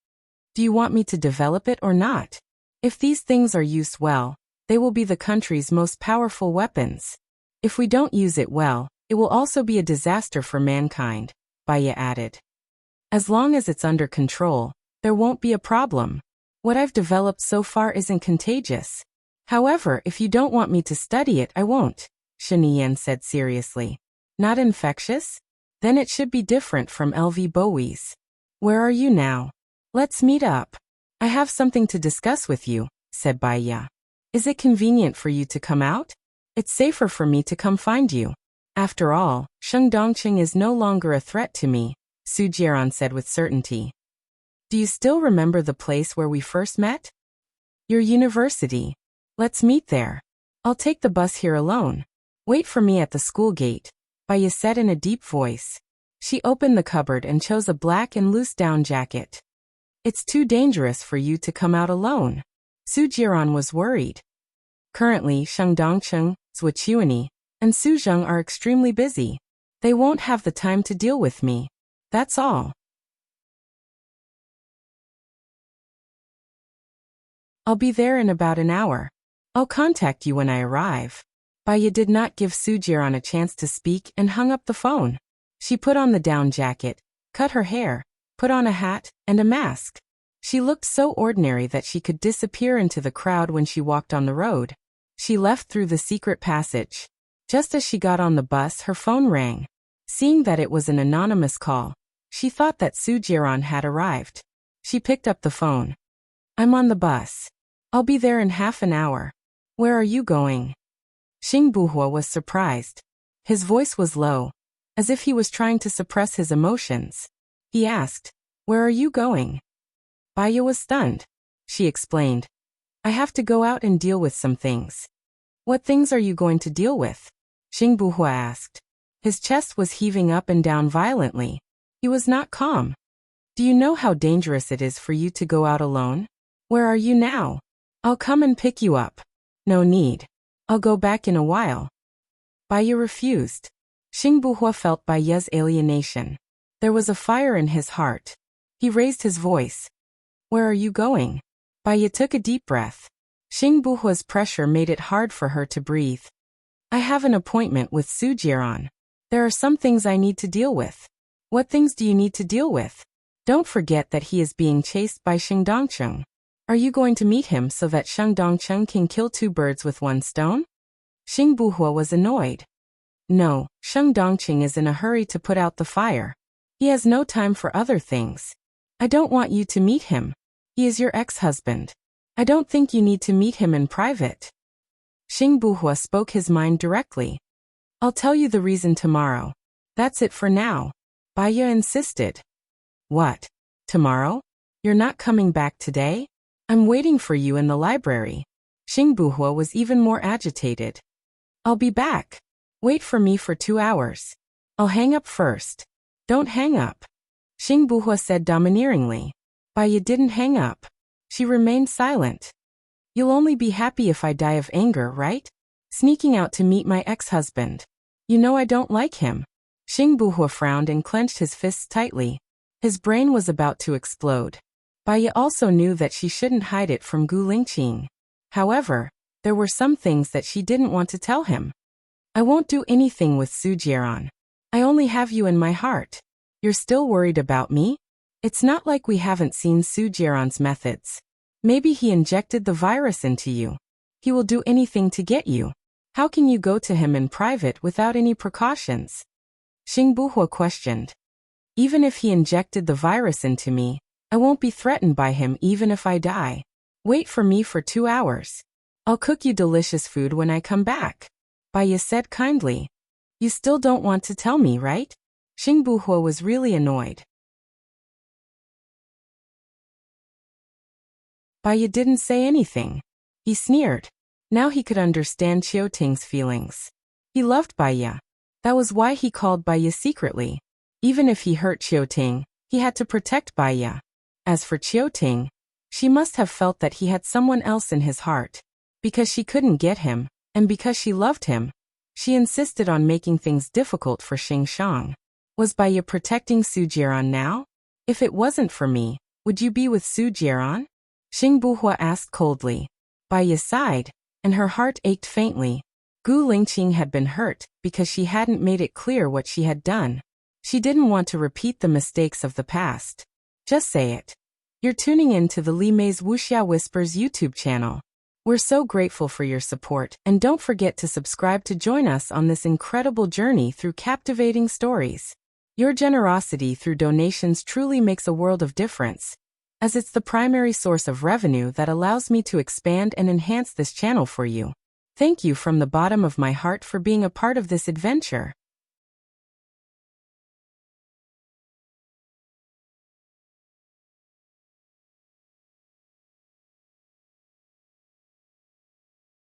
Do you want me to develop it or not? If these things are used well, They will be the country's most powerful weapons. If we don't use it well, it will also be a disaster for mankind, Baya added. As long as it's under control, there won't be a problem. What I've developed so far isn't contagious. However, if you don't want me to study it, I won't, Shinian said seriously. Not infectious? Then it should be different from LV Bowie's. Where are you now? Let's meet up. I have something to discuss with you, said Baya. Is it convenient for you to come out? It's safer for me to come find you. After all, Sheng Dongqing is no longer a threat to me, Su Jieran said with certainty. Do you still remember the place where we first met? Your university. Let's meet there. I'll take the bus here alone. Wait for me at the school gate, Baya said in a deep voice. She opened the cupboard and chose a black and loose down jacket. It's too dangerous for you to come out alone. Su Jieran was worried. Currently, Sheng Dongqing, Zhuo Qiuani, and Su Zheng are extremely busy. They won't have the time to deal with me. That's all. I'll be there in about an hour. I'll contact you when I arrive. Baya did not give Su Jieran a chance to speak and hung up the phone. She put on the down jacket, cut her hair, put on a hat, and a mask. She looked so ordinary that she could disappear into the crowd when she walked on the road. She left through the secret passage. Just as she got on the bus, her phone rang. Seeing that it was an anonymous call, she thought that Su Jieran had arrived. She picked up the phone. I'm on the bus. I'll be there in half an hour. Where are you going? Xing Buhua was surprised. His voice was low, as if he was trying to suppress his emotions. He asked, Where are you going? Baya was stunned. She explained, I have to go out and deal with some things. What things are you going to deal with? Xing Buhua asked. His chest was heaving up and down violently. He was not calm. Do you know how dangerous it is for you to go out alone? Where are you now? I'll come and pick you up. No need. I'll go back in a while. Baya refused. Xing Buhua felt Baya's alienation. There was a fire in his heart. He raised his voice. Where are you going? Baya took a deep breath. Xing Buhua's pressure made it hard for her to breathe. I have an appointment with Su Jieran. There are some things I need to deal with. What things do you need to deal with? Don't forget that he is being chased by Sheng Dongqing. Are you going to meet him so that Sheng Dongqing can kill two birds with one stone? Xing Buhua was annoyed. No, Sheng Dongqing is in a hurry to put out the fire. He has no time for other things. I don't want you to meet him. He is your ex-husband. I don't think you need to meet him in private. Xing Buhua spoke his mind directly. I'll tell you the reason tomorrow. That's it for now. Baya insisted. What? Tomorrow? You're not coming back today? I'm waiting for you in the library. Xing Buhua was even more agitated. I'll be back. Wait for me for 2 hours. I'll hang up first. Don't hang up. Xing Buhua said domineeringly. Baya didn't hang up. She remained silent. You'll only be happy if I die of anger, right? Sneaking out to meet my ex-husband. You know I don't like him. Xing Buhua frowned and clenched his fists tightly. His brain was about to explode. Baya also knew that she shouldn't hide it from Gu Lingqing. However, there were some things that she didn't want to tell him. I won't do anything with Su Jieran. I only have you in my heart. You're still worried about me? It's not like we haven't seen Su Jieran's methods. Maybe he injected the virus into you. He will do anything to get you. How can you go to him in private without any precautions? Xing Buhua questioned. Even if he injected the virus into me, I won't be threatened by him even if I die. Wait for me for 2 hours. I'll cook you delicious food when I come back. Baya said kindly. You still don't want to tell me, right? Xing Buhua was really annoyed. Baya didn't say anything. He sneered. Now he could understand Qiu Ting's feelings. He loved Baya. That was why he called Baya secretly. Even if he hurt Qiu Ting, he had to protect Baya. As for Qiu Ting, she must have felt that he had someone else in his heart. Because she couldn't get him, and because she loved him, she insisted on making things difficult for Xing Shang. Was Baya protecting Su Jieran now? If it wasn't for me, would you be with Su Jieran? Xing Buhua asked coldly. Baya sighed. and her heart ached faintly. Gu Lingqing had been hurt because she hadn't made it clear what she had done. She didn't want to repeat the mistakes of the past. Just say it. You're tuning in to the Li Mei's Wuxia Whispers YouTube channel. We're so grateful for your support, and don't forget to subscribe to join us on this incredible journey through captivating stories. Your generosity through donations truly makes a world of difference, as it's the primary source of revenue that allows me to expand and enhance this channel for you. Thank you from the bottom of my heart for being a part of this adventure.